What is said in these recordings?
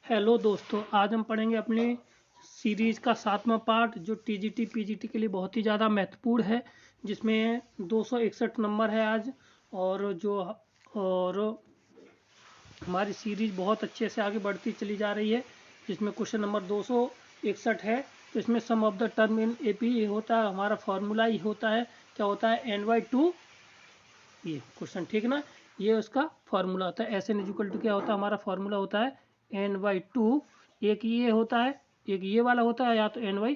Hello दोस्तों, आज हम पढ़ेंगे अपनी सीरीज़ का 7वां पार्ट जो टीजीटी पीजीटी के लिए बहुत ही ज़्यादा महत्वपूर्ण है, जिसमें 261 नंबर है आज। और हमारी सीरीज़ बहुत अच्छे से आगे बढ़ती चली जा रही है, जिसमें क्वेश्चन नंबर 261 है। तो इसमें sum of the term in AP होता है, हमारा फॉर्मूला ही होता है, क्या होता है, n/2। ये क्वेश्चन ठीक ना, ये उसका फॉर्मूला होता है। एस एन इक्वल टू क्या होता है, हमारा फॉर्मूला होता है n/2। एक ये होता है, एक ये वाला होता है, या तो n/a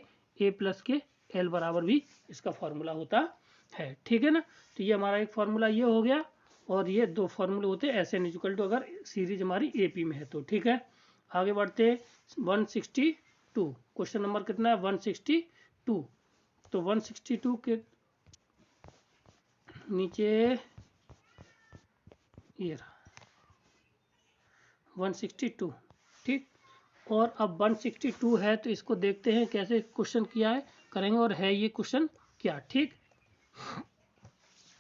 प्लस के l बराबर भी इसका फॉर्मूला होता है। ठीक है ना, तो ये हमारा एक फॉर्मूला ये हो गया, और ये दो फॉर्मूले होते हैं एस एन इक्वल टू, अगर सीरीज हमारी एपी में है तो। ठीक है, आगे बढ़ते 162। क्वेश्चन नंबर कितना है, 162। तो 162 के नीचे ये रहा 162। ठीक, और अब 162 है तो इसको देखते हैं कैसे क्वेश्चन किया है, करेंगे और है ये क्वेश्चन क्या। ठीक,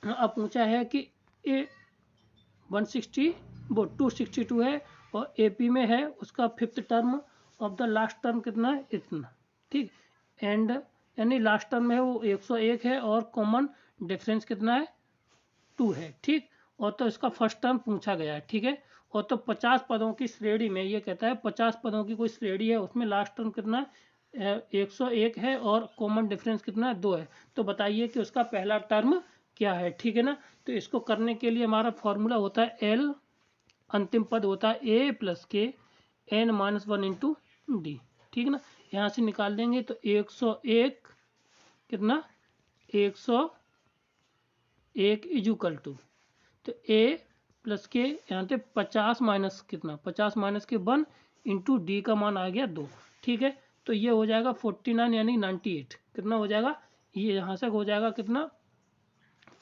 अब पूछा है कि ए 262 है और एपी में है, उसका fifth term of the last term कितना है, इतना। ठीक, एंड यानी लास्ट टर्म है वो 101 है और कॉमन डिफरेंस कितना है, 2 है। ठीक, और तो इसका फर्स्ट टर्म पूछा गया है। ठीक है, और तो 50 पदों की श्रेणी में ये कहता है 50 पदों की कोई श्रेणी है, उसमें लास्ट टर्म कितना है, 101 है और कॉमन डिफरेंस कितना है, 2 है। तो बताइए कि उसका पहला टर्म क्या है। ठीक है ना, तो इसको करने के लिए हमारा फॉर्मूला होता है एल, अंतिम पद होता है ए प्लस के n-1 इंटू डी। ठीक ना, यहाँ से निकाल देंगे तो 101 कितना, 101 इजुकल टू, तो ए प्लस के यहाँ पे 50 माइनस कितना, 50 माइनस के 1 इंटू डी का मान आ गया 2। ठीक है, तो ये हो जाएगा 49 यानी 98। कितना हो जाएगा, ये यहाँ से हो जाएगा कितना,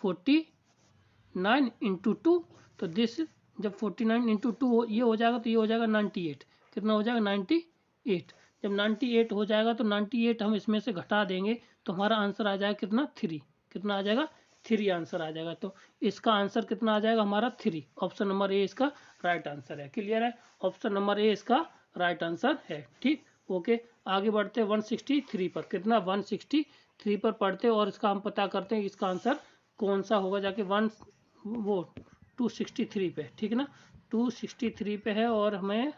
49 इंटू 2। तो दिस जब 49 इंटू 2 ये हो जाएगा तो ये हो जाएगा 98। कितना हो जाएगा, 98। जब 98 हो जाएगा तो 98 हम इसमें से घटा देंगे तो हमारा आंसर आ जाएगा कितना, 3। कितना आ जाएगा, 3 आंसर आ जाएगा। तो इसका आंसर कितना आ जाएगा हमारा, 3। ऑप्शन नंबर ए इसका राइट आंसर है। क्लियर है, ऑप्शन नंबर ए इसका राइट आंसर है। ठीक, ओके, आगे बढ़ते 163 पर। कितना, 163 पर पढ़ते और इसका हम पता करते हैं इसका आंसर कौन सा होगा, जाके 263 पे। ठीक ना, 263 पे है और हमें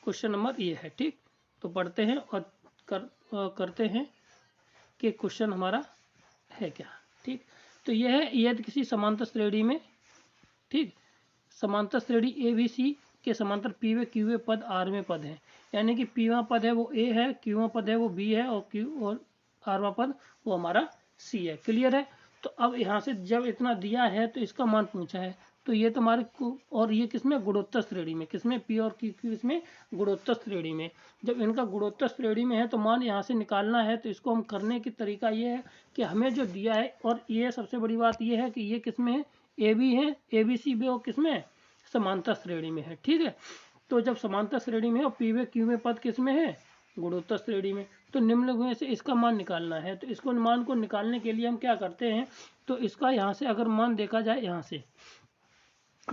क्वेश्चन नंबर ये है। ठीक, तो पढ़ते हैं और करते हैं कि क्वेश्चन हमारा है क्या। ठीक, तो यह है, यदि किसी समांतर श्रेणी में, ठीक, समांतर श्रेणी ए बी सी के समांतर पी वे क्यू वे पद आर में पद हैं, यानी कि पी पद है वो ए है, क्यू पद है वो बी है, और क्यू और आर पद वो हमारा सी है। क्लियर है, तो अब यहाँ से जब इतना दिया है तो इसका मान पूछा है, तो ये तुम्हारे और ये किसमें, गुणोत्तर श्रेणी में, किसमें, पी और क्यू इसमें गुणोत्तर श्रेणी में। जब इनका गुणोत्तर श्रेणी में है तो मान यहाँ से निकालना है। तो इसको हम करने की तरीका ये है कि हमें जो दिया है, और ये सबसे बड़ी बात ये है कि ये किसमें है, ए बी है, ए बी सी बी, और किसमें है, समांतर श्रेणी में है। ठीक है, तो जब समांतर श्रेणी में और पी वे क्यू में पद किसमें है, गुणोत्तर श्रेणी में, तो निम्न में से इसका मान निकालना है। तो इसको मान को निकालने के लिए हम क्या करते हैं, तो इसका यहाँ से अगर मान देखा जाए यहाँ से,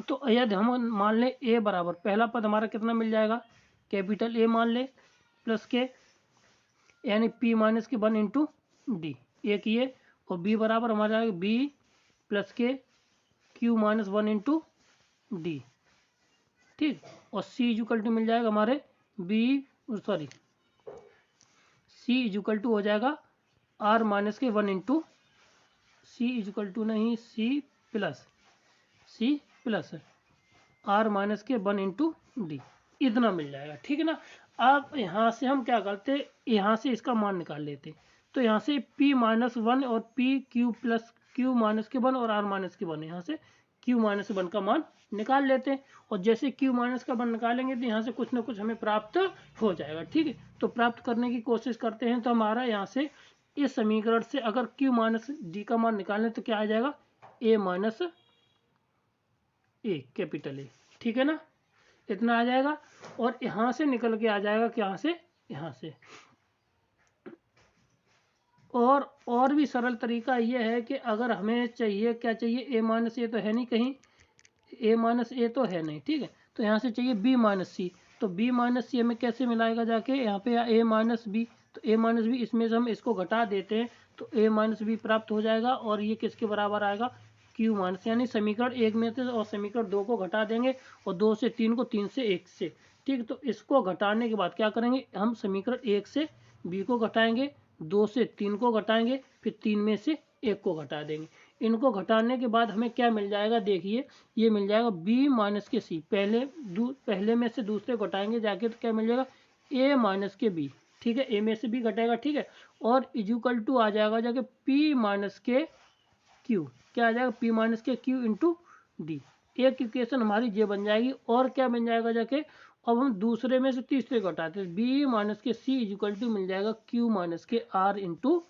तो यदि हम मान ले ए बराबर, पहला पद हमारा कितना मिल जाएगा, कैपिटल ए मान ले, प्लस के यानी पी माइनस के 1 इंटू डी, एक ये, और बी बराबर हमारा जाएगा बी प्लस के क्यू माइनस 1 इंटू डी। ठीक, और सी इजुकल टू मिल जाएगा हमारे सी इजुकल टू हो जाएगा आर माइनस के 1 इंटू सी इजुकल टू नहीं, सी प्लस आर माइनस के 1 इंटू डी, इतना मिल जाएगा। ठीक है ना, अब यहाँ से हम क्या करते, यहाँ से इसका मान निकाल लेते। तो यहाँ से p-1 और P Q plus Q minus के 1 और आर माइनस के 1, यहाँ से q माइनस 1 का मान निकाल लेते हैं। और जैसे q माइनस का 1 निकालेंगे तो यहाँ से कुछ ना कुछ हमें प्राप्त हो जाएगा। ठीक है, तो प्राप्त करने की कोशिश करते हैं। तो हमारा यहाँ से इस समीकरण से अगर q माइनस डी का मान निकालें तो क्या आ जाएगा, a minus A, capital A. ठीक है ना, इतना आ जाएगा, और यहाँ से निकल के आ जाएगा कि यहाँ से और भी सरल तरीका ये है कि अगर हमें चाहिए, क्या चाहिए, ए माइनस ए तो है नहीं कहीं, ए माइनस ए तो है नहीं। ठीक है, तो यहाँ से चाहिए बी माइनस सी, तो b माइनस सी हमें कैसे मिलाएगा जाके यहाँ पे a माइनस बी, तो a माइनस बी इसमें से हम इसको घटा देते हैं तो a माइनस बी प्राप्त हो जाएगा और ये किसके बराबर आएगा q माइनस, यानी समीकरण 1 में से और समीकरण 2 को घटा देंगे और 2 से 3 को, 3 से 1 से, ठीक। तो इसको घटाने के बाद क्या करेंगे हम समीकरण 1 से b को घटाएंगे, 2 से 3 को घटाएंगे, फिर 3 में से 1 को घटा देंगे। इनको घटाने के बाद हमें क्या मिल जाएगा देखिए, ये मिल जाएगा b माइनस के c, पहले में से दूसरे घटाएंगे जाके तो क्या मिल जाएगा a माइनस के b, ठीक है, a में से b घटेगा, ठीक है, और इक्वल टू आ जाएगा जाके p माइनस के q, क्या आ जाएगा p माइनस के q इंटू डी। एक इक्वेशन हमारी ये बन जाएगी। और क्या बन जाएगा जाके, अब हम दूसरे में से तीसरे घटाते हैं, b माइनस के c इक्वल टू मिल जाएगा q माइनस के r इंटू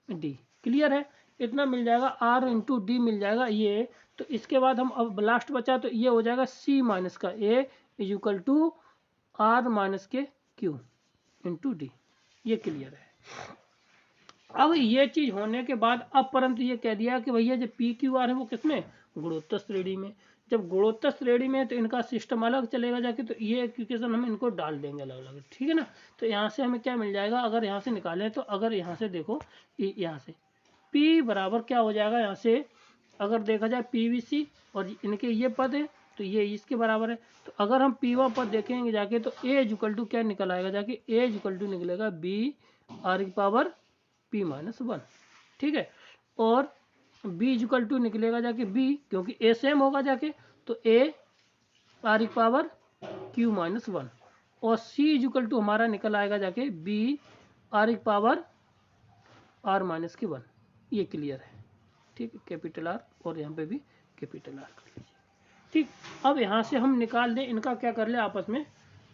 डी। क्लियर है, इतना मिल जाएगा, r इंटू डी मिल जाएगा ये। तो इसके बाद हम अब लास्ट बचा तो ये हो जाएगा c माइनस का a equal to r minus के q इंटू डी। ये क्लियर है। अब ये चीज होने के बाद अब परंतु ये कह दिया कि भैया जो पी क्यू आर है वो किसमें, गुणोत्तर श्रेणी में। जब गुणोत्तर श्रेणी में तो इनका सिस्टम अलग चलेगा जाके, तो ये इक्वेशन हम इनको डाल देंगे अलग अलग, ठीक है ना। तो यहाँ से हमें क्या मिल जाएगा, अगर यहाँ से निकालें तो अगर यहाँ से देखो यहाँ से P बराबर क्या हो जाएगा, यहाँ से अगर देखा जाए PVC और इनके ये पद है तो ये इसके बराबर है। तो अगर हम P1 पद देखेंगे जाके तो A इक्वल टू क्या निकल आएगा जाके, A इक्वल टू निकलेगा B R की पावर P माइनस 1, ठीक है, और B इक्वल टू निकलेगा जाके B, क्योंकि A सेम होगा जाके, तो A R की पावर Q माइनस 1, और C इक्वल टू हमारा निकल आएगा जाके B R की पावर R माइनस के 1। ये क्लियर है, ठीक है, कैपिटल R और यहाँ पे भी कैपिटल R कर लीजिए, ठीक। अब यहाँ से हम निकाल दें इनका क्या कर ले आपस में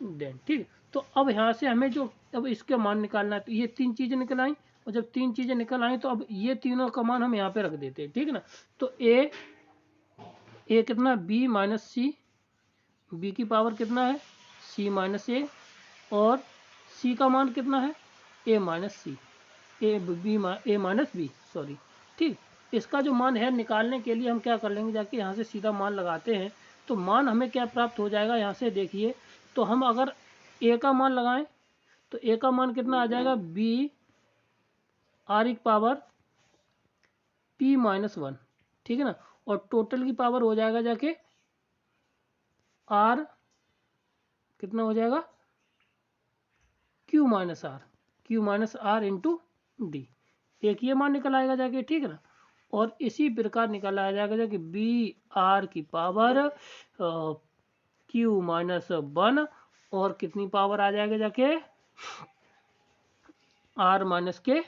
दें, ठीक। तो अब यहाँ से हमें जो अब इसके मान निकालना है, तो ये तीन चीजें निकल आई, और जब तीन चीजें निकल आई तो अब ये तीनों का मान हम यहाँ पे रख देते हैं, ठीक है ना। तो ए कितना, b माइनस सी, बी की पावर कितना है c माइनस ए, और c का मान कितना है a minus c, a minus b, sorry, ठीक। इसका जो मान है निकालने के लिए हम क्या कर लेंगे जाके, यहाँ से सीधा मान लगाते हैं तो मान हमें क्या प्राप्त हो जाएगा, यहाँ से देखिए। तो हम अगर a का मान लगाएं तो a का मान कितना आ जाएगा, b r की पावर p माइनस 1, ठीक है ना, और टोटल की पावर हो जाएगा जाके r कितना हो जाएगा, q minus r into D. एक ये मान निकल आएगा जाके, ठीक है ना। और इसी प्रकार निकल आ जाएगा जाके बी आर की पावर q माइनस 1, और कितनी पावर आ जाएगा जाके r माइनस के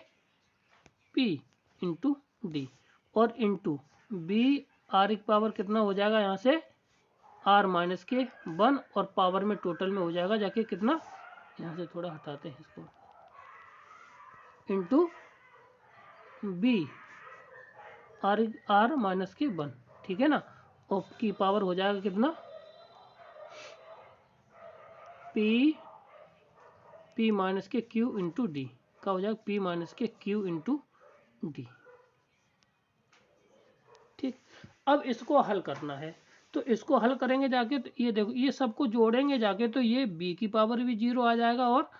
p इंटू डी, और इंटू बी आर की पावर कितना हो जाएगा यहाँ से r माइनस के 1, और पावर में टोटल में हो जाएगा जाके कितना, यहाँ से थोड़ा हटाते हैं इसको, इंटू बी आर माइनस के 1, ठीक है ना, और की पावर हो जाएगा कितना, पी माइनस के क्यू इंटू डी का हो जाएगा p माइनस के क्यू इंटू डी, ठीक। अब इसको हल करना है, तो इसको हल करेंगे जाके तो ये देखो, ये सबको जोड़ेंगे जाके तो ये b की पावर भी 0 आ जाएगा और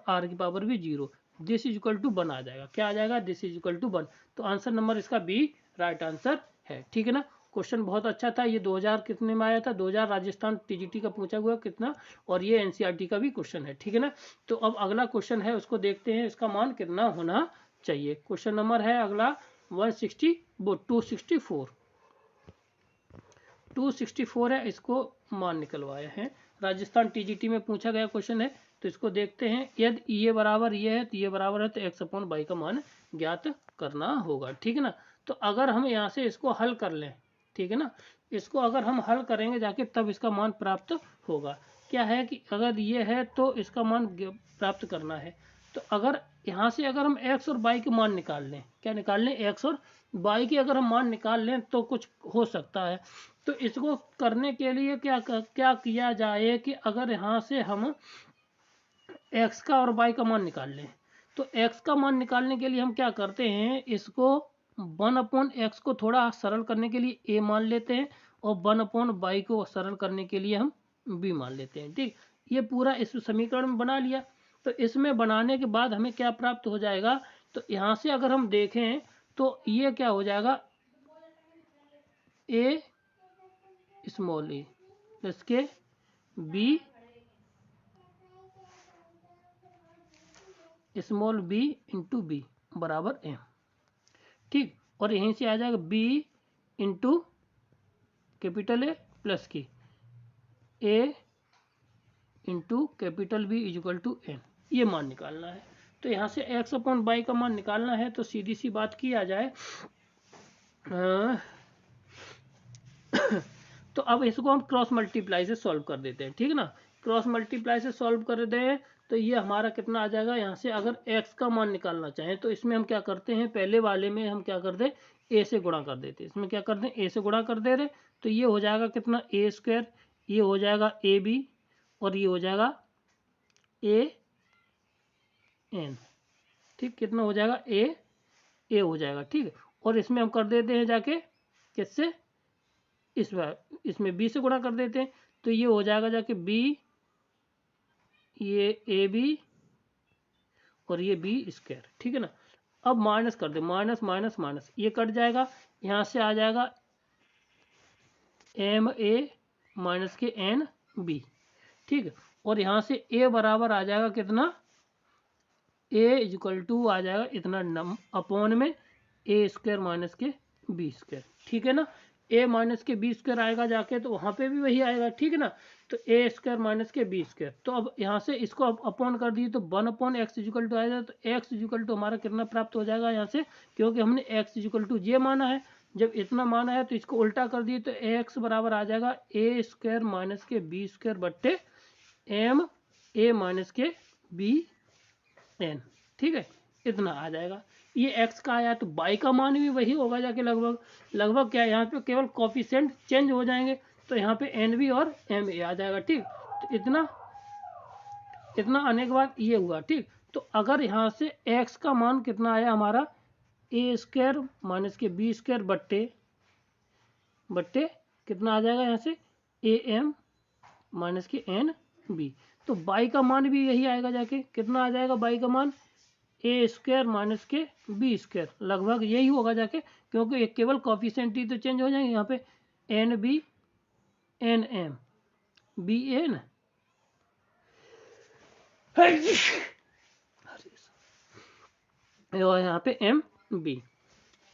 r की पावर भी 0, दिस इज इक्वल टू 1 आ जाएगा। क्या आ जाएगा, दिस इज इक्वल टू 1। तो आंसर नंबर इसका बी राइट आंसर है, ठीक है ना। क्वेश्चन बहुत अच्छा था, ये 2000 कितने में आया था, 2000 राजस्थान टीजीटी का पूछा हुआ कितना, और ये एनसीईआरटी का भी क्वेश्चन है, ठीक है ना। तो अब अगला क्वेश्चन है उसको देखते हैं, इसका मान कितना होना चाहिए। क्वेश्चन नंबर है अगला 264 है, इसको मान निकलवाए हैं, राजस्थान टीजीटी में पूछा गया क्वेश्चन है। तो इसको देखते हैं, यदि ये बराबर ये है तो ये बराबर है, तो x/y का मान ज्ञात करना होगा, ठीक है ना। तो अगर हम यहाँ से इसको हल कर लें, ठीक है ना, इसको अगर हम हल करेंगे जाके तब इसका मान प्राप्त होगा। क्या है कि अगर ये है तो इसका मान प्राप्त करना है, तो अगर यहाँ से अगर हम x और y के मान निकाल लें, क्या निकाल लें, x और y के अगर हम मान निकाल लें तो कुछ हो सकता है। तो इसको करने के लिए क्या किया जाए कि अगर यहाँ से हम x का और y का मान निकाल लें, तो x का मान निकालने के लिए हम क्या करते हैं, इसको 1/x को थोड़ा सरल करने के लिए a मान लेते हैं, और 1/y को सरल करने के लिए हम बी मान लेते हैं। ठीक, ये पूरा इस समीकरण में बना लिया। तो इसमें बनाने के बाद हमें क्या प्राप्त हो जाएगा, तो यहाँ से अगर हम देखें तो ये क्या हो जाएगा, ए स्मॉल ए प्लस के B small B into B बराबर एम। ठीक, और यहीं से आ जाएगा B into capital A plus K A into capital B equal to N, ये मान निकालना है। तो यहाँ से एक्स अपॉन वाई का मान निकालना है। तो सीधी सी बात की आ जाए तो अब इसको हम क्रॉस मल्टीप्लाई से सॉल्व कर देते हैं। ठीक है ना, क्रॉस मल्टीप्लाई से सॉल्व कर दें तो ये हमारा कितना आ जाएगा, यहाँ से अगर x का मान निकालना चाहें तो इसमें हम क्या करते हैं, पहले वाले में हम क्या कर दें, a से गुणा कर देते हैं। इसमें क्या कर दें, a से गुणा कर दे रहे, तो ये हो जाएगा कितना a स्क्वायर, ये हो जाएगा ए बी और ये हो जाएगा ए एन। ठीक, कितना हो जाएगा ए हो जाएगा। ठीक, और इसमें हम कर देते हैं जाके किससे, इसमें बी से गुणा कर देते हैं। तो ये हो जाएगा जाके बी, ये ए बी और ये बी स्क्वायर। ठीक है ना, अब माइनस कर दे, माइनस माइनस माइनस ये कट जाएगा, यहाँ से आ जाएगा एम ए माइनस के एन बी। ठीक है, और यहाँ से ए बराबर आ जाएगा कितना, ए इक्वल टू आ जाएगा इतना अपॉन में ए स्क्वायर माइनस के बी स्क्वायर। ठीक है ना, ए माइनस के बी स्क्वायर आएगा जाके तो वहाँ पे भी वही आएगा। ठीक है ना, तो ए स्क्वायर माइनस के बी स्क्वायर। तो अब यहाँ से इसको अब अपॉन कर दिए तो 1 अपॉन एक्स इक्वल टू आएगा। तो एक्स इक्वल टू हमारा कितना प्राप्त हो जाएगा यहाँ से, क्योंकि हमने एक्स इक्वल टू ये माना है। जब इतना माना है तो इसको उल्टा कर दिए तो एक्स बराबर आ जाएगा ए स्क्वायर माइनस के बी स्क्वायर बट्टे एम ए माइनस के बी एन। ठीक है, इतना आ जाएगा। ये x का आया तो y का मान भी वही होगा जाके लगभग क्या, यहाँ पे केवल कोफिशिएंट चेंज हो जाएंगे। तो यहाँ पे एन बी और एम ए आ जाएगा। ठीक, तो इतना आने के बाद ये हुआ। ठीक, तो अगर यहाँ से x का मान कितना आया हमारा, ए स्क्वायर माइनस के बी स्क्वायर बट्टे कितना आ जाएगा यहाँ से ए एम माइनस के एन बी। तो y का मान भी यही आएगा जाके, कितना आ जाएगा y का मान, ए स्क्वायर माइनस के बी स्क्वायर, लगभग यही होगा जाके, क्योंकि एक केवल कोफिशिएंट ही तो चेंज हो जाएंगे। यहाँ पे n b n m b n और यहाँ पे एम बी।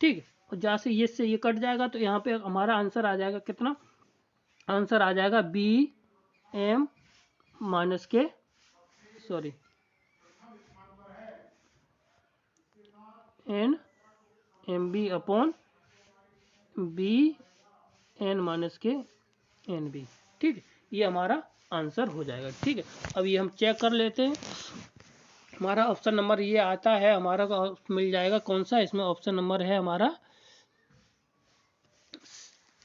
ठीक है, और जहाँ से ये से ये कट जाएगा तो यहाँ पे हमारा आंसर आ जाएगा कितना, आंसर आ जाएगा बी एम माइनस के n m b upon b n minus के एन बी। ठीक है, ये हमारा आंसर हो जाएगा। ठीक है, अब ये हम चेक कर लेते हैं। हमारा ऑप्शन नंबर ये आता है, हमारा मिल जाएगा कौन सा, इसमें ऑप्शन नंबर है हमारा,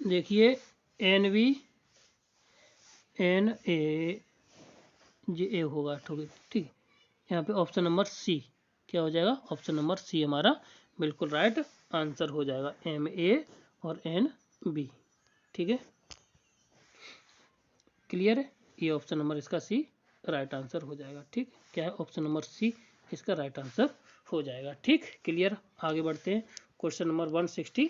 देखिए एन बी एन ए जे ए होगा। ठीक है, यहाँ पे ऑप्शन नंबर सी क्या हो जाएगा, ऑप्शन नंबर सी हमारा बिल्कुल राइट आंसर हो जाएगा, एम ए और एन बी। ठीक है, क्लियर है, ये ऑप्शन नंबर इसका सी राइट आंसर हो जाएगा। ठीक, क्या है, ऑप्शन नंबर सी इसका राइट आंसर हो जाएगा। ठीक, क्लियर, आगे बढ़ते हैं। क्वेश्चन नंबर 165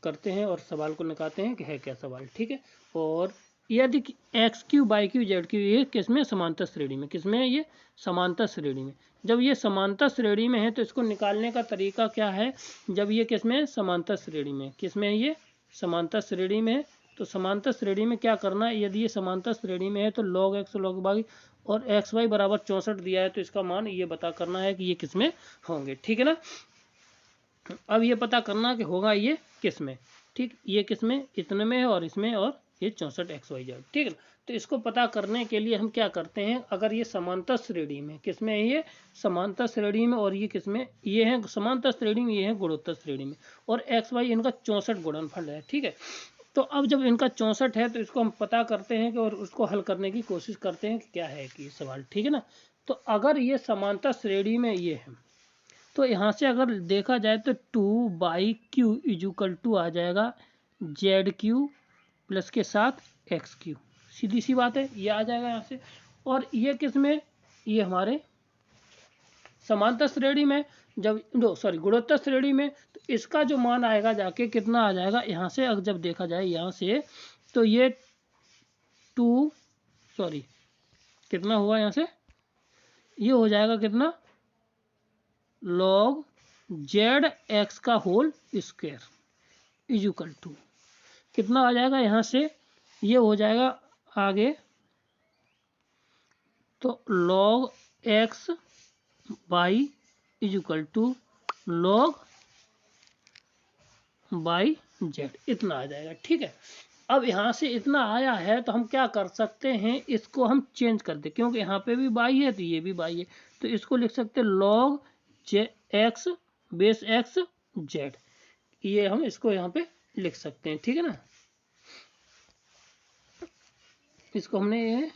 करते हैं और सवाल को निकालते हैं कि है क्या सवाल। ठीक है, और यदि x Q by Q Z Q ये किसमें समांतर श्रेणी में, किसमें है ये समांतर श्रेणी में। जब ये समांतर श्रेणी में है तो इसको निकालने का तरीका क्या है, जब ये किसमें समांतर श्रेणी में, किसमें है ये समांतर श्रेणी में है, तो समांतर श्रेणी में क्या करना है, यदि ये समांतर श्रेणी में है तो log x log y और एक्स वाई बराबर 64 दिया है तो इसका मान ये पता करना है कि ये किसमें होंगे। ठीक है ना, अब ये पता करना कि होगा ये किसमें। ठीक, ये किसमें, इतने में है और इसमें, और ये 64 XYZ। ठीक है, तो इसको पता करने के लिए हम क्या करते हैं, अगर ये समांतर श्रेणी में, किसमें है ये समांतर श्रेणी में, और ये किसमें, ये है समांतर श्रेणी में, ये है गुणोत्तर श्रेणी में, और XY इनका 64 गुणनफल है। ठीक है, तो अब जब इनका 64 है तो इसको हम पता करते हैं कि, और उसको हल करने की कोशिश करते हैं कि क्या है कि सवाल। ठीक है ना, तो अगर ये समांतर श्रेणी में ये है तो यहाँ से अगर देखा जाए तो 2/q इजुकल टू आ जाएगा ZQ प्लस के साथ XQ। सीधी सी बात है, ये आ जाएगा यहाँ से। और ये किस में, ये हमारे समांतर श्रेणी में, जब गुणोत्तर श्रेणी में, तो इसका जो मान आएगा जाके कितना आ जाएगा यहाँ से, अगर जब देखा जाए यहाँ से तो ये कितना हुआ यहाँ से, ये हो जाएगा कितना log ZX का होल स्क्वायर इजुकल टू कितना आ जाएगा यहाँ से, ये हो जाएगा आगे तो log X by equal to log by Z, इतना आ जाएगा। ठीक है, अब यहाँ से इतना आया है तो हम क्या कर सकते हैं, इसको हम चेंज कर दे, क्योंकि यहाँ पे भी बाई है तो ये भी बाई है, तो इसको लिख सकते हैं log X base X Z, ये हम इसको यहाँ पे लिख सकते हैं। ठीक है ना, इसको हमने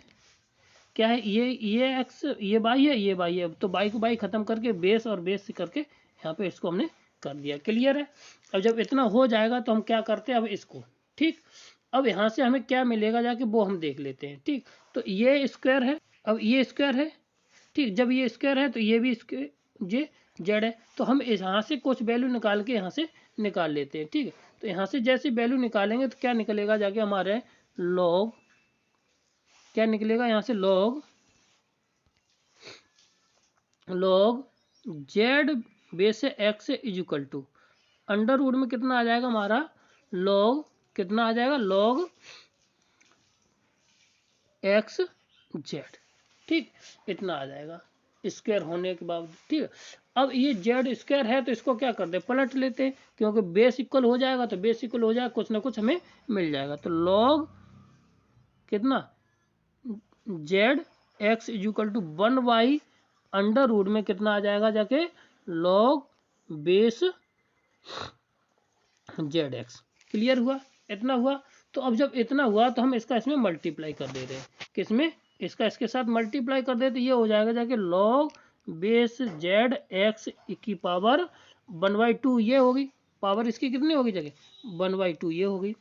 क्या है, ये x ये बाई है, ये बाई है, तो बाई को बाई खत्म करके बेस और बेस से करके यहाँ पे इसको हमने कर दिया। क्लियर है। अब जब इतना हो जाएगा तो हम क्या करते हैं, अब इसको, ठीक, अब यहाँ से हमें क्या मिलेगा जाके वो हम देख लेते हैं। ठीक, तो ये स्क्वायर है, अब ये स्क्वायर है, ठीक, जब ये स्क्वायर है तो ये भी ये जेड है, तो हम यहाँ से कुछ वैल्यू निकाल के यहाँ से निकाल लेते हैं। ठीक है, तो यहाँ से जैसे वैल्यू निकालेंगे तो क्या निकलेगा जाके हमारे लॉग, क्या निकलेगा यहाँ से log z base x equal to under root में कितना आ जाएगा हमारा लॉग, कितना आ जाएगा लॉग एक्स जेड। ठीक, इतना आ जाएगा स्क्वायर होने के बाद। ठीक है, अब ये जेड स्क्वायर है तो इसको क्या करते हैं, पलट लेते हैं, क्योंकि बेस इक्वल हो जाएगा तो बेस इक्वल हो जाएगा, कुछ ना कुछ हमें मिल जाएगा। तो लॉग कितना z x equal to 1/, under root में कितना आ जाएगा जाके log base Z x. Clear हुआ, इतना हुआ। तो अब जब इतना हुआ तो हम इसका इसमें मल्टीप्लाई कर दे रहे हैं, किसमें, इसका इसके साथ मल्टीप्लाई कर दे, तो ये हो जाएगा जाके लॉग बेस जेड एक्स की पावर 1/2 ये होगी, पावर इसकी कितनी होगी जगह 1/2 ये होगी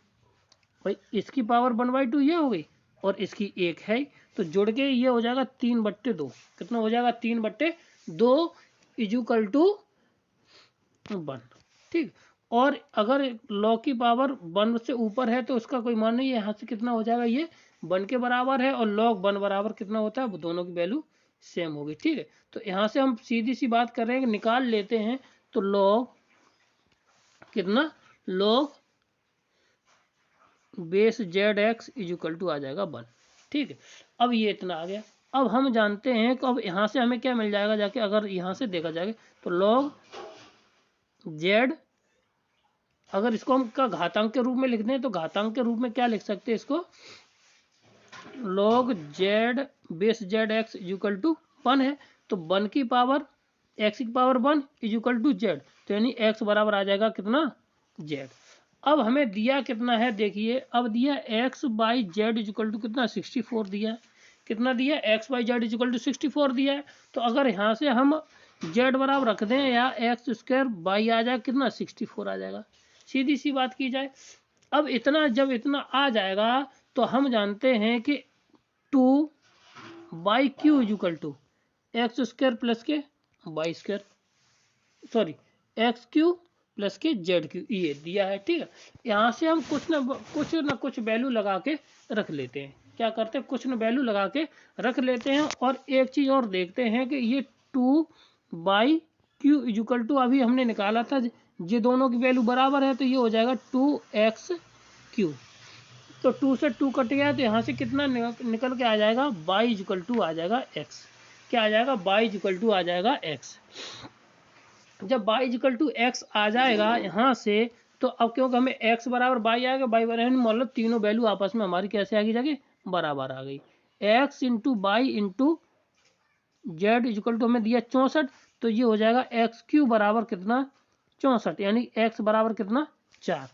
भाई, इसकी पावर 1/2 ये हो गई और इसकी 1 है, तो जुड़ के ये हो जाएगा 3/2। कितना हो जाएगा 3/2 इजुकल टू 1। ठीक, और अगर लॉग की पावर 1 से ऊपर है तो उसका कोई मान नहीं है, यहाँ से कितना हो जाएगा ये 1 के बराबर है, और लॉग 1 बराबर कितना होता है, वो दोनों की वैल्यू सेम होगी। ठीक है, तो यहाँ से हम सीधी सी बात कर रहे हैं कि निकाल लेते हैं, तो लॉग कितना log base Z x equal to आ जाएगा 1। ठीक है, अब ये इतना आ गया। अब हम जानते हैं कि अब यहाँ से हमें क्या मिल जाएगा जाके, अगर यहाँ से देखा जाएगा तो लॉग जेड, अगर इसको हम का घातांक के रूप में लिख दें तो घातांक के रूप में क्या लिख सकते हैं इसको, log z base Z x equal to 1 है, तो 1 की पावर एक्स की पावर 1 इजुकल टू जेड, तो यानी एक्स बराबर आ जाएगा कितना जेड। अब हमें दिया कितना है देखिए, अब दिया x by z equal to कितना 64 दिया है, कितना दिया x by z equal to 64 दिया है। तो अगर यहाँ से हम जेड बराबर रख दें या एक्स स्क्वायर बाई आ जाए कितना 64 आ जाएगा, सीधी सी बात की जाए। अब इतना जब इतना आ जाएगा तो हम जानते हैं कि 2/q equal to X square plus K Y square, sorry X Q plus के जेड क्यू, ये दिया है। ठीक है, यहाँ से हम कुछ ना कुछ वैल्यू लगा के रख लेते हैं, क्या करते हैं कुछ ना वैल्यू लगा के रख लेते हैं। और एक चीज़ और देखते हैं कि ये 2/q इजुकल टू अभी हमने निकाला था, ये दोनों की वैल्यू बराबर है, तो ये हो जाएगा 2xq, तो 2 से 2 कट गया, तो यहाँ से कितना निकल के आ जाएगा y इजुकल टू आ जाएगा x, क्या आ जाएगा y इजुकल टू आ जाएगा x। जब y इजिकल टू एक्स आ जाएगा यहाँ से, तो अब क्योंकि हमें x बराबर y आएगा, y बराबर मान लो तीनों वैल्यू आपस में हमारी कैसे आ गई जाके बराबर आ गई, x into by into z equal to हमें दिया 64, तो ये हो जाएगा एक्स क्यू बराबर कितना 64, यानी x बराबर कितना 4,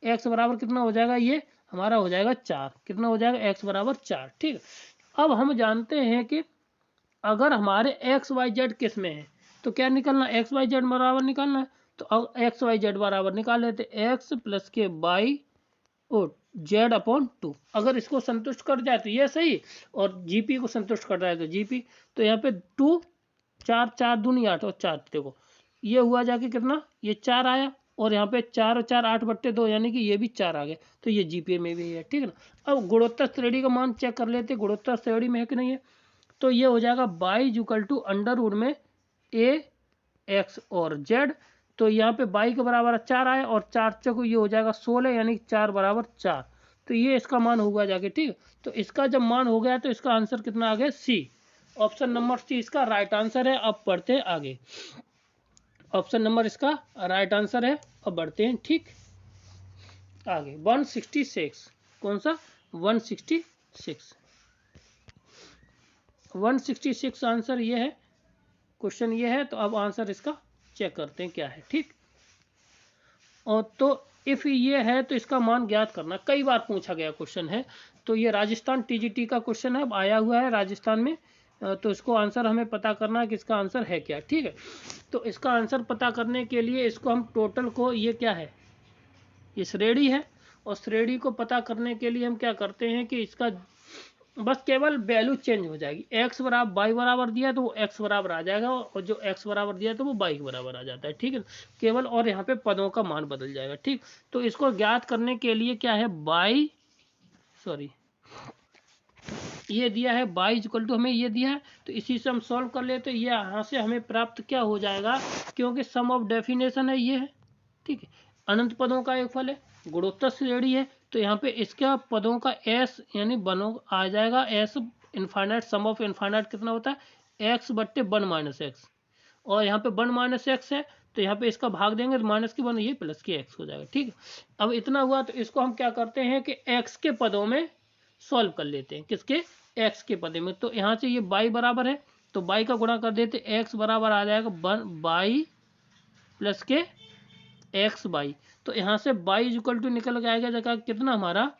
x बराबर कितना हो जाएगा ये हमारा हो जाएगा 4, कितना हो जाएगा x बराबर 4। ठीक, अब हम जानते हैं कि अगर हमारे x y z किस में है, तो क्या निकलना, एक्स वाई जेड बराबर निकालना है। तो अब एक्स वाई जेड बराबर निकाल लेते, एक्स प्लस के बाई ओ जेड अपॉन 2। अगर इसको संतुष्ट कर जाए तो ये सही, और जीपी को संतुष्ट कर जाए तो जीपी। तो यहाँ पे 2 4 4 दूनी 8 और 4 देखो ये हुआ जाके कितना, ये 4 आया, और यहाँ पे 4 और 4 8/2 यानी कि ये भी 4 आ गए। तो ये जीपीए में भी है, ठीक है ना। अब गुणोत्तर श्रेणी का मान चेक कर लेते, गुणोत्तर श्रेणी में है कि नहीं है। तो ये हो जाएगा by equal to under root में ए एक्स और जेड। तो यहाँ पे बाई के बराबर 4 आए, और 4 को ये हो जाएगा 16, यानी 4 बराबर 4। तो ये इसका मान होगा जाके, ठीक। तो इसका जब मान हो गया तो इसका आंसर कितना आ गया, सी। ऑप्शन नंबर सी इसका राइट आंसर है। अब बढ़ते हैं आगे, ऑप्शन नंबर इसका राइट आंसर है। अब बढ़ते हैं ठीक आगे, 166 कौन सा, 166 आंसर ये है, क्वेश्चन ये है। तो अब आंसर इसका चेक करते हैं क्या है, ठीक। और तो इफ ये है तो इसका मान ज्ञात करना, कई बार पूछा गया क्वेश्चन है। तो ये राजस्थान टीजीटी का क्वेश्चन है, अब आया हुआ है राजस्थान में। तो इसको आंसर हमें पता करना है कि इसका आंसर है क्या, ठीक है। तो इसका आंसर पता करने के लिए इसको हम टोटल को, ये क्या है, ये श्रेणी है, और श्रेणी को पता करने के लिए हम क्या करते हैं कि इसका बस केवल वैल्यू चेंज हो जाएगी। एक्स बराबर बाई बराबर दिया तो वो एक्स बराबर आ जाएगा, और जो एक्स बराबर दिया तो वो बाई के बराबर आ जाता है, ठीक है केवल। और यहाँ पे पदों का मान बदल जाएगा, ठीक। तो इसको ज्ञात करने के लिए क्या है, बाई सॉरी ये दिया है बाई इक्वल टू, हमें ये दिया है, तो इसी से हम सॉल्व कर ले। तो ये यहाँ से हमें प्राप्त क्या हो जाएगा, क्योंकि सम ऑफ डेफिनेशन है ये है, ठीक है। अनंत पदों का एक फल है, गुणोत्तर श्रेणी है, तो यहाँ पे इसका पदों का एस यानी बनो आ जाएगा s infinite. Sum of infinite कितना होता है, एक्स बट्टे 1 माइनस एक्स, और यहाँ पे 1 माइनस एक्स है, तो यहाँ पे इसका भाग देंगे तो माइनस की 1 ये प्लस की एक्स हो जाएगा, ठीक है। अब इतना हुआ तो इसको हम क्या करते हैं कि एक्स के पदों में सॉल्व कर लेते हैं, किसके, एक्स के पदे में। तो यहाँ से ये बाई बराबर है, तो बाई का गुणा कर देते, एक्स बराबर आ जाएगा बाई प्लस के एक्स बाई। तो यहाँ से बाई इक्वल टू निकल के आएगा जगह कितना हमारा,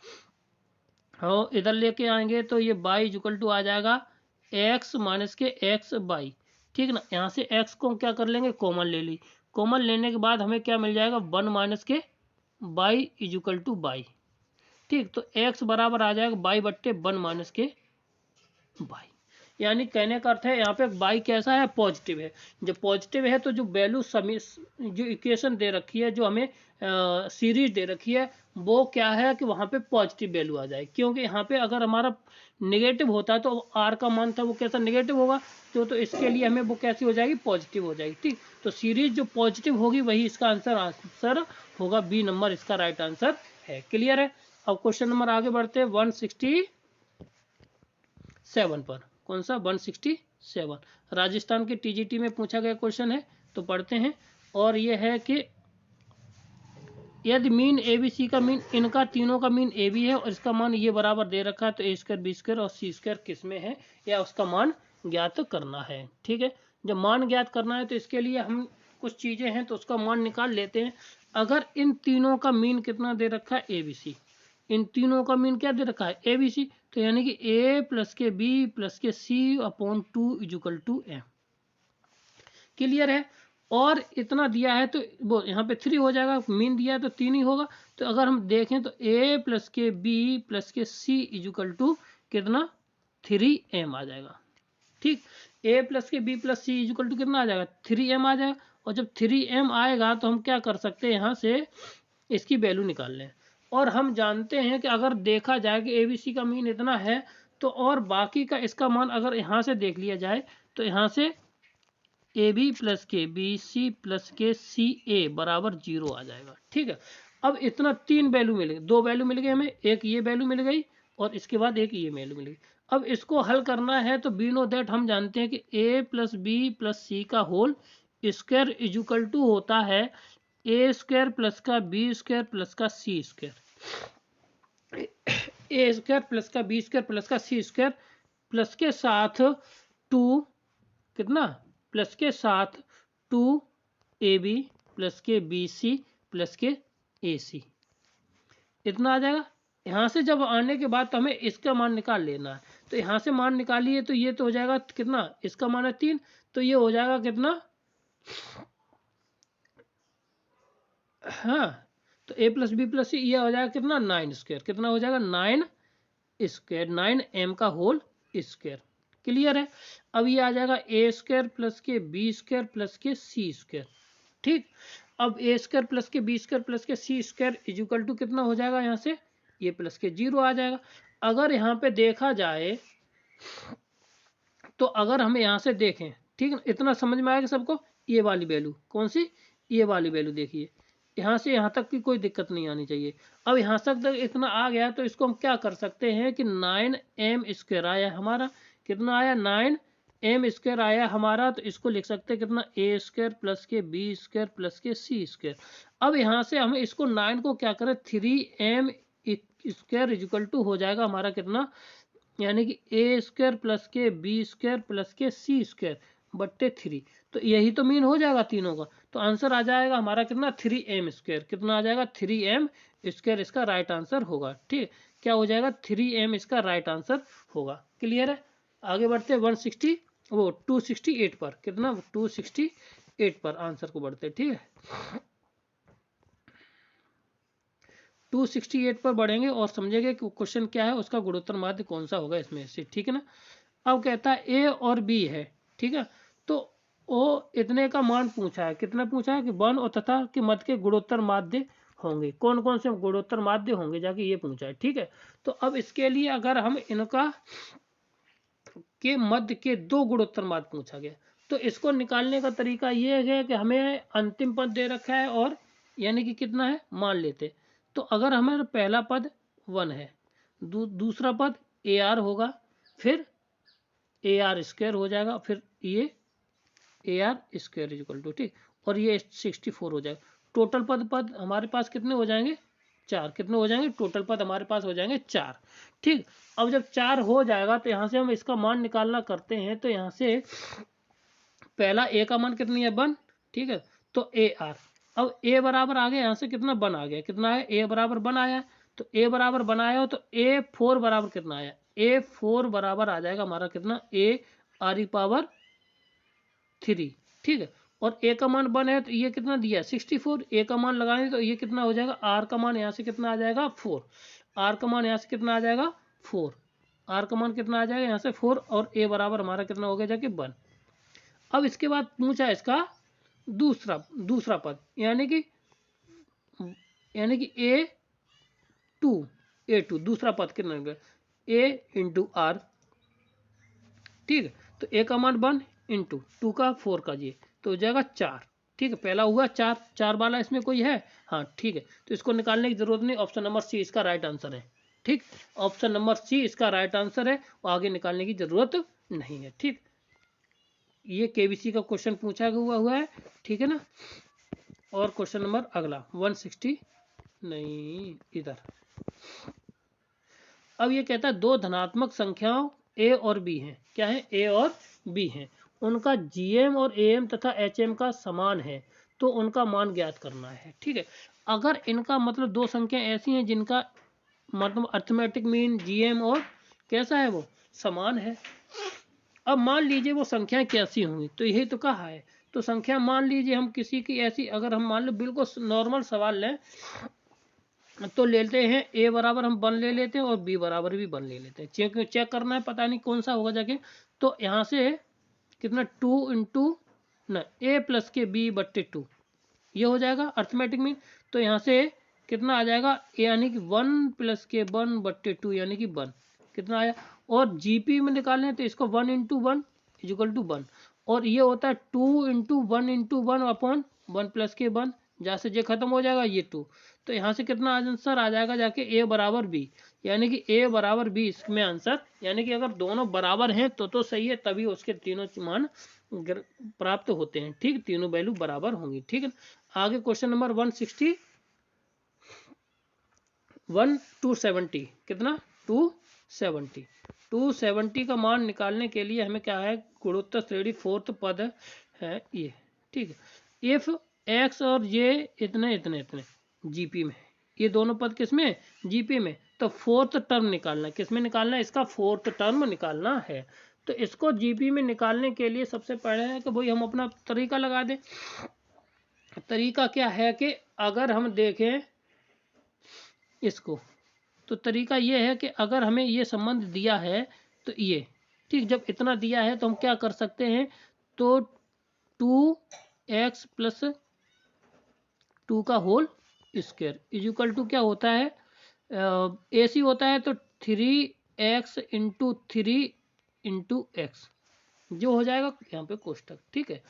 हो इधर लेके आएंगे तो ये बाई इक्वल टू आ जाएगा एक्स माइनस के एक्स बाई, ठीक ना। यहाँ से एक्स को क्या कर लेंगे, कॉमन ले ली, कॉमन लेने के बाद हमें क्या मिल जाएगा, 1 माइनस के बाई इक्वल टू बाई, ठीक। तो एक्स बराबर आ जाएगा बाई बट्टे 1 माइनस के बाई। यानी कहने का अर्थ है यहाँ पे बाई कैसा है, पॉजिटिव है। जब पॉजिटिव है तो जो वैल्यू जो इक्वेशन दे रखी है, जो हमें सीरीज दे रखी है, वो क्या है कि वहाँ पे पॉजिटिव वैल्यू आ जाए। क्योंकि यहाँ पे अगर हमारा नेगेटिव होता तो आर का मान था वो कैसा नेगेटिव होगा, तो इसके लिए हमें वो कैसी हो जाएगी, पॉजिटिव हो जाएगी, ठीक। तो सीरीज जो पॉजिटिव होगी वही इसका आंसर होगा, बी नंबर इसका राइट आंसर है। क्लियर है। अब क्वेश्चन नंबर आगे बढ़ते हैं 167 पर, कौन सा, 167 राजस्थान के टीजीटी में पूछा गया क्वेश्चन है। तो पढ़ते हैं, और ये है कि यदि मीन ए बी सी का मीन, इनका तीनों का मीन ए बी है, और इसका मान ये बराबर दे रखा है, तो ए स्क्वायर बी स्क्वायर और सी स्क्वायर किस में है, या उसका मान ज्ञात करना है, ठीक है। जब मान ज्ञात करना है तो इसके लिए हम कुछ चीजें हैं तो उसका मान निकाल लेते हैं। अगर इन तीनों का मीन कितना दे रखा है, ए बी सी, इन तीनों का मीन क्या दे रखा है, ए बी सी, तो यानी कि ए प्लस के B plus K C upon 2 equal to M. Clear है। और इतना दिया है तो वो यहाँ पे 3 हो जाएगा, मीन दिया है तो 3 ही होगा। तो अगर हम देखें तो a प्लस के B plus K C equal to कितना, 3m आ जाएगा, ठीक। a प्लस के B plus c equal to कितना आ जाएगा, 3m आ जाएगा। और जब 3m आएगा तो हम क्या कर सकते हैं, यहाँ से इसकी वैल्यू निकाल लें। और हम जानते हैं कि अगर देखा जाए कि ए बी सी का मीन इतना है, तो और बाकी का इसका मान अगर यहाँ से देख लिया जाए तो यहाँ से ए बी प्लस के बी सी प्लस के सी ए बराबर 0 आ जाएगा, ठीक है। अब इतना 3 वैल्यू मिल गए, 2 वैल्यू मिल गए हमें, एक ये वैल्यू मिल गई और इसके बाद एक ये वैल्यू मिल गई। अब इसको हल करना है तो बी नो दैट हम जानते हैं कि ए प्लस बी प्लस सी का होल स्क्वायर इक्वल टू होता है ए स्क्वायर प्लस का बी स्क्वायर प्लस का सी स्क्वायर, ए स्क्वायर प्लस का बी स्क्वायर प्लस का सी स्क्वायर प्लस के साथ 2 कितना, प्लस के साथ 2 ए बी प्लस के बी सी प्लस के ए सी, इतना आ जाएगा। यहाँ से जब आने के बाद तो हमें इसका मान निकाल लेना है। तो यहाँ से मान निकालिए तो ये तो हो जाएगा कितना, इसका मान है 3, तो ये हो जाएगा कितना हाँ, तो a प्लस बी प्लस सी ये हो जाएगा कितना 9 स्क्वायर, कितना हो जाएगा 9 स्क्वायर, 9m का होल स्क्वायर। क्लियर है। अब ये आ जाएगा a स्क्वायर प्लस के बी स्क्वायर प्लस के सी स्क्वायर। ठीक, अब a स्क्वायर प्लस के B square plus K C square is equal to कितना हो जाएगा, यहाँ से ये प्लस के 0 आ जाएगा। अगर यहाँ पे देखा जाए तो अगर हम यहाँ से देखें, ठीक है, इतना समझ में आएगा सबको। ये वाली वैल्यू कौन सी, ये वाली वैल्यू देखिए, यहाँ से यहाँ तक की कोई दिक्कत नहीं आनी चाहिए। अब यहाँ तक इतना आ गया तो इसको हम क्या कर सकते हैं कि 9m स्क्वायर आया हमारा, कितना आया 9m स्क्वायर आया हमारा, तो इसको लिख सकते हैं कितना a स्क्वायर प्लस के बी स्क्वायर प्लस के सी स्क्वायर। अब यहाँ से हम इसको 9 को क्या करें 3m स्क्वायर इजिकल टू हो जाएगा हमारा कितना, यानी कि a स्क्वायर प्लस के बी स्क्वायर प्लस के सी स्क्वायर बट्टे 3। तो यही तो मीन हो जाएगा तीनों का। तो आंसर आ जाएगा हमारा कितना 3m स्क्वायर, कितना आ जाएगा 3m स्क्वायर इसका राइट आंसर होगा। ठीक, क्या हो जाएगा 3m इसका राइट आंसर होगा। क्लियर है। आगे बढ़ते 268 पर, कितना 268 पर आंसर को बढ़ते। ठीक है, 268 पर बढ़ेंगे और समझेंगे कि क्वेश्चन क्या है, उसका गुणोत्तर माध्य कौन सा होगा इसमें से। ठीक है ना। अब कहता है ए और बी है, ठीक है, तो ओ इतने का मान पूछा है, कितना पूछा है कि 1 और तथा के मध्य के गुणोत्तर माध्य होंगे, कौन कौन से गुणोत्तर माध्य होंगे जाके ये पूछा है। ठीक है, तो अब इसके लिए अगर हम इनका के मध्य के 2 गुणोत्तर माध्य पूछा गया, तो इसको निकालने का तरीका ये है कि हमें अंतिम पद दे रखा है और यानी कि कितना है मान लेते। तो अगर हमारा पहला पद 1 है, दूसरा पद AR होगा, फिर AR स्क्वायर हो जाएगा, फिर ये AR स्क्वायर इक्वल टू, ठीक, और ये 64 हो जाएगा। टोटल पद हमारे पास कितने हो जाएंगे 4, कितने हो जाएंगे टोटल पद हमारे पास हो जाएंगे 4। ठीक, अब जब 4 हो जाएगा तो यहाँ से हम इसका मान निकालना करते हैं। तो यहाँ से पहला A का मान कितनी है 1, ठीक है, तो AR, अब A बराबर आ गया, यहाँ से कितना 1 आ गया, कितना है A बराबर 1 आया, तो A बराबर 1 आया हो तो A4 बराबर कितना आया, A4 बराबर आ जाएगा हमारा कितना AR⁻3। ठीक है, और A का मान 1 है तो ये कितना दिया 64, A का मान लगाएंगे तो ये कितना हो जाएगा, R का मान यहाँ से कितना आ जाएगा 4, R का मान यहाँ से कितना आ जाएगा 4, R का मान कितना आ जाएगा यहाँ से 4, और A बराबर हमारा कितना हो गया जाके 1। अब इसके बाद पूछा इसका दूसरा पद, यानी कि A2 दूसरा पद कितना हो गया A इंटू R। ठीक है, तो A का मान 1 इंटू 2 का 4 का जी, तो हो जाएगा 4। ठीक है, पहला हुआ 4 वाला इसमें कोई है, हाँ ठीक है, तो इसको निकालने की जरूरत नहीं, ऑप्शन नंबर सी इसका राइट आंसर है। ठीक, ऑप्शन नंबर सी इसका राइट आंसर है, आगे निकालने की जरूरत नहीं है। ठीक, ये केबीसी का क्वेश्चन पूछा हुआ है। ठीक है ना। और क्वेश्चन नंबर अगला 160 नहीं इधर, अब ये कहता है 2 धनात्मक संख्याओं A और B हैं, क्या है A और B हैं, उनका GM और AM तथा HM का समान है, तो उनका मान ज्ञात करना है। ठीक है, अगर इनका मतलब 2 संख्या ऐसी हैं जिनका मतलब अर्थमेटिक मीन GM और कैसा है वो समान है। अब मान लीजिए वो संख्याएं कैसी होंगी, तो यही तो कहा है। तो संख्या मान लीजिए हम किसी की ऐसी, अगर हम मान लो बिल्कुल नॉर्मल सवाल लें तो लेते हैं A बराबर हम 1 ले लेते हैं और B बराबर भी 1 ले लेते हैं। चेक करना है, पता नहीं कौन सा होगा जाके। तो यहाँ से कितना 2 इंटू न A प्लस के B बट्टे 2 ये हो जाएगा अर्थमेटिक मीन। तो यहाँ से कितना आ जाएगा यानी कि 1 प्लस के 1 बट्टे 2 यानी कि 1 कितना आया। और GP में निकालने तो इसको 1 इंटू 1 इजिकल टू 1, और ये होता है 2 इंटू 1 इंटू 1 अपॉन 1 प्लस के 1, जहाँ से जे खत्म हो जाएगा ये 2। तो यहाँ से कितना आंसर आ जाएगा जाके A बराबर B, यानी कि A बराबर B इसमें आंसर, यानी कि अगर दोनों बराबर हैं तो सही है, तभी उसके तीनों मान प्राप्त होते हैं। ठीक, तीनों वैल्यू बराबर होंगी। ठीक है, आगे क्वेश्चन नंबर 270 कितना 270 का मान निकालने के लिए हमें क्या है गुणोत्तर श्रेणी 4th पद है ये। ठीक है, इफ x और y इतने जीपी में, ये दोनों पद किसमें जीपी में, तो 4th टर्म निकालना है, किसमें निकालना है इसका 4th टर्म निकालना है। तो इसको जीपी में निकालने के लिए सबसे पहले है कि भाई हम अपना तरीका लगा दें। तरीका क्या है कि अगर हम देखें इसको, तो तरीका ये है कि अगर हमें ये संबंध दिया है तो ये ठीक, जब इतना दिया है तो हम क्या कर सकते हैं, तो 2x प्लस 2 का whole square is equal to क्या होता है, AC होता है तो 3x इंटू 3 इंटू एक्स जो हो जाएगा यहाँ पे कोष्टक। ठीक है,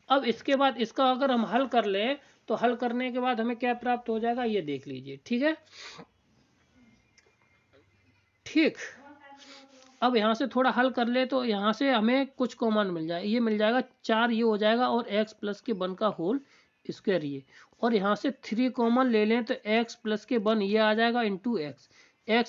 अब इसके बाद इसका अगर हम हल कर लें तो हल करने के बाद हमें क्या प्राप्त हो जाएगा ये देख लीजिए। ठीक है, ठीक, अब यहाँ से थोड़ा हल कर ले तो यहाँ से हमें कुछ कॉमन मिल जाए, ये मिल जाएगा 4 ये हो जाएगा और x प्लस के 1 का होल स्क्वायर ये, और यहाँ से 3 कॉमन ले लें तो x प्लस के 1 ये आ जाएगा इंटू x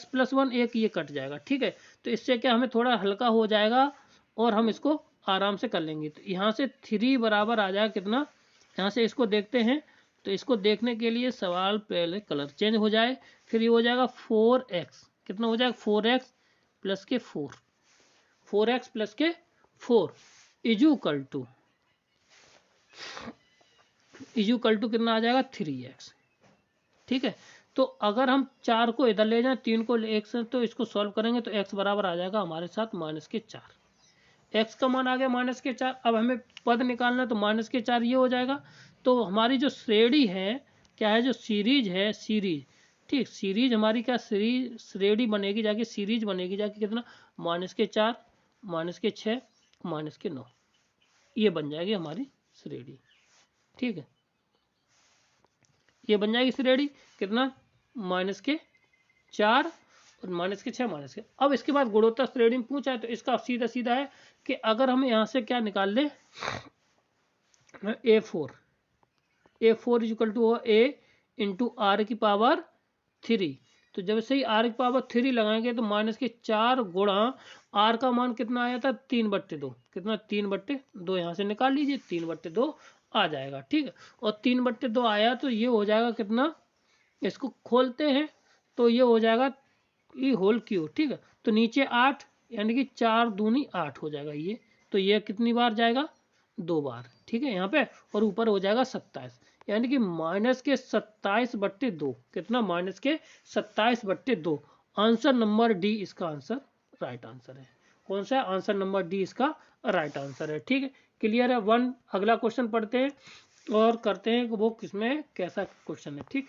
प्लस 1 एक ये कट जाएगा। ठीक है, तो इससे क्या हमें थोड़ा हल्का हो जाएगा और हम इसको आराम से कर लेंगे। तो यहाँ से 3 बराबर आ जाएगा कितना, यहाँ से इसको देखते हैं तो इसको देखने के लिए सवाल पहले कलर चेंज हो जाए, फिर ये हो जाएगा 4x, कितना हो जाएगा 4x प्लस के 4x प्लस के 4 इजुकल टू कितना आ जाएगा 3x। ठीक है, तो अगर हम 4 को इधर ले जाएं 3 को एक से तो इसको सॉल्व करेंगे तो x बराबर आ जाएगा हमारे साथ -4, x का मान आ गया -4। अब हमें पद निकालना है तो -4 ये हो जाएगा। तो हमारी जो श्रेणी है क्या है, जो सीरीज है, सीरीज ठीक, सीरीज हमारी क्या श्रेणी बनेगी जाके, सीरीज बनेगी जाके कितना -4 -6 -9 ये बन जाएगी हमारी श्रेणी। ठीक है, ये बन जाएगी श्रेणी कितना -4 और -6 अब इसके बाद गुणोत्तर श्रेणी में पूछा है तो इसका सीधा सीधा है कि अगर हम यहाँ से क्या निकाल ले A4 is equal to A into R की पावर 3, तो जब से ही R की पावर 3 लगाएंगे तो -4 गुणा R का मान कितना आया था 3/2, कितना 3/2 यहाँ से निकाल लीजिए 3/2 आ जाएगा। ठीक है, और 3/2 आया तो ये हो जाएगा कितना, इसको खोलते हैं तो ये हो जाएगा ये होल क्यू। ठीक है, तो नीचे 8 यानी कि 4 दूनी 8 हो जाएगा ये, तो ये कितनी बार जाएगा 2 बार। ठीक है यहाँ पे, और ऊपर हो जाएगा 27 यानी कि -27/2, कितना -27/2। आंसर नंबर डी इसका आंसर राइट आंसर है। कौन सा आंसर नंबर डी इसका राइट आंसर है। ठीक है, क्लियर है। अगला क्वेश्चन पढ़ते हैं और करते हैं कि वो किसमें कैसा क्वेश्चन है। ठीक,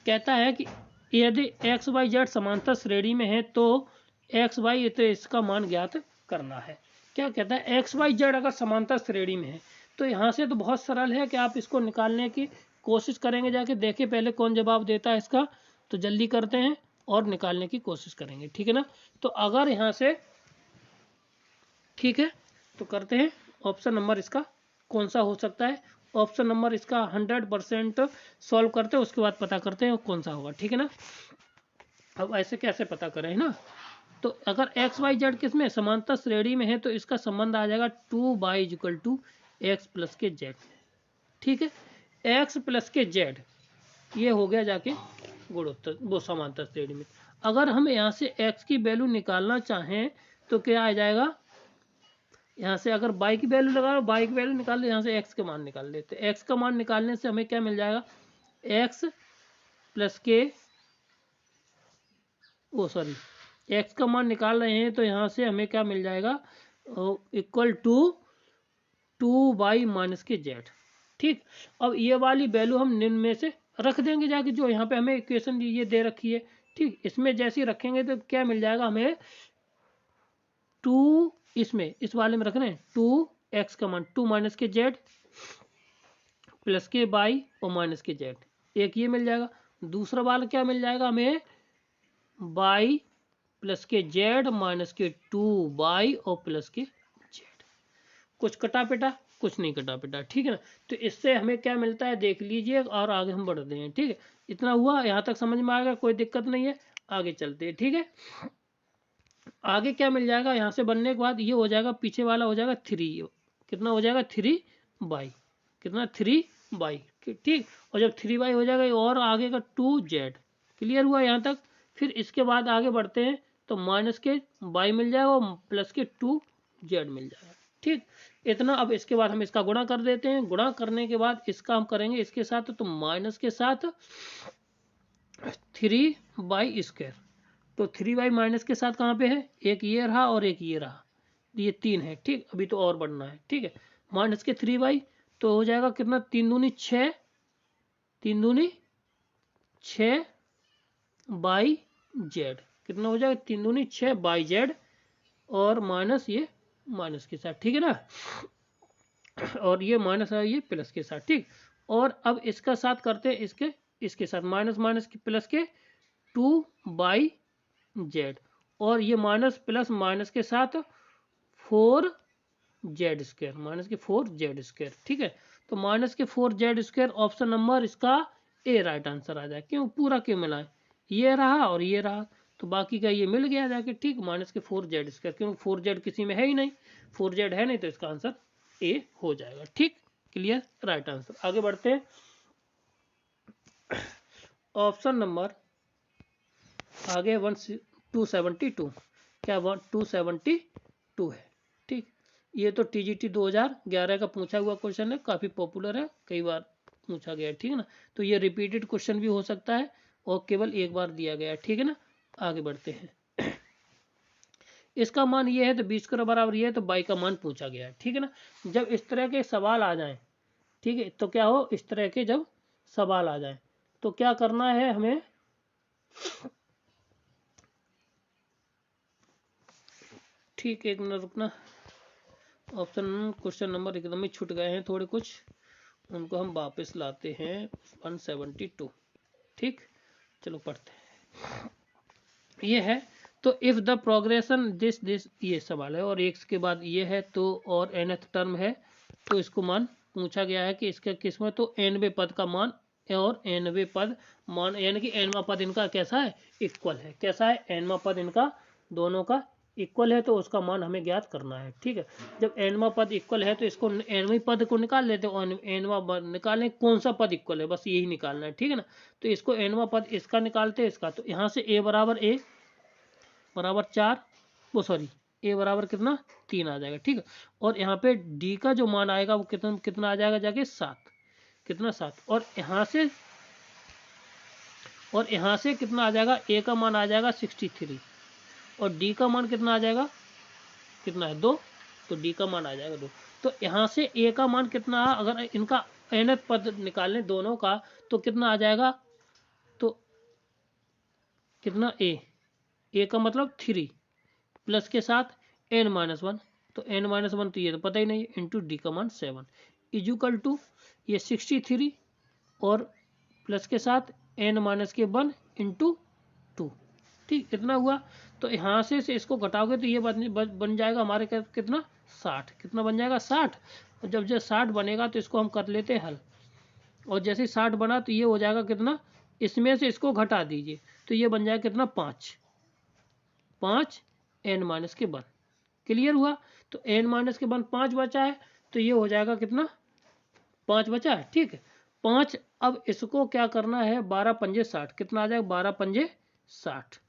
कहता है कि यदि एक्स वाई जेड समांतर श्रेणी में है तो एक्स वाई तो इसका मान ज्ञात करना है। क्या कहता है, एक्स वाई जेड अगर समांतर श्रेणी में है तो यहाँ से तो बहुत सरल है कि आप इसको निकालने की कोशिश करेंगे, जाके देखिए पहले कौन जवाब देता है इसका, तो जल्दी करते हैं और निकालने की कोशिश करेंगे। ठीक है ना, तो अगर यहाँ से ठीक है तो करते हैं ऑप्शन नंबर इसका कौन सा हो सकता है। ऑप्शन नंबर इसका 100% सॉल्व करते हैं, उसके बाद पता करते हैं कौन सा होगा। ठीक है ना, अब ऐसे कैसे पता करें ना, तो अगर एक्स वाई जेड किसमें समांतर श्रेणी में है तो इसका संबंध आ जाएगा 2y equal to x plus के जेड। ठीक है, एक्स प्लस के जेड ये हो गया जाके गुणोत्तर वो समांतर श्रेणी में। अगर हम यहाँ से x की वैल्यू निकालना चाहें तो क्या आ जाएगा, यहाँ से अगर y की वैल्यू लगा लो, y की वैल्यू निकाल लो, यहाँ से x का मान निकाल लेते। x का मान निकालने से हमें क्या मिल जाएगा, x प्लस के x का मान निकाल रहे हैं तो यहाँ से हमें क्या मिल जाएगा, इक्वल टू 2y माइनस के जेड। ठीक, अब ये वाली वैल्यू हम निम्न में से रख देंगे जाके, जो यहाँ पे हमें इक्वेशन ये दे रखी है। ठीक, इसमें जैसे रखेंगे तो क्या मिल जाएगा हमें 2, इसमें इस वाले में रखना है 2x का मान 2 माइनस के जेड प्लस के y और माइनस के जेड, एक ये मिल जाएगा। दूसरा वाला क्या मिल जाएगा हमें y प्लस के जेड माइनस के 2y और प्लस के जेड। कुछ कटा पिटा, कुछ नहीं कटा पिटा। ठीक है ना, तो इससे हमें क्या मिलता है देख लीजिए और आगे हम बढ़ते हैं। ठीक है, इतना हुआ, यहाँ तक समझ में आ गया, कोई दिक्कत नहीं है, आगे चलते हैं। ठीक है, आगे क्या मिल जाएगा, यहाँ से बनने के बाद ये हो जाएगा, पीछे वाला हो जाएगा 3, कितना हो जाएगा 3y, कितना 3y। ठीक, और जब 3y हो जाएगा और आगे का 2z। क्लियर हुआ यहाँ तक। फिर इसके बाद आगे बढ़ते हैं तो माइनस के y मिल जाएगा और प्लस के 2z मिल जाएगा। ठीक, इतना। अब इसके बाद हम इसका गुणा कर देते हैं। गुणा करने के बाद इसका हम करेंगे इसके साथ, तो माइनस के साथ 3y²। तो 3y माइनस के साथ कहाँ पे है, एक ये रहा और एक ये रहा, ये 3 है। ठीक, अभी तो और बढ़ना है। ठीक है, माइनस के 3y तो हो जाएगा कितना, 3 दूनी 6, 3 दूनी 6 बाई जेड, कितना हो जाएगा, 3 दूनी 6 बाई जेड, और माइनस ये माइनस के साथ। ठीक है ना, और ये माइनस है ये प्लस के साथ। ठीक, और अब इसका साथ करते हैं इसके साथ, माइनस माइनस के प्लस के 2 बाई जेड, और ये माइनस प्लस माइनस के साथ 4z², माइनस के 4z²। ठीक है, तो माइनस के 4z², ऑप्शन नंबर इसका ए राइट आंसर आ जाए। क्यों, पूरा क्यों मिला है, ये रहा और ये रहा, तो बाकी का ये मिल गया जाके। ठीक, माइनस के 4z², क्योंकि 4z किसी में है ही नहीं, 4z है नहीं, तो इसका आंसर ए हो जाएगा। ठीक, क्लियर, राइट आंसर। आगे बढ़ते हैं, ऑप्शन नंबर आगे 272, क्या 272 है। ठीक, ये तो TGT 2011 का पूछा हुआ क्वेश्चन है, काफी पॉपुलर है, कई बार पूछा गया है। ठीक है ना, तो ये रिपीटेड क्वेश्चन भी हो सकता है और केवल एक बार दिया गया है। ठीक है ना, आगे बढ़ते हैं। इसका मान ये है तो 20 के बराबर ये है, तो y का मान पूछा गया है। ठीक है ना, जब इस तरह के सवाल आ जाएं, ठीक है, तो क्या हो, इस तरह के जब सवाल आ जाएं तो क्या करना है हमें, ठीक, एक मिनट रुकना, ऑप्शन क्वेश्चन नंबर एकदम ही छूट गए हैं थोड़े कुछ, उनको हम वापस लाते हैं 172। ठीक, चलो पढ़ते हैं। ये है तो इफ द प्रोग्रेशन दिस ये सवाल है, और एक के बाद ये है तो, और nth टर्म है, तो इसको मान पूछा गया है कि इसका किस में, तो nवें पद का मान, और nवें पद मान, यानी कि nवां पद इनका कैसा है, इक्वल है। कैसा है, nवां पद इनका दोनों का इक्वल है, तो उसका मान हमें ज्ञात करना है। ठीक है, जब nवां पद इक्वल है तो इसको nवें पद को निकाल लेते हैं, और nवां निकालें कौन सा पद इक्वल है, बस यही निकालना है। ठीक है ना, तो इसको nवां पद इसका निकालते हैं इसका, तो यहाँ से a बराबर 4, वो सॉरी a बराबर कितना 3 आ जाएगा। ठीक है, और यहाँ पे d का जो मान आएगा वो कितना आ जाएगा जाके 7, कितना 7, और यहाँ से कितना आ जाएगा, a का मान आ जाएगा 63, और d का मान कितना आ जाएगा, कितना है 2, तो d का मान आ जाएगा 2। तो यहाँ से a का मान कितना, अगर इनका nth पद निकालने दोनों का, तो कितना आ जाएगा, तो कितना a का मतलब 3 प्लस के साथ n-1, तो n-1 तो ये तो पता ही नहीं, इंटू डी का मान 7 इजुकल टू ये 63 और प्लस के साथ n-1 इंटू 2। ठीक, इतना हुआ। तो यहाँ से इसको घटाओगे तो ये बन जाएगा हमारे कितना 60, कितना बन जाएगा 60, और जब 60 बनेगा तो इसको हम कर लेते हैं हल, और जैसे 60 बना तो ये हो जाएगा कितना, इसमें से इसको घटा दीजिए तो ये बन जाएगा कितना 5 n-1। क्लियर हुआ, तो n-1 5 बचा है, तो ये हो जाएगा कितना 5 बचा है। ठीक है, 5, अब इसको क्या करना है, 12 पंजे 60, कितना आ जाएगा 12 पंजे 60,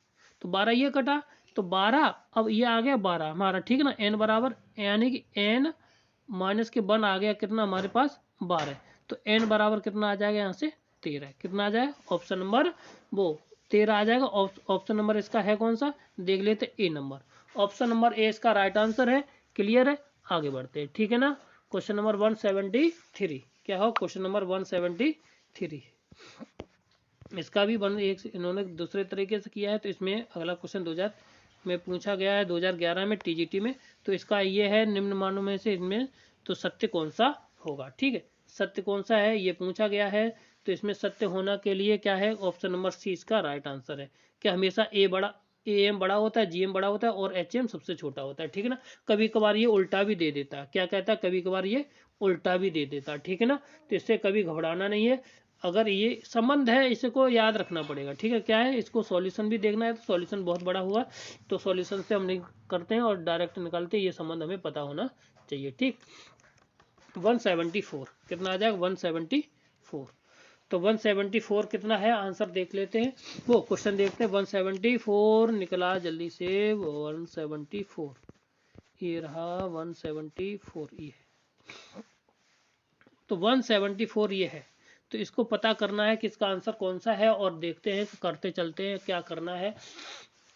तो 12 ये कटा, तो 12, अब ये आ गया 12 हमारा। ठीक है ना, n बराबर, यानी कि n-1 आ गया कितना हमारे पास 12, तो n बराबर कितना आ जाएगा यहाँ से 13, कितना आ जाएगा, ऑप्शन नंबर वो 13 आ जाएगा। ऑप्शन नंबर इसका है कौन सा, देख लेते ए नंबर, ऑप्शन नंबर ए इसका राइट आंसर है। क्लियर है, आगे बढ़ते हैं। ठीक है ना, क्वेश्चन नंबर 173 क्या हो, क्वेश्चन नंबर 173 इसका भी इन्होंने दूसरे तरीके से किया है, तो इसमें अगला क्वेश्चन 2000 में पूछा गया है, 2011 में TGT में, तो इसका ये है निम्न मानों में से इनमें तो सत्य कौन सा होगा। ठीक है, सत्य कौन सा है ये पूछा गया है, तो इसमें सत्य होना के लिए क्या है, ऑप्शन नंबर सी इसका राइट आंसर है। क्या हमेशा AM बड़ा होता है, GM बड़ा होता है और HM सबसे छोटा होता है। ठीक है ना, कभी कभार ये उल्टा भी दे देता है, क्या कहता है, कभी कभार ये उल्टा भी दे देता है। ठीक है ना, तो इससे कभी घबराना नहीं है, अगर ये संबंध है इसको याद रखना पड़ेगा। ठीक है, क्या है, इसको सॉल्यूशन भी देखना है, तो सॉल्यूशन बहुत बड़ा हुआ, तो सॉल्यूशन से हम नहीं करते हैं और डायरेक्ट निकालते हैं, ये संबंध हमें पता होना चाहिए। ठीक, 174 कितना आ जाएगा 174, तो 174 कितना है आंसर देख लेते हैं, वो क्वेश्चन देखते हैं। 174 निकला जल्दी से, 174 ये रहा, 174 ये है। तो 174 ये है, तो इसको पता करना है कि इसका आंसर कौन सा है, और देखते हैं करते चलते हैं क्या करना है।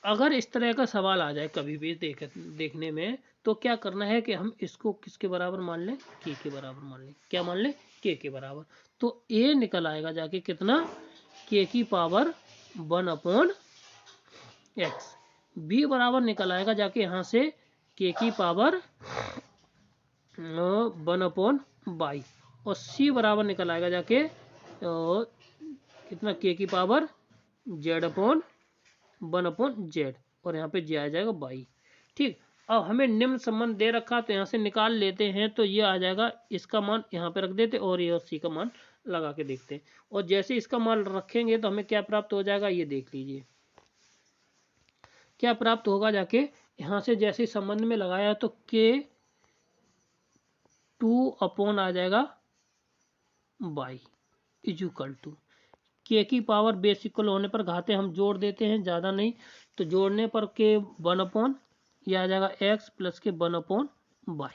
अगर इस तरह का सवाल आ जाए कभी भी देखने में, तो क्या करना है कि हम इसको किसके बराबर मान लें, के बराबर मान लें। क्या मान लें, के बराबर। तो ए निकल आएगा जाके कितना, के की पावर 1/x। बी बराबर निकल आएगा जाके यहाँ से के की पावर 1/y। और सी बराबर निकल आएगा जाके कितना, के की पावर z/1/z। और यहाँ पे j आ जाएगा बाई। ठीक, अब हमें निम्न संबंध दे रखा, तो यहाँ से निकाल लेते हैं। तो ये आ जाएगा, इसका मान यहाँ पे रख देते और ये सी का मान लगा के देखते हैं। और जैसे इसका मान रखेंगे तो हमें क्या प्राप्त हो जाएगा, ये देख लीजिए क्या प्राप्त होगा। जाके यहाँ से जैसे संबंध में लगाया तो के 2 आ जाएगा बाई इक्वल टू के की पावर बेस इक्वल होने पर घाते हम जोड़ देते हैं, ज़्यादा नहीं। तो जोड़ने पर के 1 यह आ जाएगा x प्लस के 1/y।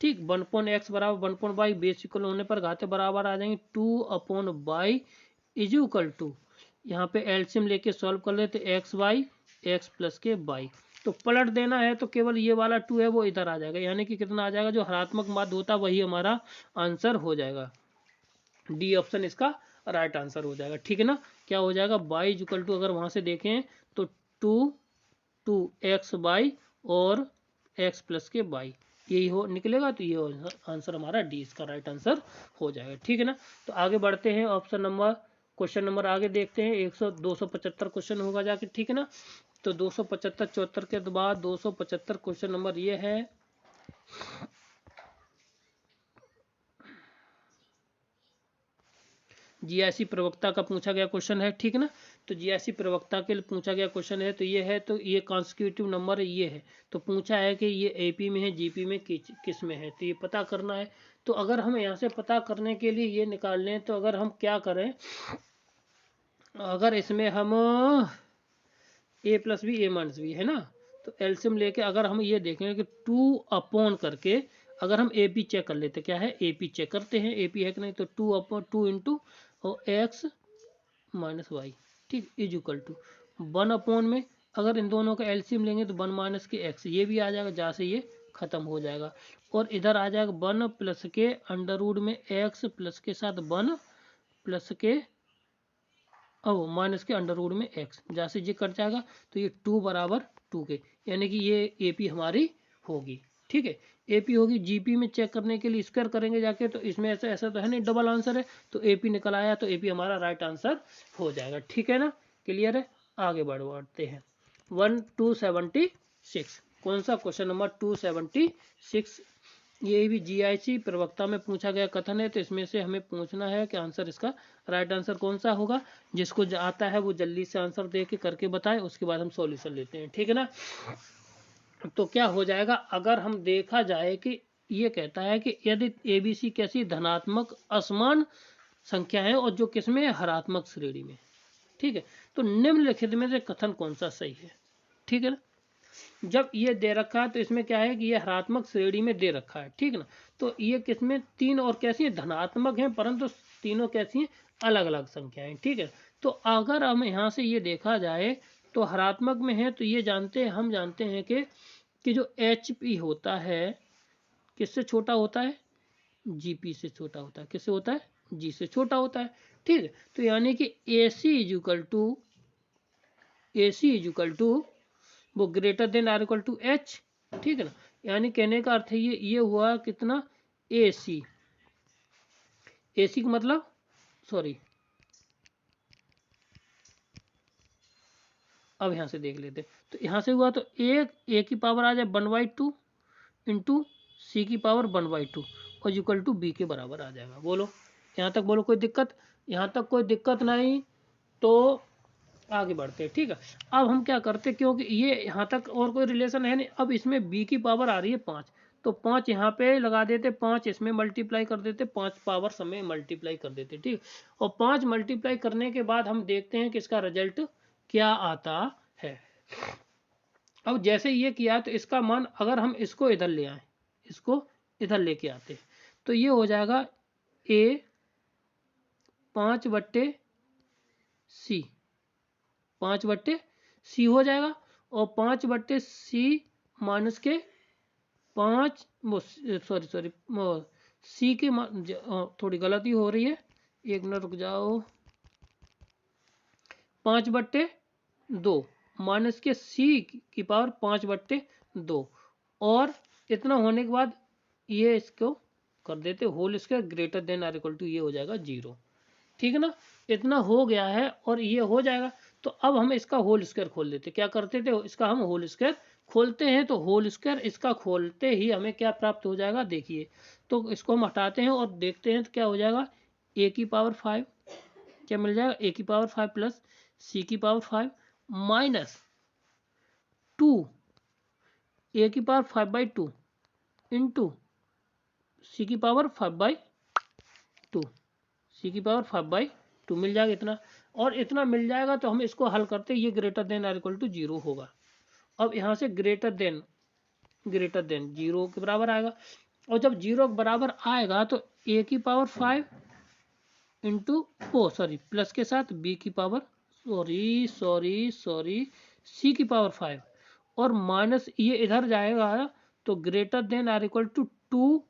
ठीक, 1/x बराबर 1/y, बेस इक्वल होने पर घाते बराबर आ जाएंगे 2/y इज इक्वल टू, यहाँ पे एलसीएम लेके सॉल्व कर लेते, x प्लस के y। तो पलट देना है तो केवल ये वाला 2 है वो इधर आ जाएगा, यानी कि कितना आ जाएगा, जो हरात्मक माध्य होता है वही हमारा आंसर हो जाएगा। डी ऑप्शन इसका राइट आंसर हो जाएगा। ठीक है ना, क्या हो जाएगा, y इक्वल टू, अगर वहां से देखें तो 2x/y और x प्लस के y यही हो निकलेगा। तो ये आंसर हमारा डी इसका राइट आंसर हो जाएगा। ठीक है ना, तो आगे बढ़ते हैं, ऑप्शन नंबर क्वेश्चन नंबर आगे देखते हैं। 275 क्वेश्चन होगा जाके। ठीक है ना, तो 275 74 के बाद 275 क्वेश्चन नंबर ये है, जीआईसी प्रवक्ता का पूछा गया क्वेश्चन है। ठीक है ना, तो जीआईसी प्रवक्ता के लिए पूछा गया क्वेश्चन है। तो ये है, तो ये कॉन्स्टिट्यूटिव नंबर ये है। तो पूछा है कि ये एपी में है, जीपी में, किस में है, तो ये पता करना है। तो अगर हम यहाँ से पता करने के लिए ये निकाल लें, तो अगर हम क्या करें, अगर इसमें हम a प्लस बी, a- है ना, तो एलसीएम लेके अगर हम ये देखेंगे कि 2 करके अगर हम एपी चेक कर लेते, क्या है, एपी चेक करते हैं, एपी है कि नहीं, तो 2 इंटू और x माइनस वाई, ठीक, इज इक्वल टू 1 में अगर इन दोनों का एलसीएम लेंगे तो 1 माइनस के x, ये भी आ जाएगा, जहाँ से ये खत्म हो जाएगा। और इधर आ जाएगा 1 प्लस के अंडर रूट में x प्लस के साथ 1 प्लस के माइनस के अंडर रूट में x, जहाँ से ये कट जाएगा। तो ये 2 बराबर 2 के, यानी कि ये एपी हमारी होगी। ठीक है, एपी होगी। जीपी में चेक करने के लिए स्क्वायर करेंगे जाके, तो इसमें ऐसा ऐसा तो है नहीं, डबल आंसर है, तो एपी निकल आया, तो एपी हमारा राइट आंसर हो जाएगा। ठीक है ना, क्लियर है, आगे बढ़ते हैं। 276 कौन सा क्वेश्चन नंबर 276, ये भी जीआईसी प्रवक्ता में पूछा गया कथन है। तो इसमें से हमें पूछना है कि आंसर इसका राइट आंसर कौन सा होगा। जिसको आता है वो जल्दी से आंसर दे के करके बताए, उसके बाद हम सॉल्यूशन लेते हैं। ठीक है ना, तो क्या हो जाएगा, अगर हम देखा जाए कि ये कहता है कि यदि एबीसी कैसी धनात्मक असमान संख्या है और जो किसमें हरात्मक श्रेणी में। ठीक है, तो निम्नलिखित में से कथन कौन सा सही है। ठीक है ना, जब ये दे रखा है तो इसमें क्या है कि ये हरात्मक श्रेणी में दे रखा है। ठीक है ना, तो ये किसमें, तीन और कैसी है, धनात्मक हैं, परंतु तीनों कैसी हैं, अलग अलग संख्याएं। ठीक है, तो अगर हम यहाँ से ये देखा जाए तो हरात्मक में है, तो ये हम जानते हैं कि जो HP होता है किससे छोटा होता है, GP से छोटा होता है। किससे होता है, G से छोटा होता है। ठीक है, तो यानी कि AC इज इक्वल टू वो greater than or equal to H। ठीक है ना, यानी कहने का अर्थ है ये हुआ कितना, AC का मतलब, सॉरी, अब यहाँ से देख लेते, तो यहाँ से हुआ तो A की पावर आ जाए 1/2 इंटू सी की पावर 1/2 और इक्वल टू बी के बराबर आ जाएगा। बोलो यहाँ तक, बोलो कोई दिक्कत, यहाँ तक कोई दिक्कत नहीं, तो आगे बढ़ते हैं। ठीक है, अब हम क्या करते, क्योंकि ये यहाँ तक और कोई रिलेशन है नहीं, अब इसमें बी की पावर आ रही है 5, तो 5 यहाँ पे लगा देते, 5 इसमें मल्टीप्लाई कर देते, 5 पावर समय मल्टीप्लाई कर देते, ठीक। और 5 मल्टीप्लाई करने के बाद हम देखते हैं कि इसका रिजल्ट क्या आता है। अब जैसे ये किया तो इसका मान अगर हम इसको इधर ले आए, इसको इधर लेके आते तो ये हो जाएगा a 5/c, 5/c हो जाएगा। और 5/c माइनस के 5, सॉरी c के थोड़ी गलती हो रही है, 1 मिनट रुक जाओ। 5/2 माइनस के c की पावर 5/2, और इतना होने के बाद ये इसको कर देते whole square greater than or equal to, ये हो जाएगा 0, ठीक है ना। इतना हो गया है और ये हो जाएगा। तो अब हम इसका होल स्क्वायर खोल देते, क्या करते थे, इसका हम होल स्क्वायर खोलते हैं। तो होल स्क्वायर इसका खोलते ही हमें क्या प्राप्त हो जाएगा, देखिए। तो इसको हम हटाते हैं और देखते हैं तो क्या हो जाएगा, a की पावर 5 क्या मिल जाएगा, a की पावर 5 प्लस c की पावर 5 माइनस 2 a की पावर 5/2 इंटू c की पावर 5/2, c की पावर 5/2 मिल जाएगा इतना। और इतना मिल जाएगा तो हम इसको हल करते, ये greater than or equal to 0 होगा। अब यहाँ से ग्रेटर देन 0 के बराबर आएगा। और जब 0 के बराबर आएगा तो a की पावर 5 इंटू प्लस के साथ b की पावर c की पावर 5 और माइनस ये इधर जाएगा तो greater than or equal to 2,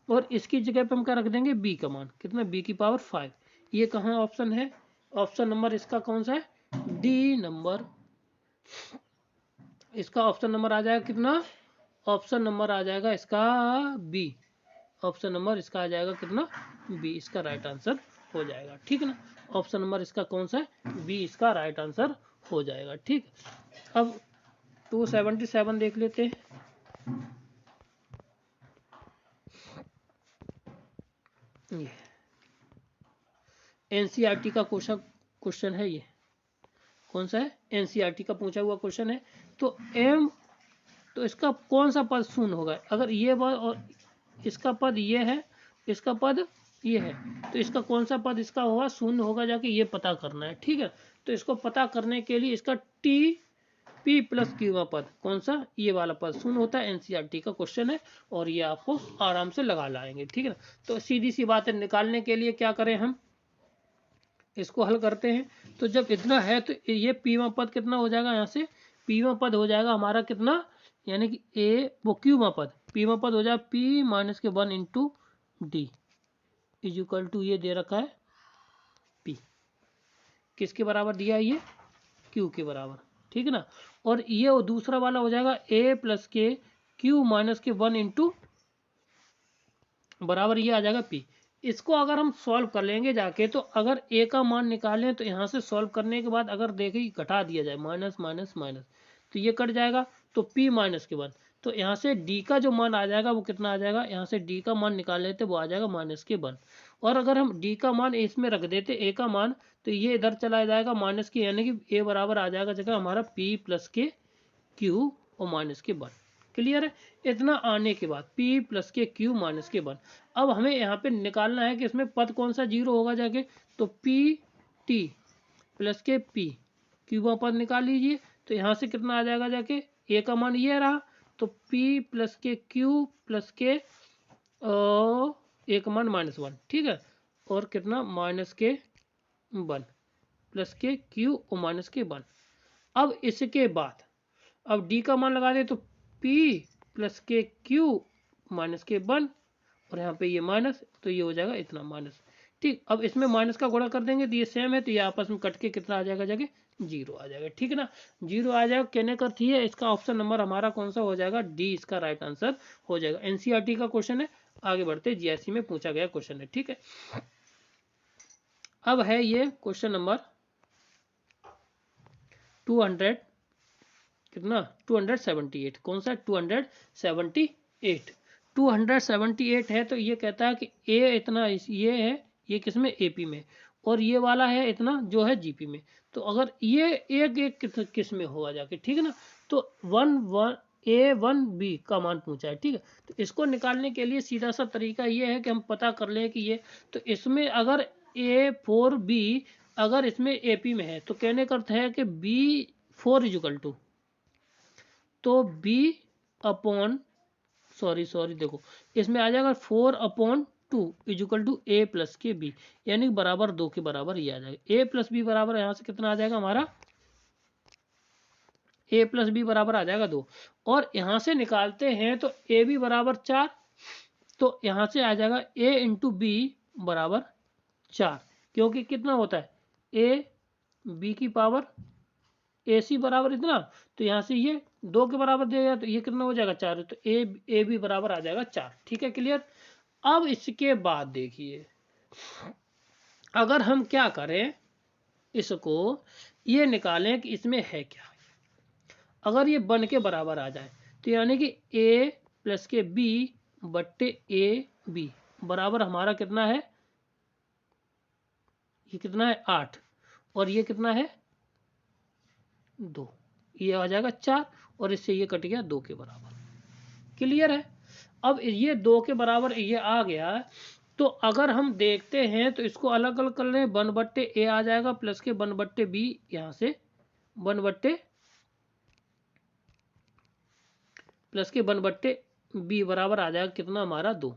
और इसकी जगह पे हम क्या रख देंगे, b का मान कितना, b की पावर 5। ये कहाँ ऑप्शन है, ऑप्शन नंबर इसका कौन सा है, डी नंबर। इसका ऑप्शन नंबर आ जाएगा कितना, ऑप्शन नंबर आ जाएगा इसका बी, ऑप्शन नंबर इसका आ जाएगा कितना, बी, इसका राइट आंसर हो जाएगा, ठीक है ना। ऑप्शन नंबर इसका कौन सा है, बी, इसका राइट आंसर हो जाएगा, ठीक। अब 277 देख लेते हैं। एनसीईआरटी का क्वेश्चन है, ये कौन सा है, एनसीईआरटी का पूछा हुआ क्वेश्चन है। तो एम, तो इसका कौन सा पद शून्य होगा, अगर ये पद और इसका पद ये है, इसका पद ये है, तो इसका कौन सा पद इसका होगा, शून्य होगा, जाके ये पता करना है, ठीक है। तो इसको पता करने के लिए इसका टी पी प्लस क्यू का पद कौन सा, ये वाला पद शून्य होता है। एनसीईआरटी का क्वेश्चन है और ये आपको आराम से लगा लाएंगे, ठीक है ना। तो सीधी सी बात है, निकालने के लिए क्या करें, हम इसको हल करते हैं। तो जब इतना है तो ये पीवा पद कितना हो जाएगा, यहाँ से पीवा पद हो जाएगा हमारा कितना, यानी कि ए वो क्यूवा पद, पीवा पद हो जाएगा p माइनस के 1 into d is equal to, ये दे रखा है p, किसके बराबर दिया है, ये q के बराबर, ठीक है ना। और ये दूसरा वाला हो जाएगा a प्लस के q माइनस के 1 इंटू बराबर ये आ जाएगा p। इसको अगर हम सॉल्व कर लेंगे जाके, तो अगर a का मान निकालें तो यहाँ से सॉल्व करने के बाद अगर देखें घटा दिया जाए, माइनस माइनस माइनस, तो ये कट जाएगा, तो p माइनस के 1, तो यहाँ से d का जो मान आ जाएगा वो कितना आ जाएगा, यहाँ से d का मान निकाल लेते वो आ जाएगा माइनस के 1। और अगर हम d का मान इसमें रख देते, a का मान, तो ये इधर चला जाएगा माइनस के, यानी कि a बराबर आ जाएगा जगह हमारा p प्लस के q और माइनस के 1। क्लियर है। इतना आने के बाद p प्लस के q माइनस के 1, अब हमें यहाँ पे निकालना है कि इसमें पद कौन सा 0 होगा जाके, तो p t प्लस के p q का पद निकाल लीजिए। तो यहाँ से कितना आ जाएगा जाके, a का मान ये रहा, तो p प्लस के q प्लस के a का मान -1, ठीक है, और कितना माइनस के 1 प्लस के q और माइनस के 1। अब इसके बाद अब d का मान लगा दे, तो p प्लस के q माइनस के 1, और यहाँ पे ये माइनस, तो ये हो जाएगा इतना माइनस, ठीक। अब इसमें माइनस का गुणा कर देंगे तो ये सेम है, तो ये आपस में कट के कितना आ जाएगा जाके, 0 आ जाएगा, ठीक है ना। 0 आ जाएगा, कहने का अर्थ है इसका ऑप्शन नंबर हमारा कौन सा हो जाएगा, डी, इसका राइट आंसर हो जाएगा। एनसीईआरटी का क्वेश्चन है, आगे बढ़ते जीआईसी में पूछा गया क्वेश्चन है, ठीक है। अब है ये क्वेश्चन नंबर 200 कितना, 278, कौन सा, 278 है। तो ये कहता है कि ए इतना ये है, ये किसमें, एपी में, और ये वाला है इतना जो है जीपी में। तो अगर ये एक किस में होगा जाके, ठीक है ना। तो 1 A1B का मान पूछा है, ठीक है। तो इसको निकालने के लिए सीधा सा तरीका ये है कि हम पता कर लें कि ये, तो इसमें अगर A4B अगर इसमें AP में है तो कहने का अर्थ है कि B4 इक्वल टू, तो B अपॉन सॉरी देखो इसमें आ जाएगा 4/2 इक्वल टू A प्लस के B, यानी बराबर 2 के बराबर ये आ जाएगा। A प्लस बी बराबर यहाँ से कितना आ जाएगा हमारा, A प्लस बी बराबर आ जाएगा 2, और यहाँ से निकालते हैं तो ए बी बराबर 4, तो यहाँ से आ जाएगा A इंटू बी बराबर 4, क्योंकि कितना होता है A B की पावर AC बराबर इतना, तो यहाँ से ये 2 के बराबर दिया तो ये कितना हो जाएगा 4, तो ए बी बराबर आ जाएगा 4, ठीक है, क्लियर। अब इसके बाद देखिए अगर हम क्या करें, इसको ये निकालें कि इसमें है क्या, अगर ये बन के बराबर आ जाए तो यानी कि A प्लस के B बट्टे AB बराबर हमारा कितना है, ये कितना है 8, और ये कितना है 2, ये आ जाएगा 4, और इससे ये कट गया 2 के बराबर, क्लियर है। अब ये 2 के बराबर ये आ गया, तो अगर हम देखते हैं तो इसको अलग अलग कर लें, 1 बट्टे A आ जाएगा प्लस के 1 बट्टे B, यहाँ से 1 बट्टे प्लस के 1 बट्टे B बराबर आ जाएगा कितना हमारा 2,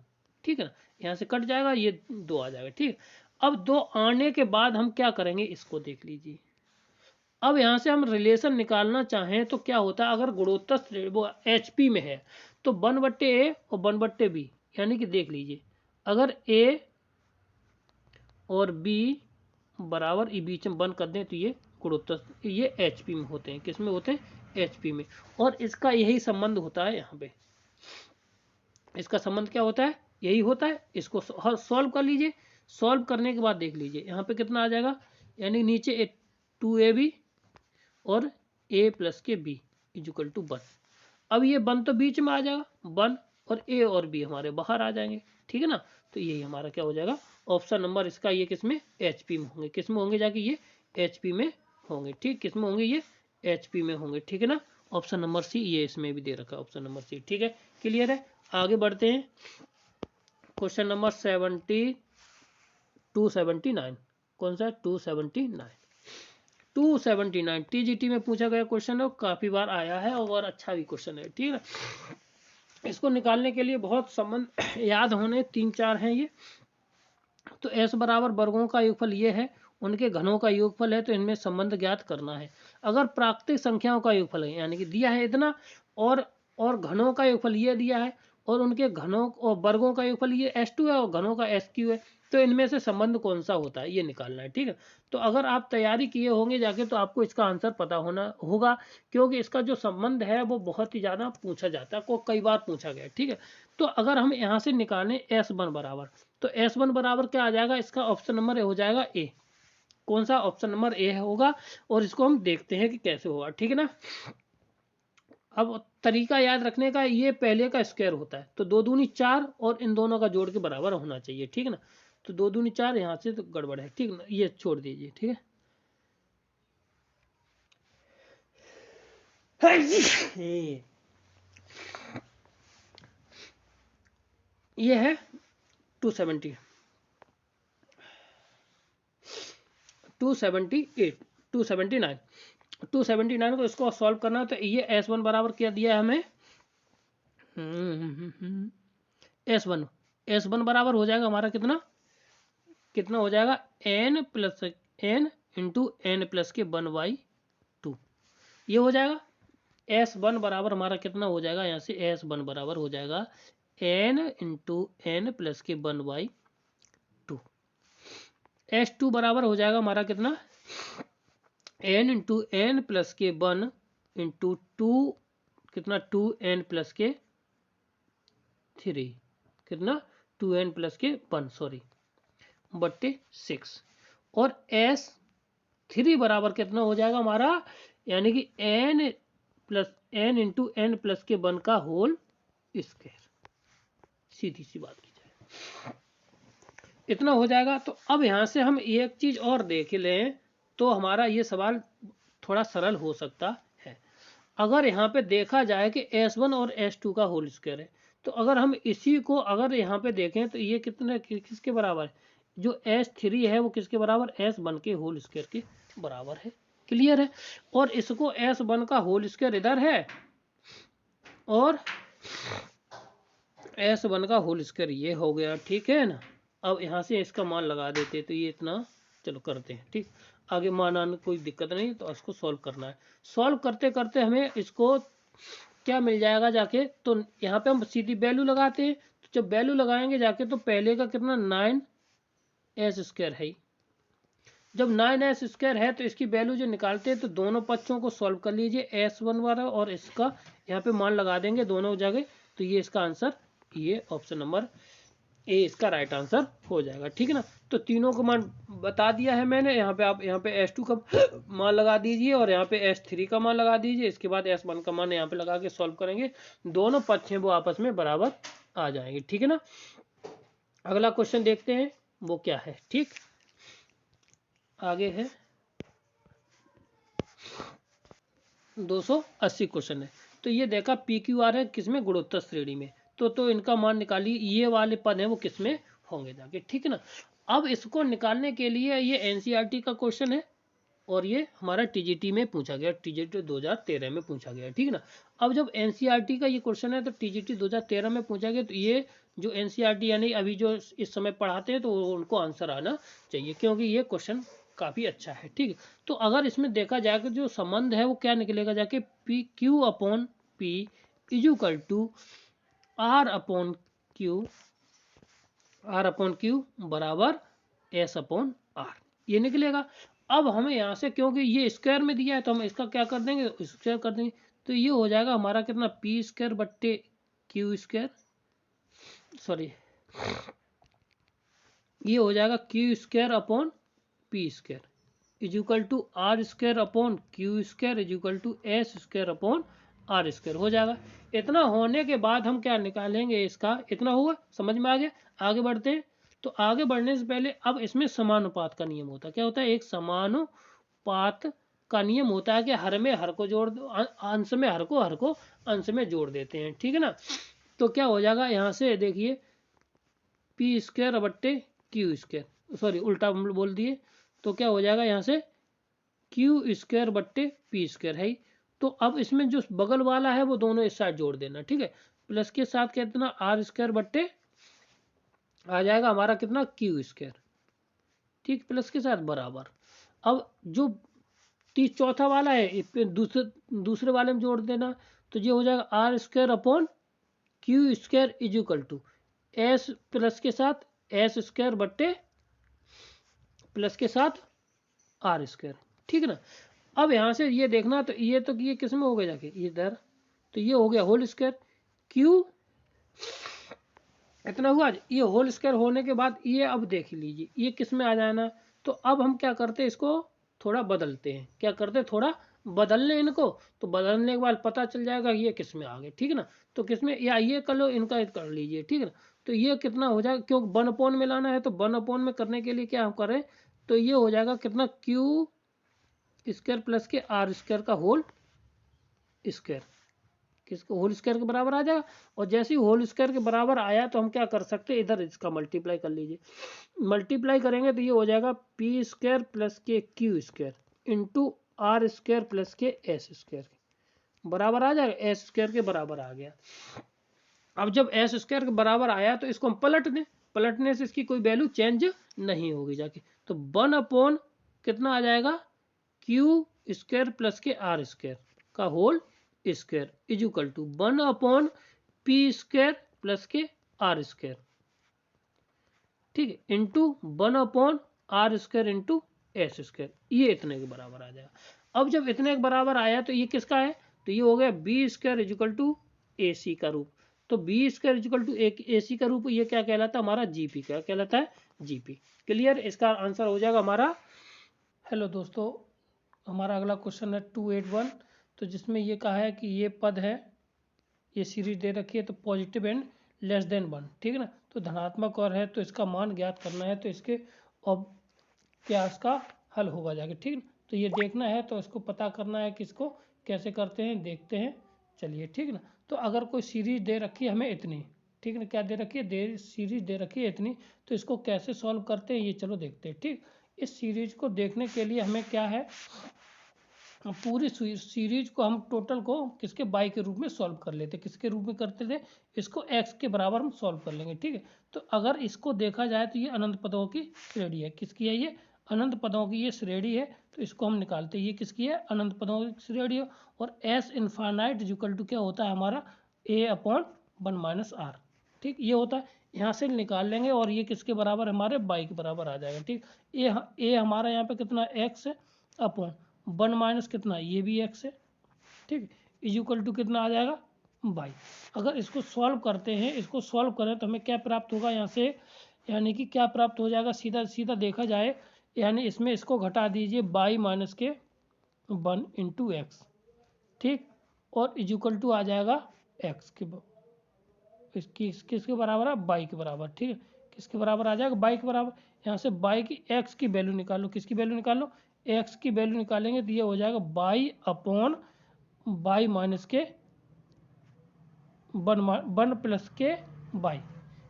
ठीक है ना, यहाँ से कट जाएगा ये 2 आ जाएगा, ठीक। अब 2 आने के बाद हम क्या करेंगे, इसको देख लीजिए। अब यहाँ से हम रिलेशन निकालना चाहें तो क्या होता है, अगर गुणोत्तर वो HP में है तो 1 बट्टे A और 1 बट्टे B, यानी कि देख लीजिए अगर A और B बराबर ये बीच में 1 कर दें तो ये गुणोत्तर ये HP में होते हैं, किस में होते हैं HP में, और इसका यही संबंध होता है यहाँ पे, इसका संबंध क्या होता है, यही होता है। इसको सॉल्व कर लीजिए, सॉल्व करने के बाद देख लीजिए यहाँ पे कितना आ जाएगा, यानी नीचे 2AB और A प्लस के B इक्वल टू 1, अब ये 1 तो बीच में आ जाएगा, 1 और A और B हमारे बाहर आ जाएंगे, ठीक है ना। तो यही हमारा क्या हो जाएगा, ऑप्शन नंबर इसका ये किसमें HP में होंगे, किसमें होंगे जाके ये HP में होंगे, ठीक, किसमें होंगे ये HP में होंगे, ठीक है ना। ऑप्शन नंबर सी ये इसमें भी दे रखा है, ऑप्शन नंबर सी, ठीक है, क्लियर है। आगे बढ़ते हैं, क्वेश्चन नंबर 279, कौन सा है 279 TGT में पूछा गया क्वेश्चन है, काफी बार आया है और अच्छा भी क्वेश्चन है, ठीक है। इसको निकालने के लिए बहुत संबंध याद होने 3-4 हैं ये, तो S बराबर वर्गों का योगफल ये है, उनके घनों का योगफल है, तो इनमें संबंध ज्ञात करना है। अगर प्राकृतिक संख्याओं का योगफल है, यानी कि दिया है इतना, और घनों का योगफल ये दिया है, और उनके घनों और वर्गों का योगफल ये S2 है और घनों का SQ है, तो इनमें से संबंध कौन सा होता है ये निकालना है, ठीक है। तो अगर आप तैयारी किए होंगे जाके तो आपको इसका आंसर पता होना होगा, क्योंकि इसका जो संबंध है वो बहुत ही ज़्यादा पूछा जाता है, को कई बार पूछा गया, ठीक है। तो अगर हम यहाँ से निकालें S1 बराबर, तो S1 बराबर क्या आ जाएगा, इसका ऑप्शन नंबर हो जाएगा A, कौन सा ऑप्शन नंबर A होगा, और इसको हम देखते हैं कि कैसे होगा, ठीक है ना। अब तरीका याद रखने का, ये पहले का स्क्वायर होता है, तो 2 दूनी 4 और इन दोनों का जोड़ के बराबर होना चाहिए, ठीक है ना। तो 2 दूनी 4 यहाँ से तो गड़बड़ है, ठीक ना, ये छोड़ दीजिए, ठीक है। ये है 278 279 को इसको सॉल्व करना है, तो ये S1 बराबर क्या दिया है हमें, S1 बराबर हो जाएगा हमारा कितना हो जाएगा n plus n into n plus के 1/2, ये हो जाएगा। S1 बराबर हमारा कितना हो जाएगा, यहाँ से S1 बराबर हो जाएगा n इंटू n प्लस के 1/2। S2 बराबर हो जाएगा हमारा कितना, n इंटू n प्लस के 1 इंटू 2 कितना 2n प्लस के 3 कितना 2n प्लस के 1 सॉरी बट्टे 6, और S3 बराबर कितना हो जाएगा हमारा, यानी कि n इंटू n प्लस के 1 का होल स्क्वायर, सीधी सी बात की जाए इतना हो जाएगा। तो अब यहाँ से हम एक चीज और देख लें तो हमारा ये सवाल थोड़ा सरल हो सकता है। अगर यहाँ पे देखा जाए कि S1 और S2 का होल स्क्वायर है, तो अगर हम इसी को अगर यहाँ पे देखें तो ये कितने किसके बराबर है, जो S3 है वो किसके बराबर, S1 के होल स्क्वायर के बराबर है। क्लियर है। और इसको S1 का होल स्क्वायर इधर है और S1 का होल स्क्वायर ये हो गया, ठीक है ना। अब यहाँ से इसका मान लगा देते तो ये इतना, चलो करते हैं ठीक। आगे मान आने कोई दिक्कत नहीं, तो इसको सॉल्व करना है। सॉल्व करते करते हमें इसको क्या मिल जाएगा जाके, तो यहाँ पे हम सीधी वैल्यू लगाते हैं। तो जब वैल्यू लगाएंगे जाके तो पहले का कितना 9s² है। जब 9s² है तो इसकी वैल्यू जो निकालते हैं तो दोनों पक्षों को सॉल्व कर लीजिए, S1 वाला और इसका यहाँ पे मान लगा देंगे दोनों जगह। तो ये इसका आंसर, ये ऑप्शन नंबर ए इसका राइट आंसर हो जाएगा, ठीक है ना। तो तीनों को मान बता दिया है मैंने। यहाँ पे आप यहाँ पे S2 का मान लगा दीजिए और यहाँ पे S3 का मान लगा दीजिए। इसके बाद S1 का मान यहाँ पे लगा के सॉल्व करेंगे, दोनों पक्ष हैं वो आपस में बराबर आ जाएंगे, ठीक है ना। अगला क्वेश्चन देखते हैं वो क्या है, ठीक। आगे है 280 क्वेश्चन है। तो ये देखा PQR है किसमें, गुणोत्तर श्रेणी में। तो इनका मान निकालिए, ये वाले पद हैं वो किसमें होंगे जाके, ठीक है ना। अब इसको निकालने के लिए ये NCERT का क्वेश्चन है और ये हमारा TGT में पूछा गया, TGT 2013 में पूछा गया, ठीक है ना। अब जब NCERT का ये क्वेश्चन है तो TGT 2013 में पूछा गया, तो ये जो NCERT यानी अभी जो इस समय पढ़ाते हैं तो उनको आंसर आना चाहिए, क्योंकि ये क्वेश्चन काफ़ी अच्छा है, ठीक है। तो अगर इसमें देखा जाए कि जो संबंध है वो क्या निकलेगा जाके, Q/P is equal to R/Q बराबर S/R, ये निकलेगा। अब हमें यहाँ से, क्योंकि ये स्क्वायर में दिया है तो हम इसका क्या कर देंगे, स्क्वायर कर देंगे। तो ये हो जाएगा हमारा कितना, P² बट्टे Q², सॉरी ये हो जाएगा Q² P² is equal to R² Q² is equal to S² R² हो जाएगा। इतना होने के बाद हम क्या निकालेंगे, इसका इतना हुआ, समझ में आ गया। आगे बढ़ते हैं। तो आगे बढ़ने से पहले अब इसमें समानुपात का नियम होता है। क्या होता है, एक समानुपात का नियम होता है कि हर में हर को जोड़ दो, अंश में हर को अंश में जोड़ देते हैं, ठीक है ना। तो क्या हो जाएगा, यहाँ से देखिए P² बट्टे Q², सॉरी उल्टा बोल दिए। तो क्या हो जाएगा यहाँ से Q² बट्टे P² है। तो अब इसमें जो बगल वाला है वो दोनों इस साइड जोड़ देना, ठीक है। प्लस के साथ कितना R² बट्टे आ जाएगा हमारा कितना Q², ठीक, प्लस के साथ बराबर। अब जो चौथा वाला है दूसरे वाले में जोड़ देना। तो ये हो जाएगा R² Q² is equal to S plus के साथ S² बट्टे प्लस के साथ R², ठीक है ना। अब यहाँ से ये देखना, तो ये किस में हो गया जाके, इधर। तो ये हो गया होल स्क्वायर, Q इतना हुआ। ये होल स्क्वायर होने के बाद ये अब देख लीजिए ये किस में आ जाना। तो अब हम क्या करते हैं, इसको थोड़ा बदलते हैं। क्या करते हैं, थोड़ा बदल लें इनको। तो बदलने के बाद पता चल जाएगा ये किस में आ गए, ठीक है ना। तो किस में, या ये कर लो, इनका कर लीजिए, ठीक है ना। तो ये कितना हो जाएगा, क्योंकि 1/, में लाना है तो 1/, में करने के लिए क्या हम करें, तो ये हो जाएगा कितना Q² प्लस के R² का होल स्क्वायर, किसको होल स्क्वायर के बराबर आ जाएगा। और जैसे ही होल स्क्वायर के बराबर आया तो हम क्या कर सकते हैं, इधर इसका मल्टीप्लाई कर लीजिए। मल्टीप्लाई करेंगे तो ये हो जाएगा P² प्लस के Q² इंटू R² प्लस के S² बराबर आ जाएगा, S² के बराबर आ गया। अब जब S² के बराबर आया तो इसको हम पलट दें। पलटने से इसकी कोई वैल्यू चेंज नहीं होगी जाके। तो 1/, कितना आ जाएगा, Q² प्लस के R² का whole square is equal to 1/P² plus के R², ठीक है, इंटू 1/R² इंटू S²। ये इतने के बराबर आ जाएगा। अब जब इतने के बराबर आया तो ये किसका है, तो ये हो गया B² is equal to AC का रूप। तो B² is equal to AC का रूप, ये क्या कहलाता है हमारा, GP। क्या कहलाता है, GP। क्लियर, इसका आंसर हो जाएगा हमारा। हेलो दोस्तों, हमारा अगला क्वेश्चन है 281। तो जिसमें ये कहा है कि ये पद है, ये सीरीज दे रखी है, तो पॉजिटिव एंड लेस देन 1, ठीक है ना। तो धनात्मक और है तो इसका मान ज्ञात करना है। तो इसके अब क्या इसका हल होगा जाके, ठीक है। तो ये देखना है तो इसको पता करना है कि इसको कैसे करते हैं देखते हैं, चलिए ठीक है ना। तो अगर कोई सीरीज दे रखी है हमें इतनी, ठीक है ना, क्या दे रखी है, सीरीज दे रखी है इतनी, तो इसको कैसे सॉल्व करते हैं ये चलो देखते हैं। ठीक, इस सीरीज को देखने के लिए हमें क्या है, पूरी सीरीज को हम टोटल को किसके बाई के रूप में सॉल्व कर लेते, किसके रूप में करते थे, इसको एक्स के बराबर हम सॉल्व कर लेंगे। ठीक है, तो अगर इसको देखा जाए तो ये अनंत पदों की श्रेणी है। किसकी है ये, अनंत पदों की ये श्रेणी है। तो इसको हम निकालते हैं, ये किसकी है, अनंत पदों की श्रेणी है। और एस इनफाइनाइट इक्वल टू क्या होता है हमारा, ए अपॉन 1 माइनस आर। ठीक, ये होता है, यहाँ से निकाल लेंगे और ये किसके बराबर हमारे बाई के बराबर आ जाएगा। ठीक, ए हमारा यहाँ पे कितना एक्स है अपॉन 1 माइनस कितना, ये भी एक्स है। ठीक, इक्वल टू कितना आ जाएगा बाई। अगर इसको सॉल्व करते हैं, इसको सॉल्व करें तो हमें क्या प्राप्त होगा यहाँ से, यानी कि क्या प्राप्त हो जाएगा, सीधा सीधा देखा जाए, यानी इसमें इसको घटा दीजिए बाई माइनस के 1 इंटू एक्स। ठीक, और इक्वल टू आ जाएगा एक्स के किसके बराबर है, बाई के बराबर। ठीक है, किसके बराबर आ जाएगा, बाई के बराबर। यहाँ से बाई की एक्स की वैल्यू निकालो, किसकी वैल्यू निकालो, एक्स की वैल्यू निकालेंगे तो ये हो जाएगा बाई अपॉन बाई माइनस के 1 प्लस के बाई।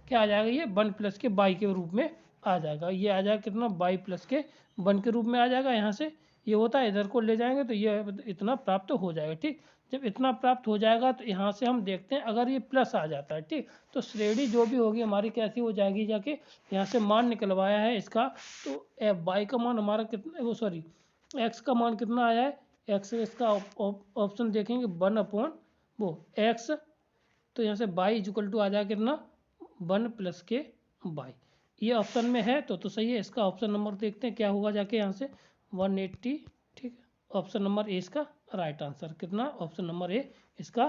क्या आ जाएगा ये, 1 प्लस के बाई के रूप में आ जाएगा। ये आ जाएगा कितना, बाई प्लस के 1 के रूप में आ जाएगा। यहाँ से ये होता है, इधर को ले जाएंगे तो ये इतना प्राप्त हो जाएगा। ठीक, जब इतना प्राप्त हो जाएगा तो यहाँ से हम देखते हैं, अगर ये प्लस आ जाता है, ठीक, तो श्रेणी जो भी होगी हमारी कैसी हो जाएगी, जाके यहाँ से मान निकलवाया है इसका, तो बाई का मान हमारा कितना, वो सॉरी एक्स का मान कितना आया है, एक्स इसका ऑप्शन देखेंगे 1 अपॉन वो एक्स, तो यहाँ से बाई इक्वल टू आ जाएगा कितना, 1 प्लस के बाई। ये ऑप्शन में है तो सही है। इसका ऑप्शन नंबर देखते हैं क्या होगा, जाके यहाँ से 180। ठीक है, ऑप्शन नंबर ए इसका राइट आंसर, कितना, ऑप्शन नंबर ए इसका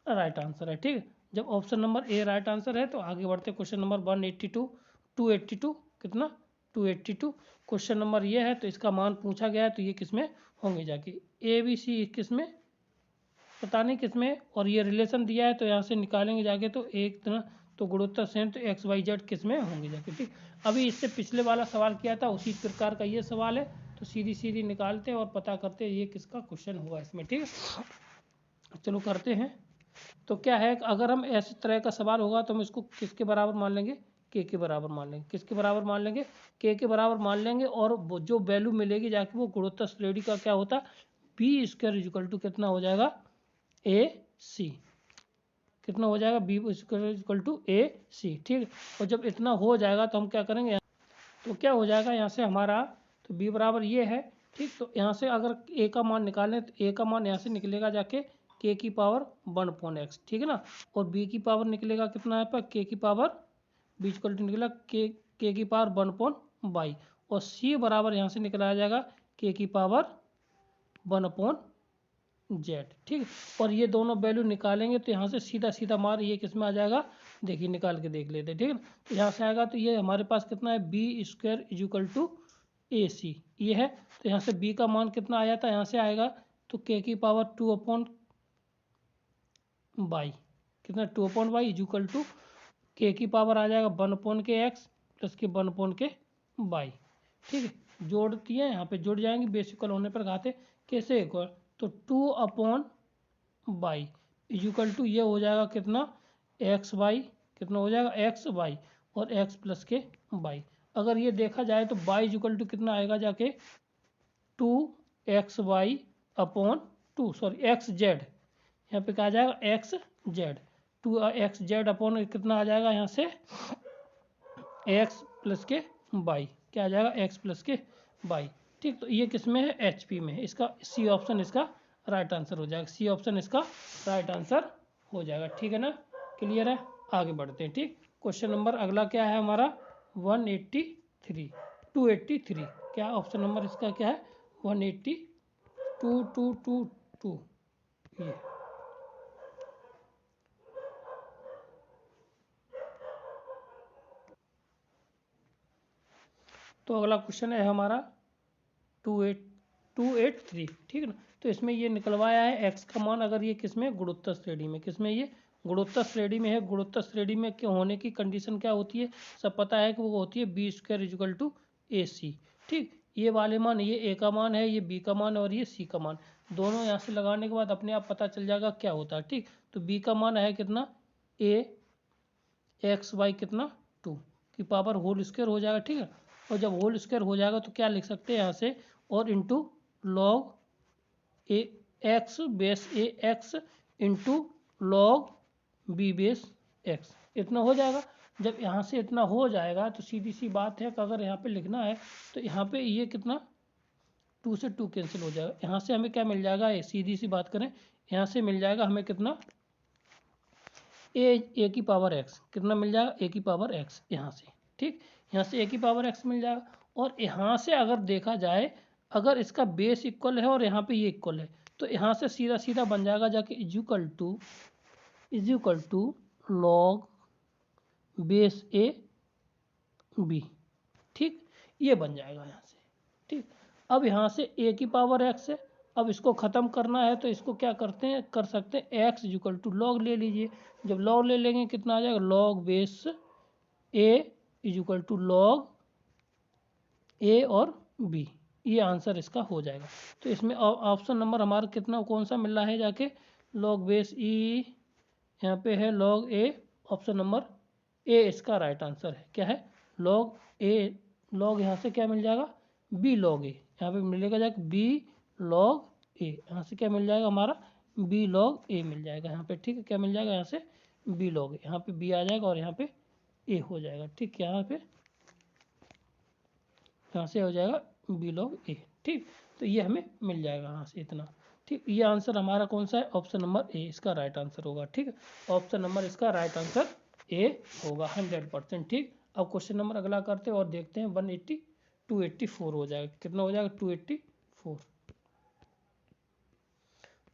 राइट आंसर है। ठीक है, जब option number A right answer है तो आगे बढ़ते क्वेश्चन नंबर 182 282 कितना 282। क्वेश्चन नंबर ये है, तो इसका मान पूछा गया है, तो ये किसमें होंगे, जाके ए बी सी किसमें पता नहीं किसमें, और ये रिलेशन दिया है तो यहाँ से निकालेंगे जाके, तो एक तरह तो गुणोत्तर सेम, तो एक्स वाई जेड किसमें होंगे जाके। ठीक, अभी इससे पिछले वाला सवाल किया था उसी प्रकार का ये सवाल है, तो सीधी सीधी निकालते हैं और पता करते हैं ये किसका क्वेश्चन होगा इसमें। ठीक है, चलो करते हैं। तो क्या है, अगर हम ऐसे तरह का सवाल होगा तो हम इसको किसके बराबर मान लेंगे, के बराबर मान लेंगे। किसके बराबर मान लेंगे, के बराबर मान लेंगे, और जो वैल्यू मिलेगी जाके वो गुणोत्तर श्रेणी का क्या होता है, बी स्क्वायर इक्वल टू कितना हो जाएगा, ए सी। कितना हो जाएगा, बी स्क्वायर इक्वल टू ए सी। ठीक, और जब इतना हो जाएगा तो हम क्या करेंगे, तो क्या हो जाएगा यहाँ से हमारा, तो बी बराबर ये है। ठीक, तो यहाँ से अगर ए का मान निकालें तो ए का मान यहाँ से निकलेगा जाके के की पावर 1 अपॉन एक्स। ठीक है ना, और बी की पावर निकलेगा कितना है पर के की पावर, बी इक्वल टू निकला के की पावर 1 अपॉन बाई, और सी बराबर यहाँ से निकला जाएगा के की पावर 1 अपॉन जेड। ठीक, और ये दोनों वैल्यू निकालेंगे तो यहाँ से सीधा सीधा मार ये किस में आ जाएगा, देखिए निकाल के देख लेते हैं। ठीक है, तो यहाँ से आएगा तो ये हमारे पास कितना है, बी स्क्वायर इक्वल टू ए सी, ये है। तो यहाँ से बी का मान कितना आया था, यहाँ से आएगा तो के की पावर 2 अपॉन बाई, कितना 2 अपॉन बाई इक्वल टू के की पावर आ जाएगा 1 अपॉन के एक्स प्लस के 1 अपॉन के बाई। ठीक है, जोड़ती है यहाँ पे जुड़ जाएंगे, बेसिकल होने पर खाते कैसे, एक और तो 2 अपॉन बाई इक्वल टू ये हो जाएगा कितना, एक्स बाई, कितना हो जाएगा एक्स बाई, और एक्स प्लस के बाई। अगर ये देखा जाए तो बाई इक्वल टू कितना आएगा जाके 2 y upon 2 sorry x z, यहाँ पे क्या आ जाएगा एक्स जेड, 2 अपॉन कितना आ जाएगा यहाँ से एक्स प्लस के बाई, क्या आ जाएगा एक्स प्लस के बाई। ठीक, तो ये किस में है, एच पी में है। इसका सी ऑप्शन इसका राइट आंसर हो जाएगा, सी ऑप्शन इसका राइट आंसर हो जाएगा। ठीक है ना, क्लियर है, आगे बढ़ते हैं। ठीक, क्वेश्चन नंबर अगला क्या है हमारा 183 283, क्या ऑप्शन नंबर इसका क्या है 182 ये। तो अगला क्वेश्चन है हमारा 283। ठीक है ना, तो इसमें ये निकलवाया है एक्स का मान, अगर ये किसमें गुणोत्तर श्रेणी में, किसमें ये गुणोत्तर श्रेणी में है। गुणोत्तर श्रेणी में क्या होने की कंडीशन क्या होती है, सब पता है कि वो होती है बी स्क्वायर इक्वल टू ए सी। ठीक, ये वाले मान, ये ए का मान है, ये बी का मान है और ये सी का मान, दोनों यहाँ से लगाने के बाद अपने आप पता चल जाएगा क्या होता है। ठीक, तो बी का मान है कितना, ए एक्स वाई कितना 2 की पावर होल स्क्वायर हो जाएगा। ठीक है, और जब होल स्क्वायर हो जाएगा तो क्या लिख सकते हैं यहाँ से, और into log A X base A X into log B base X, इतना हो जाएगा। जब यहाँ से इतना हो जाएगा तो सीधी सी बात है कि अगर यहाँ पे लिखना है तो यहाँ पे ये कितना 2 से 2 कैंसिल हो जाएगा। यहाँ से हमें क्या मिल जाएगा, ये सीधी सी बात करें, यहाँ से मिल जाएगा हमें कितना, ए की पावर एक्स कितना मिल जाएगा, ए की पावर एक्स यहाँ से। ठीक, यहाँ से ए की पावर एक्स मिल जाएगा। और यहाँ से अगर देखा जाए, अगर इसका बेस इक्वल है और यहाँ पे ये इक्वल है तो यहाँ से सीधा सीधा बन जाएगा जाके is equal to log base a b. ठीक, ये बन जाएगा यहाँ से। ठीक, अब यहाँ से ए की पावर एक्स है, अब इसको ख़त्म करना है तो इसको क्या करते हैं, कर सकते हैं एक्स इक्वल टू लॉग ले लीजिए। जब लॉग ले लेंगे कितना आ जाएगा, log base A equal to log A और बी, ये आंसर इसका हो जाएगा। तो इसमें ऑप्शन नंबर हमारा कितना कौन सा मिल रहा है जाके, लॉग बेस ई, यहाँ पे है log A, option number A इसका राइट आंसर है। क्या है, लॉग ए, लॉग यहाँ से क्या मिल जाएगा, बी लॉग ए, यहाँ पे मिलेगा जाके बी लॉग ए, यहाँ से क्या मिल जाएगा हमारा, बी लॉग ए मिल जाएगा यहाँ पे। ठीक है, क्या मिल जाएगा यहाँ से, बी लॉग ए, यहाँ पे बी आ जाएगा और यहाँ पे ए हो जाएगा। ठीक, यहाँ पे यहाँ से हो जाएगा बी लॉग ए। ठीक, तो ये हमें मिल जाएगा यहाँ से इतना। ठीक, ये आंसर हमारा कौन सा है, ऑप्शन नंबर ए इसका राइट आंसर होगा। ठीक है, ऑप्शन नंबर इसका राइट आंसर ए होगा 100%। ठीक, अब क्वेश्चन नंबर अगला करते हैं और देखते हैं 284 हो जाएगा, कितना हो जाएगा 284,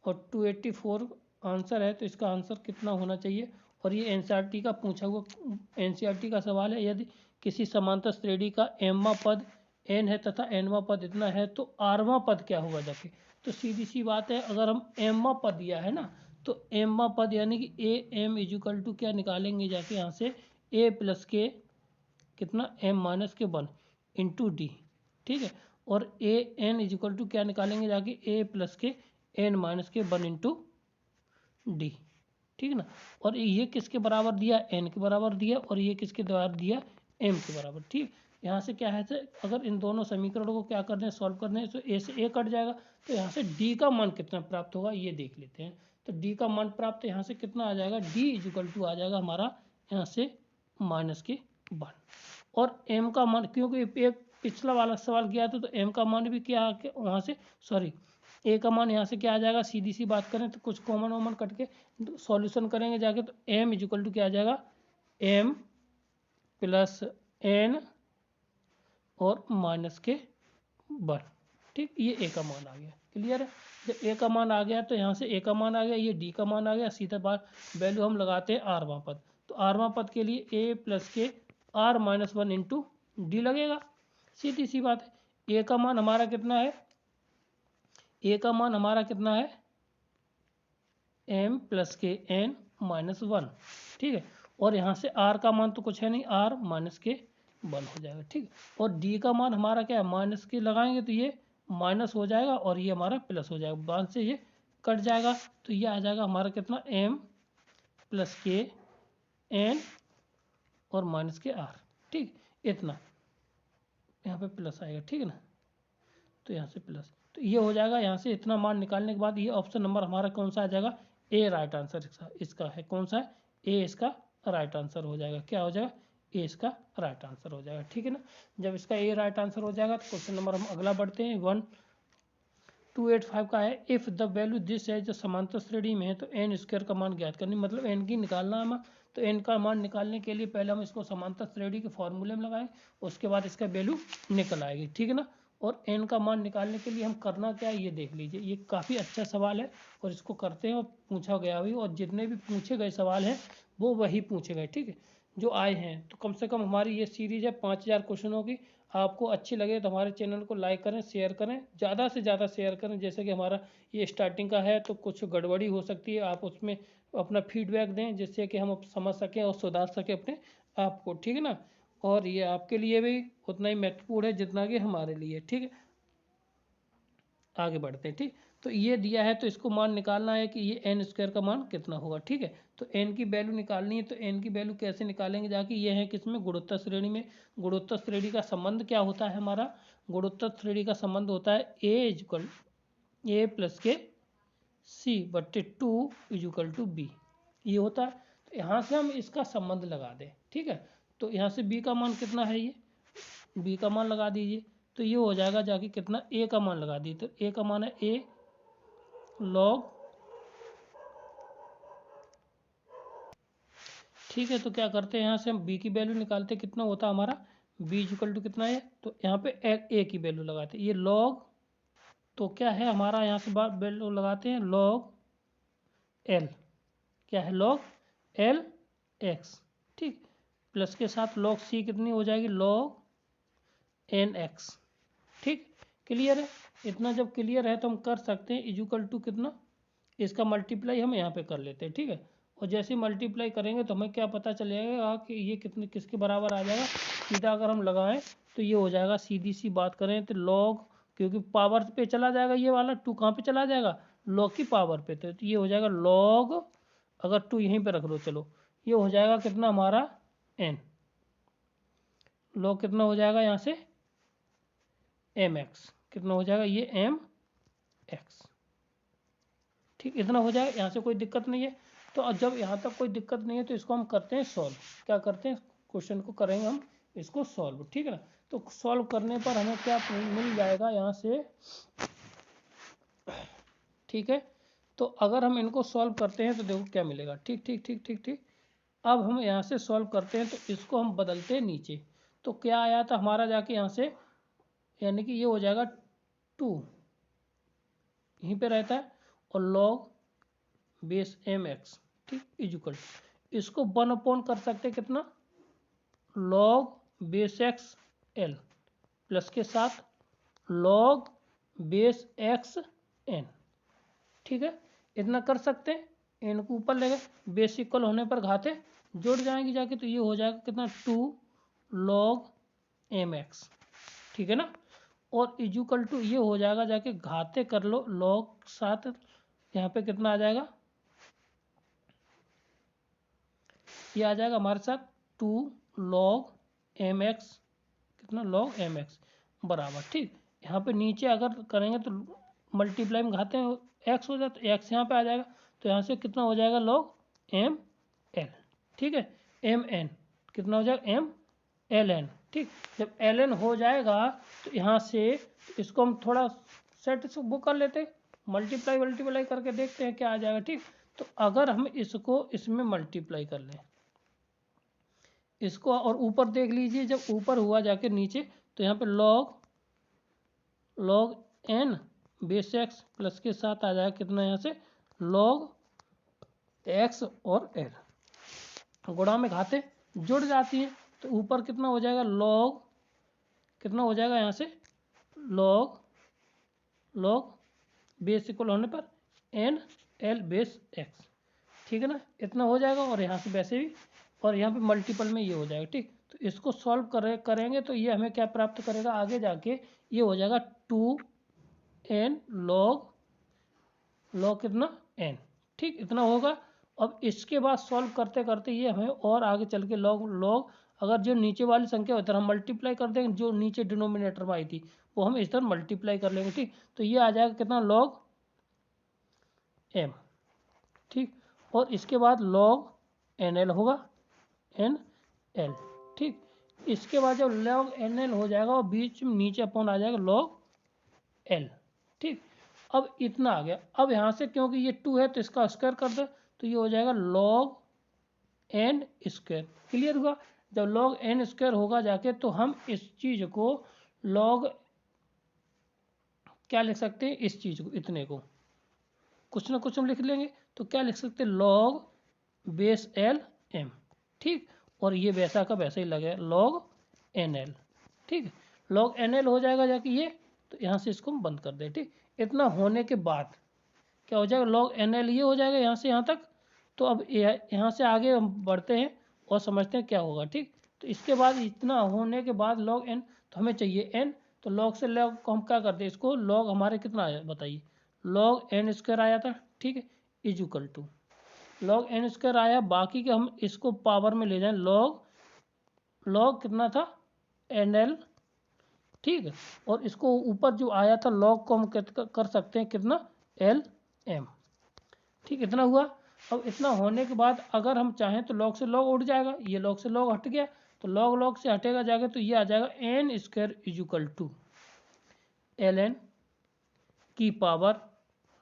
और 284 आंसर है तो इसका आंसर कितना होना चाहिए। और ये एनसीईआरटी का पूछा हुआ एनसीईआरटी का सवाल है, यदि किसी समांतर श्रेणी का एमवा पद एन है तथा एनवा पद इतना है तो आरवा पद क्या होगा जाके। तो सीधी सी बात है, अगर हम एमवा पद दिया है ना तो एमवा पद यानी कि ए एम इजिकल टू क्या निकालेंगे जाके यहाँ से, ए प्लस के कितना एम माइनस के 1 इंटू डी। ठीक है, और ए एन इजिकल टू क्या निकालेंगे जाके, ए प्लस के एन माइनस के 1 इंटू डी। ठीक है ना, और ये किसके बराबर दिया, एन के बराबर दिया, और ये किसके बराबर दिया, एम के बराबर। ठीक, यहाँ से क्या है, अगर इन दोनों समीकरणों को क्या करना है, सॉल्व करना है, तो ए से ए कट जाएगा, तो यहाँ से डी का मान कितना प्राप्त होगा ये देख लेते हैं। तो डी का मान प्राप्त यहाँ से कितना आ जाएगा, डी इजिकल टू आ जाएगा हमारा यहाँ से माइनस के 1, और एम का मान, क्योंकि एक पिछला वाला सवाल किया था तो एम का मान भी क्या वहाँ से, सॉरी ए का मान यहाँ से क्या आ जाएगा, सीधी सी बात करें तो कुछ कॉमन वॉमन कट के सॉल्यूशन करेंगे जाके, तो एम इजिकल टू क्या आ जाएगा, एम प्लस एन और माइनस के 1। ठीक, ये ए का मान आ गया, क्लियर है। जब ए का मान आ गया तो यहाँ से ए का मान आ गया, ये डी का मान आ गया, सीधा बात वैल्यू हम लगाते हैं आरवां पद। तो आरवां पद के लिए ए प्लस के आर माइनस 1 इंटू डी लगेगा, सीधी सी बात है। ए का मान हमारा कितना है, ए का मान हमारा कितना है, एम प्लस के एन माइनस 1। ठीक है, और यहाँ से आर का मान तो कुछ है नहीं, आर माइनस के 1 हो जाएगा। ठीक, और डी का मान हमारा क्या है, माइनस के लगाएंगे तो ये माइनस हो जाएगा और ये हमारा प्लस हो जाएगा, बाद से ये कट जाएगा तो ये आ जाएगा हमारा कितना, एम प्लस के एन और माइनस के आर। ठीक, इतना यहाँ पे प्लस आएगा। ठीक है ना, तो यहाँ से प्लस, तो ये हो जाएगा। यहाँ से इतना मान निकालने के बाद ये ऑप्शन नंबर हमारा कौन सा आ जाएगा, ए राइट आंसर इसका है, कौन सा है, ए इसका राइट आंसर हो जाएगा। क्या हो जाएगा, ए इसका राइट आंसर हो जाएगा। ठीक है ना, जब इसका ए राइट आंसर हो जाएगा तो क्वेश्चन नंबर हम अगला बढ़ते हैं। 1285 का है, इफ़ द वैल्यू दिस है, जो समांतर श्रेणी में है तो एन स्क्वायर का मान ज्ञात करनी, मतलब एन की निकालना है। तो एन का मान निकालने के लिए पहले हम इसको समांतर श्रेणी के फॉर्मूले में लगाएं, उसके बाद इसका वैल्यू निकल आएगी। ठीक है ना, और एन का मान निकालने के लिए हम करना क्या है ये देख लीजिए। ये काफ़ी अच्छा सवाल है और इसको करते हैं और पूछा गया भी, और जितने भी पूछे गए सवाल हैं वो वही पूछे गए। ठीक है, जो आए हैं, तो कम से कम हमारी ये सीरीज़ है 5000 क्वेश्चनों की। आपको अच्छी लगे तो हमारे चैनल को लाइक करें, शेयर करें, ज़्यादा से ज़्यादा शेयर करें। जैसे कि हमारा ये स्टार्टिंग का है तो कुछ गड़बड़ी हो सकती है, आप उसमें अपना फीडबैक दें जिससे कि हम समझ सकें और सुधार सकें अपने आप को। ठीक है ना, और ये आपके लिए भी उतना ही महत्वपूर्ण है जितना कि हमारे लिए। ठीक है, आगे बढ़ते हैं। ठीक, तो ये दिया है तो इसको मान निकालना है कि ये एन स्क्वायर का मान कितना होगा। ठीक है, तो एन की वैल्यू निकालनी है। तो एन की वैल्यू कैसे निकालेंगे, जाके ये है किसमें, गुणोत्तर श्रेणी में। गुणोत्तर श्रेणी का संबंध क्या होता है हमारा, गुणोत्तर श्रेणी का संबंध होता है ए इक्वल ए प्लस के सी बट्टे 2 इक्वल टू बी, ये होता है। तो यहाँ से हम इसका संबंध लगा दें। ठीक है, तो यहाँ से बी का मान कितना है, ये बी का मान लगा दीजिए। तो ये हो जाएगा जाके कितना, ए का मान लगा दीजिए। तो ए का मान है ए लॉग, ठीक है। तो क्या करते हैं, यहाँ से हम बी की वैल्यू निकालते हैं, कितना होता है हमारा, बी इक्वल टू कितना है, तो यहाँ पे ए की वैल्यू लगाते हैं, ये लॉग, तो क्या है हमारा, यहाँ से बात वैल्यू लगाते हैं लॉग एल, क्या है लॉग एल एक्स। ठीक, प्लस के साथ लॉग सी कितनी हो जाएगी, लॉग एन एक्स। ठीक, क्लियर है। इतना जब क्लियर है तो हम कर सकते हैं इक्वल टू कितना, इसका मल्टीप्लाई हम यहाँ पे कर लेते हैं। ठीक है, और जैसे मल्टीप्लाई करेंगे तो हमें क्या पता चलेगा कि ये कितने किसके बराबर आ जाएगा। सीधा अगर हम लगाएं तो ये हो जाएगा, सीधी सी बात करें तो लॉग, क्योंकि पावर पे चला जाएगा, ये वाला 2 कहाँ पे चला जाएगा, लॉग की पावर पे। तो ये हो जाएगा लॉग, अगर 2 यहीं पे रख दो, चलो ये हो जाएगा कितना हमारा एन, लॉग कितना हो जाएगा यहाँ से एम एक्स, कितना हो जाएगा ये एम एक्स। ठीक, इतना हो जाएगा, यहाँ से कोई दिक्कत नहीं है। तो अब जब यहाँ तक कोई दिक्कत नहीं है तो इसको हम करते हैं सॉल्व। क्या करते हैं, क्वेश्चन को करेंगे हम इसको सॉल्व। ठीक है ना, तो सॉल्व करने पर हमें क्या मिल जाएगा यहाँ से। ठीक है, तो अगर हम इनको सॉल्व करते हैं तो देखो क्या मिलेगा। ठीक ठीक ठीक ठीक ठीक, अब हम यहाँ से सॉल्व करते हैं तो इसको हम बदलते हैं नीचे। तो क्या आया था हमारा जाके यहाँ से, यानी कि ये हो जाएगा 2 यहीं पे रहता है, और लॉग बेस एम एक्स, ठीक, इक्वल, इसको 1 कर सकते हैं कितना, log base x L plus के साथ लॉग बेस एक्स एन। ठीक है, इतना कर सकते हैं। एन को ऊपर ले गए, बेस इक्वल होने पर घाते जुड़ जाएंगी जाके, तो ये हो जाएगा कितना 2 लॉग एम एक्स। ठीक है ना, और इक्वल टू ये हो जाएगा जाके घाते कर लो लॉग साथ, यहाँ पे कितना आ जाएगा, ये आ जाएगा हमारे साथ 2 लॉग एम एक्स, कितना लॉग एम एक्स बराबर। ठीक, यहाँ पे नीचे अगर करेंगे तो मल्टीप्लाई में घाते हैं एक्स हो जाता है, एक्स यहाँ पे आ जाएगा, तो यहाँ से कितना हो जाएगा लॉग एम एल। ठीक है, एम एन कितना हो जाएगा एम एल एन। ठीक, जब एल एन हो जाएगा तो यहाँ से इसको हम थोड़ा सेट से वो कर लेते हैं, मल्टीप्लाई करके देखते हैं क्या आ जाएगा। ठीक, तो अगर हम इसको इसमें मल्टीप्लाई कर लें इसको, और ऊपर देख लीजिए जब ऊपर हुआ जाके नीचे, तो यहाँ पे log n base x plus के साथ आ जाएगा कितना, यहाँ से लॉग एक्स और एल गुणा में घाते जुड़ जाती है, तो ऊपर कितना हो जाएगा लॉग, कितना हो जाएगा यहाँ से लॉग बेस इक्वल होने पर एन एल बेस एक्स। ठीक है ना, इतना हो जाएगा, और यहाँ से वैसे भी, और यहाँ पे मल्टीपल में ये हो जाएगा। ठीक, तो इसको सॉल्व करेंगे तो ये हमें क्या प्राप्त करेगा आगे जाके, ये हो जाएगा 2 एन लॉग कितना एन। ठीक, इतना होगा। अब इसके बाद सॉल्व करते करते ये हमें और आगे चल के लॉग अगर जो नीचे वाली संख्या होती है हम मल्टीप्लाई कर देंगे, जो नीचे डिनोमिनेटर में आई थी वो हम इस तरह मल्टीप्लाई कर लेंगे। ठीक, तो ये आ जाएगा कितना लॉग एम। ठीक, और इसके बाद लॉग एन एल होगा, एन एल। ठीक, इसके बाद जब लॉग एन एल हो जाएगा और बीच में नीचे अपॉन आ जाएगा लॉग एल। ठीक, अब इतना आ गया। अब यहाँ से क्योंकि ये 2 है तो इसका स्क्वायर कर दो, तो ये हो जाएगा लॉग एन स्क्वायर। क्लियर हुआ, जब लॉग एन स्क्वायर होगा जाके तो हम इस चीज़ को लॉग क्या लिख सकते हैं, इस चीज़ को इतने को कुछ ना कुछ हम लिख लेंगे, तो क्या लिख सकते हैं लॉग बेस एल एम। ठीक, और ये वैसा का वैसा ही लगे लॉग एन एल। ठीक, लॉग एन एल हो जाएगा जाके ये, तो यहाँ से इसको हम बंद कर दें। ठीक, इतना होने के बाद क्या हो जाएगा लॉग एन एल ये हो जाएगा यहाँ से यहाँ तक। तो अब यहाँ से आगे हम बढ़ते हैं और समझते हैं क्या होगा। ठीक, तो इसके बाद इतना होने के बाद log n, तो हमें चाहिए n, तो log से log को हम क्या करते हैं, इसको log हमारे कितना आया बताइए, log n स्क्वायर आया था, ठीक है, is equal to log n square आया, बाकी के हम इसको पावर में ले जाएं, log कितना था nl, ठीक है, और इसको ऊपर जो आया था log को हम कर सकते हैं कितना lm, ठीक, इतना हुआ। अब इतना होने के बाद अगर हम चाहें तो log से log उठ जाएगा, ये log से log हट गया, तो log से हटेगा जाएगा, तो ये आ जाएगा n square is equal to ln की पावर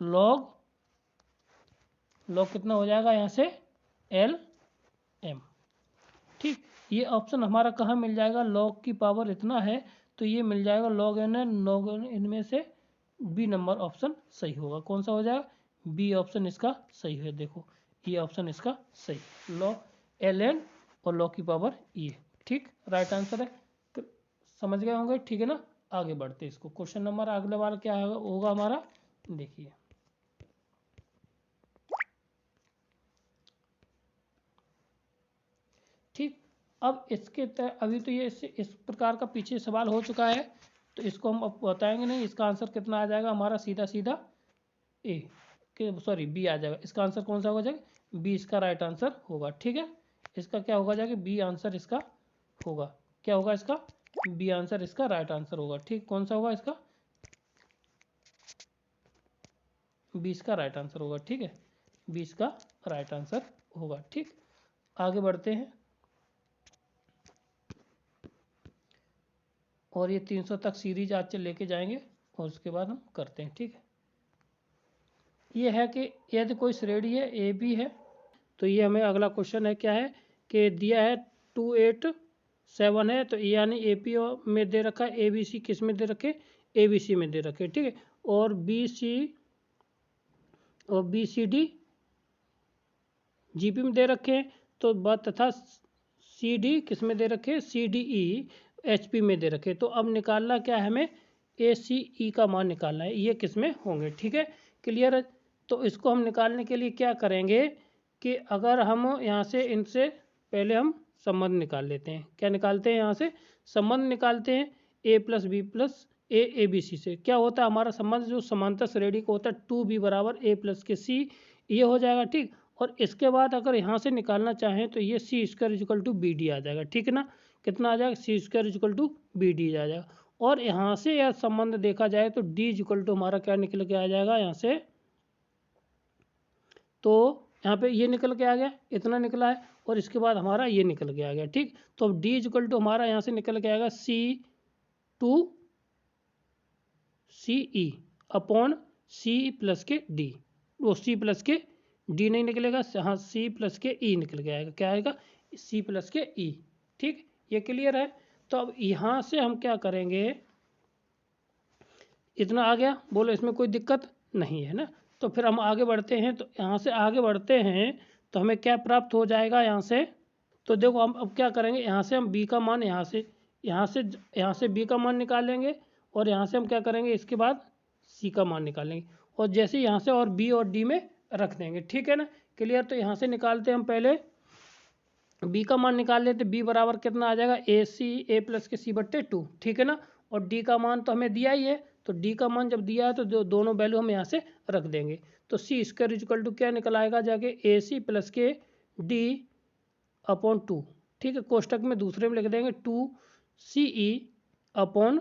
log कितना हो जाएगा यहाँ से lm, ठीक। ये ऑप्शन हमारा कहाँ मिल जाएगा, log की पावर इतना है तो ये मिल जाएगा log n, इनमें से बी नंबर ऑप्शन सही होगा। कौन सा हो जाएगा, बी ऑप्शन इसका सही है। देखो ये ऑप्शन इसका सही, log ln और log की पावर ये, ठीक, राइट आंसर है। समझ गए होंगे, ठीक है ना। आगे बढ़ते इसको, क्वेश्चन नंबर अगले वाला क्या होगा हमारा, देखिए ठीक। अब इसके अभी तो ये इस प्रकार का पीछे सवाल हो चुका है, तो इसको हम अब बताएंगे नहीं। इसका आंसर कितना आ जाएगा हमारा, सीधा सीधा ए के सॉरी बी आ जाएगा। इसका आंसर कौन सा हो जाएगा, बी इसका राइट आंसर होगा, ठीक है। इसका क्या होगा जाएगा, बी आंसर इसका होगा, क्या होगा इसका, बी आंसर इसका राइट आंसर होगा, ठीक। कौन सा होगा इसका, बी इसका राइट आंसर होगा, ठीक है, बी इसका राइट आंसर होगा, ठीक। आगे बढ़ते हैं और ये 300 तक सीरीज आज लेके जाएंगे और उसके बाद हम करते हैं, ठीक है। ये है कि यदि कोई श्रेणी है ए बी है, तो ये हमें अगला क्वेश्चन है क्या है कि दिया है 2 8 7 है, तो यानी ए पी में दे रखा है, ए बी सी किस में दे रखे, ए बी सी में दे रखे, ठीक है, और b c d g p में दे रखे हैं, तो बात तथा सी डी किस में दे रखे, c d e h p में दे रखे। तो अब निकालना क्या है हमें, ए सी ई का मान निकालना है, ये किस में होंगे, ठीक है, क्लियर है। तो इसको हम निकालने के लिए क्या करेंगे कि अगर हम यहाँ से इनसे पहले हम संबंध निकाल लेते हैं। क्या निकालते हैं, यहाँ से संबंध निकालते हैं, A plus B plus A B C से क्या होता है हमारा संबंध, जो समांतर श्रेणी को होता है 2b बराबर ए प्लस के सी, ये हो जाएगा, ठीक। और इसके बाद अगर यहाँ से निकालना चाहें तो ये C square equal to B D आ जाएगा, ठीक है ना। कितना आ जाएगा, C square equal to B D आ जाएगा। और यहाँ से यह संबंध देखा जाए तो डी इक्वल टू हमारा क्या निकल के आ जाएगा यहाँ से, तो यहाँ पे ये निकल के आ गया, इतना निकला है, और इसके बाद हमारा ये निकल के आ गया, ठीक। तो अब डी इक्वल टू हमारा यहाँ से निकल के आएगा C two C E upon C plus K D, वो सी प्लस के डी नहीं निकलेगा, हाँ सी प्लस के ई निकल के आएगा, क्या आएगा, सी प्लस के ई, ठीक। ये क्लियर है। तो अब यहाँ से हम क्या करेंगे, इतना आ गया, बोलो इसमें कोई दिक्कत नहीं है ना। तो फिर हम आगे बढ़ते हैं, तो यहाँ से आगे बढ़ते हैं तो हमें क्या प्राप्त हो जाएगा यहाँ से, तो देखो हम अब क्या करेंगे, यहाँ से हम b का मान यहाँ से b का मान निकालेंगे, और यहाँ से हम क्या करेंगे, इसके बाद c का मान निकालेंगे, और जैसे यहाँ से और b और d में रख देंगे, ठीक है ना, क्लियर। तो यहाँ से निकालते हैं हम पहले b का मान निकाल लेते, b बराबर कितना आ जाएगा, ए प्लस के सी बट्टे 2, ठीक है ना। और d का मान तो हमें दिया ही है, तो d का मान जब दिया है तो दोनों वैल्यू हम यहाँ से रख देंगे, तो सी स्क्वायर इक्वल टू क्या निकल आएगा जाके, ए सी प्लस के डी अपॉन 2, ठीक है, कोष्टक में दूसरे में लिख देंगे 2 सी E upon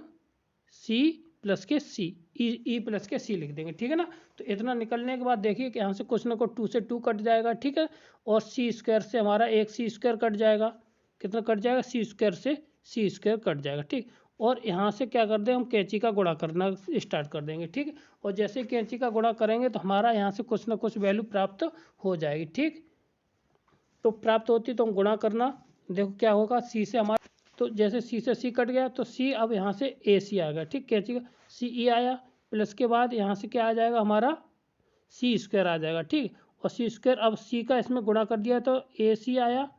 C plus K सी, ई प्लस के सी लिख देंगे, ठीक है ना। तो इतना निकलने के बाद देखिए कि यहाँ से कुछ ना कुछ 2 से 2 कट जाएगा, ठीक है, और सी स्क्वायर से हमारा एक सी स्क्वायर कट जाएगा, कितना कट जाएगा, सी स्क्वायर से सी स्क्वायर कट जाएगा, ठीक। और यहाँ से क्या कर दें, हम कैंची का गुणा करना स्टार्ट कर देंगे, ठीक है, और जैसे कैंची का गुणा करेंगे तो हमारा यहाँ से कुछ ना कुछ वैल्यू प्राप्त हो जाएगी, ठीक। तो प्राप्त होती तो हम गुणा करना, देखो क्या होगा, सी से हमारा, तो जैसे सी से सी कट गया तो सी अब यहाँ से ए सी आ गया, ठीक, कैंची का सी ई आया, प्लस के बाद यहाँ से क्या आ जाएगा हमारा सी स्क्वायर आ जाएगा, ठीक। और सी स्क्वायर अब सी का इसमें गुणा कर दिया तो ए सी आया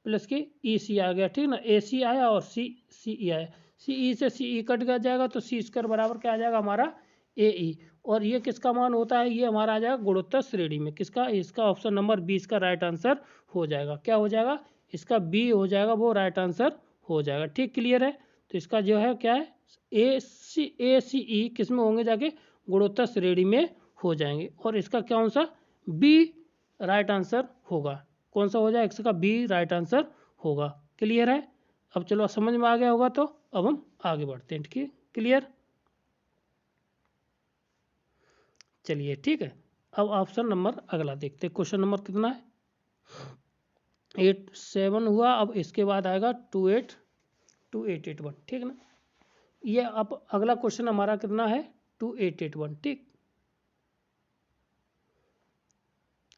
प्लस के ई सी आ गया, ठीक ना, ए सी आया और सी ई आया, सी ई से सी ई कट जाएगा तो सी स्क्वायर बराबर क्या आ जाएगा हमारा ए ई, और ये किसका मान होता है, ये हमारा आ जाएगा गुणोत्तर श्रेणी में, किसका, इसका ऑप्शन नंबर 20 का राइट आंसर हो जाएगा, क्या हो जाएगा, इसका बी हो जाएगा वो राइट आंसर हो जाएगा। ठीक, क्लियर है। तो इसका जो है क्या है, ए सी ई किस में होंगे, जाके गुणोत्तर श्रेणी में हो जाएंगे। और इसका क्या आंसर, बी राइट आंसर होगा। कौन सा हो जाएगा, इसका बी राइट आंसर होगा। क्लियर है। अब चलो समझ में आ गया होगा, तो अब हम आगे बढ़ते हैं। ठीक, क्लियर। चलिए ठीक है, अब ऑप्शन नंबर अगला देखते हैं। क्वेश्चन नंबर कितना है, 87 हुआ। अब इसके बाद आएगा 2881। ठीक ना। ये अब अगला क्वेश्चन हमारा कितना है, 2881। ठीक,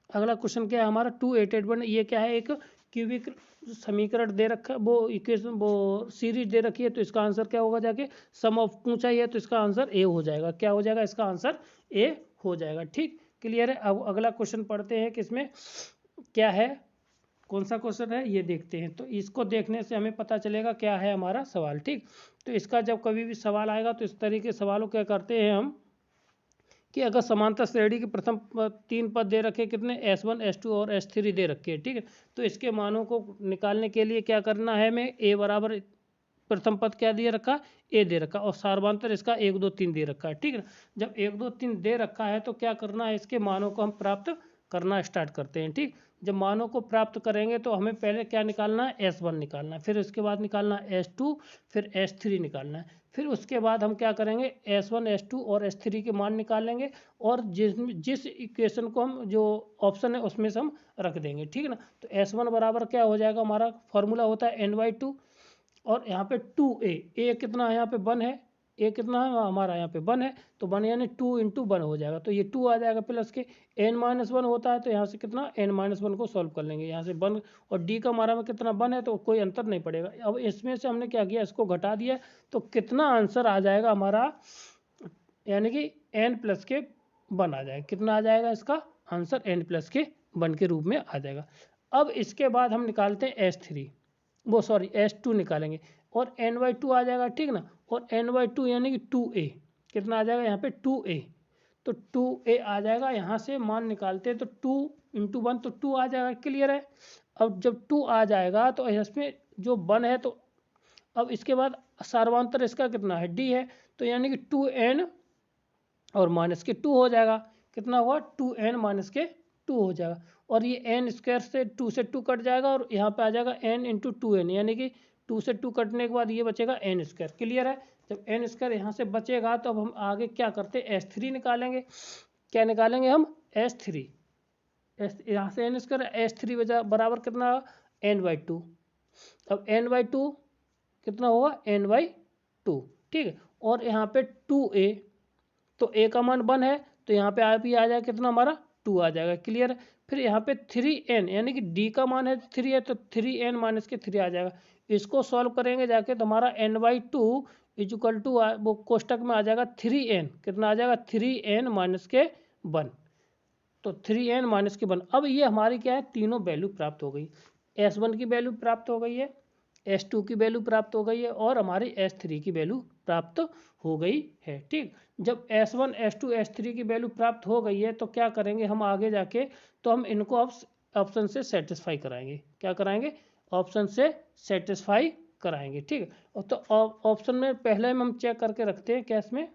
अगला क्वेश्चन क्या है हमारा, 2881। ये क्या है, एक क्यूबिक समीकरण दे रखा है, वो इक्वेशन, वो सीरीज दे रखी है। तो इसका आंसर क्या होगा, जाके सम ऑफ पूछा ही है, तो इसका आंसर ए हो जाएगा। क्या हो जाएगा, इसका आंसर ए हो जाएगा। ठीक, क्लियर है। अब अगला क्वेश्चन पढ़ते हैं, किसमें क्या है, कौन सा क्वेश्चन है ये देखते हैं। तो इसको देखने से हमें पता चलेगा क्या है हमारा सवाल। ठीक, तो इसका जब कभी भी सवाल आएगा तो इस तरीके के सवालों क्या करते हैं हम, कि अगर समांतर श्रेणी के प्रथम 3 पद दे रखे, कितने, S1 S2 और S3 दे रखे हैं। ठीक है, तो इसके मानों को निकालने के लिए क्या करना है, हमें ए बराबर प्रथम पद क्या दिए रखा, ए दे रखा, और सार्वधातर इसका 1 2 3 दे रखा है। ठीक है, जब 1 2 3 दे रखा है तो क्या करना है, इसके मानों को हम प्राप्त करना स्टार्ट करते हैं। ठीक, जब मानों को प्राप्त करेंगे तो हमें पहले क्या निकालना है, S1 निकालना है, फिर उसके बाद निकालना है S2, फिर S3 निकालना है। फिर उसके बाद हम क्या करेंगे, S1 S2 और S3 के मान निकालेंगे, और जिस इक्वेशन को हम, जो ऑप्शन है उसमें से हम रख देंगे। ठीक है ना। तो S1 बराबर क्या हो जाएगा, हमारा फॉर्मूला होता है n/2, और यहाँ पे 2a, ए कितना है यहाँ पे 1 है, ए कितना है हमारा यहाँ पे 1 है, तो 1 यानी 2 × 1 हो जाएगा। तो ये 2 आ जाएगा, प्लस के n-1 होता है, तो यहाँ से कितना n-1 को सॉल्व कर लेंगे, यहाँ से 1, और डी का हमारा में कितना 1 है, तो कोई अंतर नहीं पड़ेगा। अब इसमें से हमने क्या किया, इसको घटा दिया, तो कितना आंसर आ जाएगा हमारा, यानी कि n+1 आ जाएगा। कितना आ जाएगा इसका आंसर, n+1 के रूप में आ जाएगा। अब इसके बाद हम निकालते हैं S3, वो सॉरी S2 निकालेंगे, और n/2 आ जाएगा। ठीक ना, और n/2 यानी कि 2a, कितना आ जाएगा यहाँ पे 2a, तो 2a आ जाएगा। यहाँ से मान निकालते हैं तो 2 × 1 तो 2 आ जाएगा। क्लियर है। अब जब 2 आ जाएगा तो इसमें जो 1 है, तो अब इसके बाद सार्वधातर इसका कितना है, d है, तो यानी कि 2n और -2 हो जाएगा। कितना हुआ, 2n-2 हो जाएगा, और ये n² से 2 से 2 कट जाएगा, और यहाँ पे आ जाएगा n × 2n, यानी कि 2 से 2 कटने के बाद ये बचेगा n²। क्लियर है। जब n² यहाँ से बचेगा तो अब हम आगे क्या करते हैं, S3 निकालेंगे। क्या निकालेंगे हम, S3, यहाँ से n² S3 बराबर कितना, n/2। अब n/2 कितना होगा, n/2। ठीक है, और यहाँ पे 2a, तो a का मान 1 है, तो यहाँ पे आ जाएगा कितना हमारा 2 आ जाएगा। क्लियर है। फिर यहाँ पे 3n, यानी कि d का मान है 3 है, तो 3n-3 आ जाएगा। इसको सॉल्व करेंगे जाके, तो हमारा n/2 = वो कोष्टक में आ जाएगा 3n, कितना आ जाएगा 3n-1, तो 3n-1। अब ये हमारी क्या है, तीनों वैल्यू प्राप्त हो गई। S1 की वैल्यू प्राप्त हो गई है, S2 की वैल्यू प्राप्त हो गई है, और हमारी S3 की वैल्यू प्राप्त हो गई है। ठीक, जब S1 S2 S3 की वैल्यू प्राप्त हो गई है तो क्या करेंगे हम आगे जाके, तो हम इनको ऑप्शन से सेटिस्फाई कराएंगे। क्या कराएंगे, ऑप्शन से सेटिस्फाई कराएंगे। ठीक है, तो ऑप्शन में पहले में हम चेक करके रखते हैं, कैश में,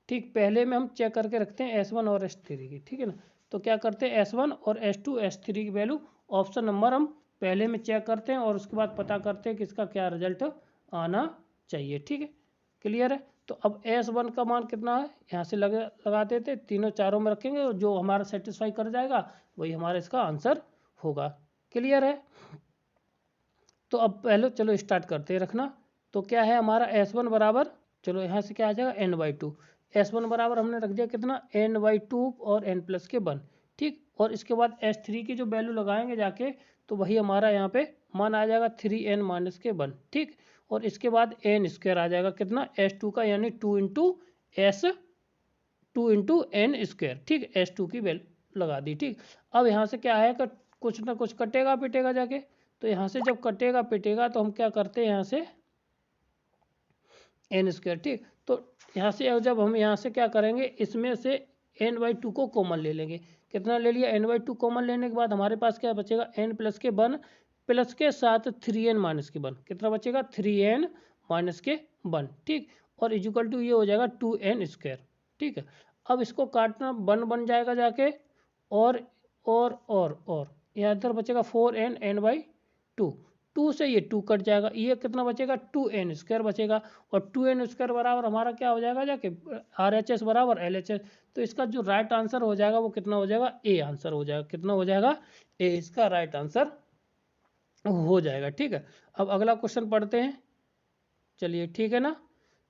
ठीक, पहले में हम चेक करके रखते हैं S1 और S3 की। ठीक है ना, तो क्या करते हैं, S1 और S2 S3 की वैल्यू, ऑप्शन नंबर हम पहले में चेक करते हैं, और उसके बाद पता करते हैं कि इसका क्या रिजल्ट आना चाहिए। ठीक है, क्लियर है। तो अब S1 का मान कितना है, यहाँ से लगा देते, तीनों चारों में रखेंगे, और जो हमारा सेटिस्फाई कर जाएगा वही हमारा इसका आंसर होगा। क्लियर है। तो अब पहले चलो स्टार्ट करते हैं रखना। तो क्या है हमारा S1 बराबर, चलो यहाँ से क्या आ जाएगा n/2, S1 बराबर हमने रख दिया कितना, n/2 और n+1। ठीक, और इसके बाद S3 की जो वैल्यू लगाएंगे जाके, तो वही हमारा यहाँ पे मान आ जाएगा 3n-1। ठीक, और इसके बाद n² आ जाएगा कितना, S2 का, यानी 2 × n²। ठीक, S2 की वैल्यू लगा दी। ठीक, अब यहाँ से क्या है, कुछ ना कुछ कटेगा पिटेगा जाके, तो यहाँ से जब कटेगा पिटेगा तो हम क्या करते हैं, यहाँ से n²। ठीक, तो यहाँ से जब हम यहाँ से क्या करेंगे, इसमें से n/2 को कॉमन ले लेंगे। कितना ले लिया, n/2 कॉमन लेने के बाद हमारे पास क्या बचेगा, n+1 प्लस के साथ 3n माइनस के 1, कितना बचेगा 3n माइनस के 1, ठीक। और इक्वल टू ये हो जाएगा 2n स्क्वायर, ठीक है। अब इसको काटना 1 बन जाएगा जाके, और यहाँ इधर बचेगा 4n n/2, 2 से ये 2 कट जाएगा, ये कितना बचेगा 2n स्क्वायर बचेगा। और 2n स्क्वायर बराबर हमारा क्या हो जाएगा जाके RHS बराबर LHS। तो इसका जो राइट आंसर हो जाएगा वो कितना हो जाएगा, ए आंसर हो जाएगा। कितना हो जाएगा, ए इसका राइट आंसर हो जाएगा, ठीक है। अब अगला क्वेश्चन पढ़ते हैं, चलिए ठीक है ना।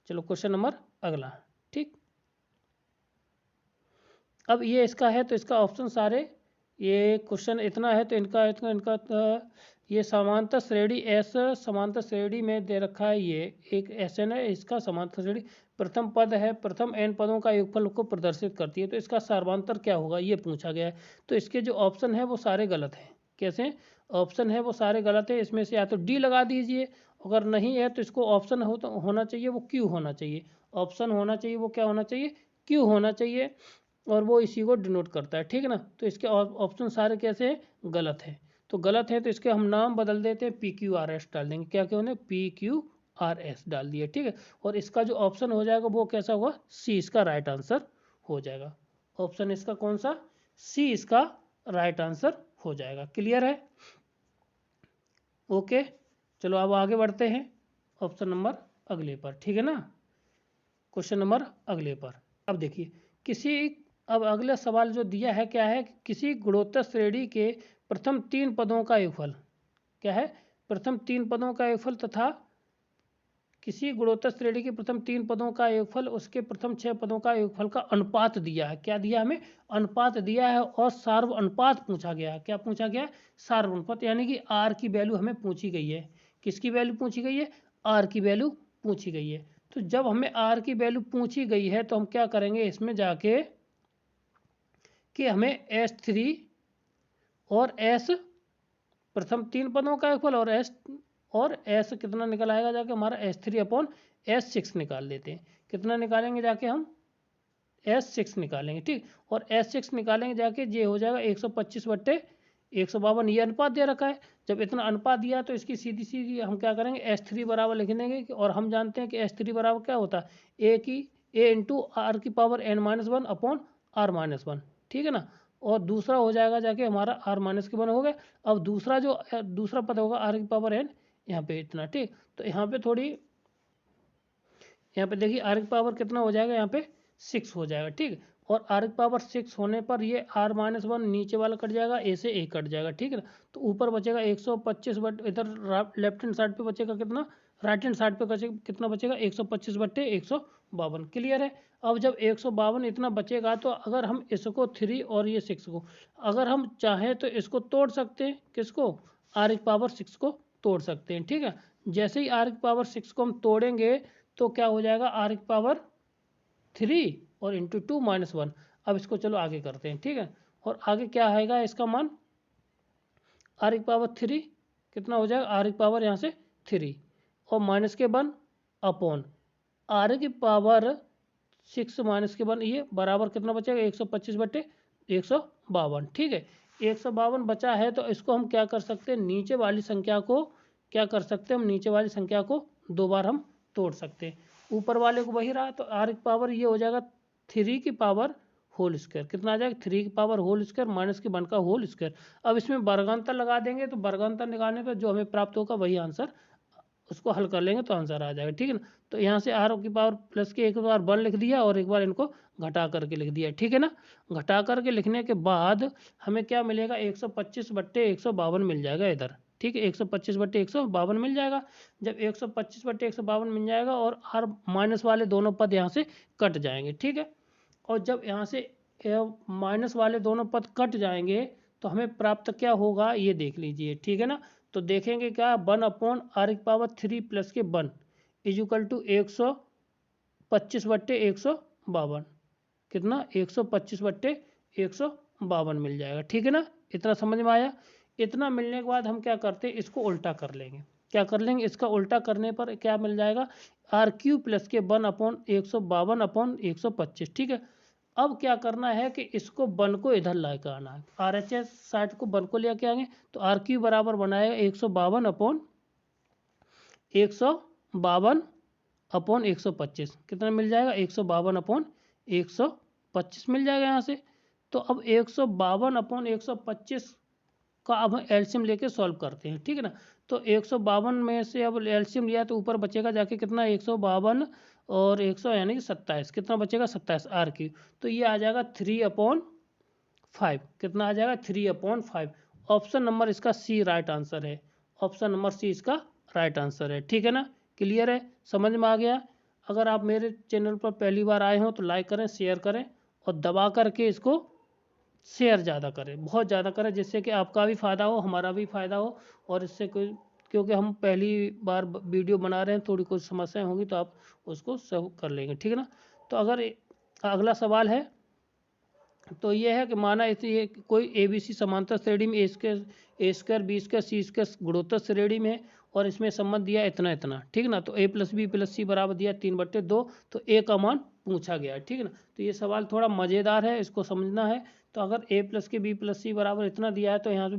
चलो क्वेश्चन नंबर अगला, ठीक। अब ये इसका है तो इसका ऑप्शन सारे, ये क्वेश्चन इतना है तो इनका ये समांतर श्रेणी एस समांतर श्रेणी में दे रखा है। ये एक SN है, इसका समांतर श्रेणी प्रथम पद है, प्रथम n पदों का योगफल को प्रदर्शित करती है। तो इसका सर्वांतर क्या होगा ये पूछा गया है। तो इसके जो ऑप्शन है वो सारे गलत हैं। कैसे ऑप्शन है वो सारे गलत है। इसमें से या तो डी लगा दीजिए, अगर नहीं है तो इसको ऑप्शन हो तो होना चाहिए वो क्यू होना चाहिए। ऑप्शन होना चाहिए वो क्या होना चाहिए, क्यू होना चाहिए, और वो इसी को डिनोट करता है, ठीक है ना। तो इसके ऑप्शन सारे कैसे हैं, गलत है। तो गलत है तो इसके हम नाम बदल देते हैं, PQRS डाल देंगे। क्या क्या होने, PQRS डाल दिए, ठीक है। और इसका जो ऑप्शन हो जाएगा वो कैसा होगा, सी इसका राइट आंसर हो जाएगा। ऑप्शन इसका कौन सा, सी इसका राइट आंसर हो जाएगा। क्लियर है, ओके। चलो अब आगे बढ़ते हैं ऑप्शन नंबर अगले पर, ठीक है ना। क्वेश्चन नंबर अगले पर अब देखिए, अब अगला सवाल जो दिया है क्या है, किसी गुणोत्तर श्रेणी के प्रथम 3 पदों का योगफल, क्या है, प्रथम 3 पदों का योगफल तथा किसी गुणोत्तर श्रेणी के प्रथम 3 पदों का योगफल उसके प्रथम 6 पदों का योगफल का अनुपात दिया है। क्या दिया हमें, अनुपात दिया है। और सार्व अनुपात पूछा गया है। क्या पूछा गया है, सार्व अनुपात, यानी कि आर की वैल्यू हमें पूछी गई है। किसकी वैल्यू पूछी गई है, आर की वैल्यू पूछी गई है। तो जब हमें आर की वैल्यू पूछी गई है तो हम क्या करेंगे, इसमें जाके कि हमें S3 और S प्रथम 3 पदों का योगफल और S कितना निकल आएगा जाके हमारा S3/S6 निकाल लेते हैं। कितना निकालेंगे जाके हम, S6 निकालेंगे, ठीक। और S6 निकालेंगे जाके ये हो जाएगा 125/152। ये अनुपात दे रखा है। जब इतना अनुपात दिया तो इसकी सीधी सीधी हम क्या करेंगे, S3 बराबर लिख देंगे। और हम जानते हैं कि S3 बराबर क्या होता है, A/R⁻1/R-1, ठीक है ना। और दूसरा हो जाएगा जाके हमारा R-1 हो गया। अब दूसरा पद होगा R⁻n, यहाँ पे इतना, ठीक। तो यहाँ पे देखिए R⁻ कितना हो जाएगा, यहाँ पे 6 हो जाएगा, ठीक। और R⁻6 होने पर ये R-1 नीचे वाला कट जाएगा, A से A कट जाएगा, ठीक है ना। तो ऊपर बचेगा 125 बट इधर लेफ्ट हैंड साइड पे बचेगा कितना, राइट हैंड साइड पे कितना बचेगा 125/152। क्लियर है। अब जब 152 इतना बचेगा तो अगर हम इसको 3 और ये 6 को अगर हम चाहें तो इसको तोड़ सकते हैं। किसको, R⁻6 को तोड़ सकते हैं, ठीक है। जैसे ही R⁻6 को हम तोड़ेंगे तो क्या हो जाएगा, R⁻3 और इंटू 2 - 1। अब इसको चलो आगे करते हैं, ठीक है। और आगे क्या आएगा इसका मान, R⁻3 कितना हो जाएगा, R⁻, यहाँ से 3 और -1 अपॉन R⁻6 -1, ये बराबर कितना बचेगा 125/152, ठीक है। 152 बचा है तो इसको हम क्या कर सकते हैं, नीचे वाली संख्या को क्या कर सकते हैं, हम नीचे वाली संख्या को 2 बार हम तोड़ सकते हैं। ऊपर वाले को वही रहा तो R⁻ ये हो जाएगा 3 की पावर होल स्क्वायर। कितना आ जाएगा, 3 की पावर होल स्क्वायर -1 का होल स्क्वायर। अब इसमें वर्गांतर लगा देंगे तो वर्गांतर निकालने पर जो हमें प्राप्त होगा वही आंसर, उसको हल कर लेंगे तो आंसर आ जाएगा, ठीक है ना। तो यहाँ से R⁻+ के एक बार 1 लिख दिया और एक बार इनको घटा करके लिख दिया, ठीक है ना। घटा करके लिखने के बाद हमें क्या मिलेगा, 125/152 मिल जाएगा इधर, ठीक है। 125/152 मिल जाएगा। जब 125/152 मिल जाएगा और R- वाले दोनों पद यहाँ से कट जाएंगे, ठीक है। और जब यहाँ से माइनस वाले दोनों पद कट जाएंगे तो हमें प्राप्त क्या होगा ये देख लीजिए, ठीक है ना। तो देखेंगे क्या, 1/R⁻3 प्लस के 1 इक्वल टू 125/152, कितना 125/152 मिल जाएगा, ठीक है ना। इतना समझ में आया। इतना मिलने के बाद हम क्या करते हैं, इसको उल्टा कर लेंगे। क्या कर लेंगे, इसका उल्टा करने पर क्या मिल जाएगा, R³ प्लस के 1/152/125, ठीक है। अब क्या करना है कि इसको 1 को इधर लेकर आना है, RHS 60 को 1 को लेके आएंगे तो RQ बराबर बनाएगा 152 अपॉन 125। कितना मिल जाएगा? 152 अपॉन 125 मिल जाएगा यहाँ से। तो अब 152 अपॉन 125 का अब हम एलसीएम लेके सॉल्व करते हैं, ठीक है ना। तो 152 में से अब एलसीएम लिया तो ऊपर बचेगा जाके कितना, 152 और 100 यानी कि 27, कितना बचेगा 27 RQ। तो ये आ जाएगा 3/5। कितना आ जाएगा? 3/5। ऑप्शन नंबर इसका सी राइट आंसर है। ऑप्शन नंबर सी इसका राइट आंसर है, ठीक है ना। क्लियर है, समझ में आ गया। अगर आप मेरे चैनल पर पहली बार आए हो तो लाइक करें, शेयर करें और दबा करके इसको शेयर ज़्यादा करें, बहुत ज़्यादा करें, जिससे कि आपका भी फ़ायदा हो, हमारा भी फ़ायदा हो। और इससे कोई, क्योंकि हम पहली बार वीडियो बना रहे हैं, थोड़ी कुछ समस्याएं होंगी तो आप उसको सॉल्व कर लेंगे, ठीक है ना। तो अगर अगला सवाल है तो ये है कि माना इसे कोई ABC समांतर श्रेणी में A² B² C² गुणोत्तर श्रेणी में है और इसमें संबंध दिया इतना इतना, ठीक है ना। तो A+B+C बराबर दिया 3/2, तो A का मान पूछा गया है, ठीक है ना। तो ये सवाल थोड़ा मज़ेदार है, इसको समझना है। तो अगर A प्लस के B+C बराबर इतना दिया है तो यहाँ से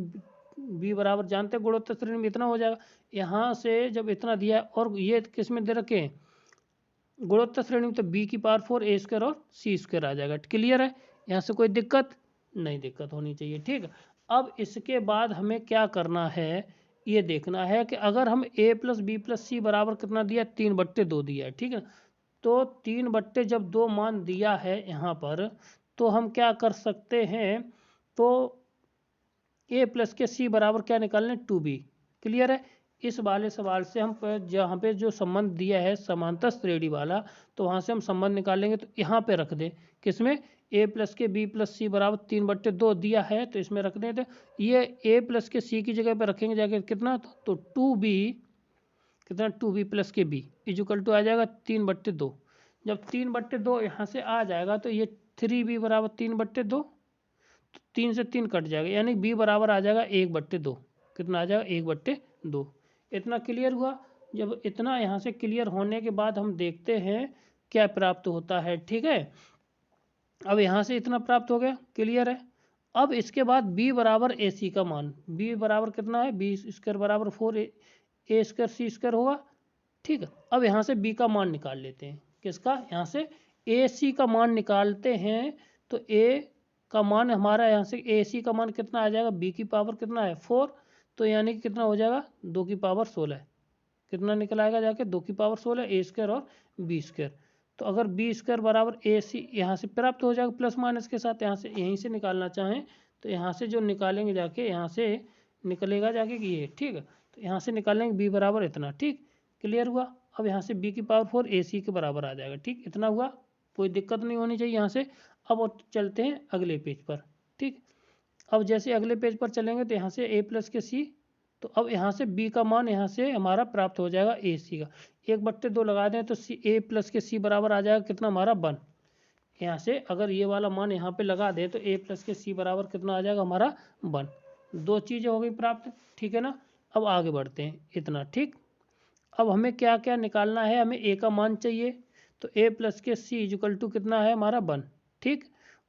B बराबर जानते हैं गुणोत्तर श्रेणी में इतना हो जाएगा। यहाँ से जब इतना दिया है और ये किस में दे रखे हैं, गुणोत्तर श्रेणी में, तो B⁴ A² और C² आ जाएगा। क्लियर है, यहाँ से कोई दिक्कत नहीं, दिक्कत होनी चाहिए, ठीक है। अब इसके बाद हमें क्या करना है, ये देखना है कि अगर हम A+B+C बराबर कितना दिया, 3/2 दिया है, ठीक है। तो 3/2 मान दिया है यहाँ पर, तो हम क्या कर सकते हैं, तो A प्लस के C बराबर क्या निकालने, 2B। क्लियर है। इस वाले सवाल से हम जहाँ पे जो संबंध दिया है समांतर श्रेणी वाला, तो वहाँ से हम संबंध निकालेंगे। तो यहाँ पे रख दें, किसमें, A प्लस के B+C बराबर 3/2 दिया है तो इसमें रख दें। तो ये A प्लस के C की जगह पे रखेंगे जाके कितना, तो 2B, कितना, 2B प्लस के B इक्वल टू आ जाएगा 3/2। जब 3/2 यहाँ से आ जाएगा तो ये 3B बराबर 3/2, तो 3 से 3 कट जाएगा, यानी B बराबर आ जाएगा 1/2। कितना आ जाएगा, 1/2। इतना क्लियर हुआ। जब इतना यहाँ से क्लियर होने के बाद हम देखते हैं क्या प्राप्त होता है, ठीक है। अब यहाँ से इतना प्राप्त हो गया, क्लियर है। अब इसके बाद B बराबर AC का मान, B बराबर कितना है, B² बराबर 4A² C² होगा, ठीक है। अब यहाँ से B का मान निकाल लेते हैं, किसका, यहाँ से AC का मान निकालते हैं। तो A का मान हमारा, यहाँ से AC का मान कितना आ जाएगा, B की पावर कितना है, 4, तो यानी कि कितना हो जाएगा, 2 की पावर 16। कितना निकल आएगा जाके, 2 की पावर 16, A² और B²। तो अगर B² बराबर AC यहाँ से प्राप्त हो जाएगा प्लस माइनस के साथ, यहाँ से यहीं से निकालना चाहें तो यहाँ से जो निकालेंगे जाके, यहाँ से निकलेगा जाके कि ये, ठीक है। तो यहाँ से निकालेंगे B बराबर इतना, ठीक, क्लियर हुआ। अब यहाँ से B की पावर 4 AC के बराबर आ जाएगा, ठीक, इतना हुआ, कोई दिक्कत नहीं होनी चाहिए यहाँ से। अब चलते हैं अगले पेज पर, ठीक। अब जैसे अगले पेज पर चलेंगे तो यहाँ से A प्लस के C, तो अब यहाँ से B का मान यहाँ से हमारा प्राप्त हो जाएगा AC का, 1/2 लगा दें तो A प्लस के C बराबर आ जाएगा कितना हमारा 1। यहाँ से अगर ये वाला मान यहाँ पे लगा दें तो A प्लस के C बराबर कितना आ जाएगा हमारा 1। दो चीज़ें हो गई प्राप्त, ठीक है ना। अब आगे बढ़ते हैं, इतना, ठीक। अब हमें क्या क्या निकालना है, हमें A का मान चाहिए। तो A प्लस के C इक्वल टू कितना है हमारा 1, ठीक,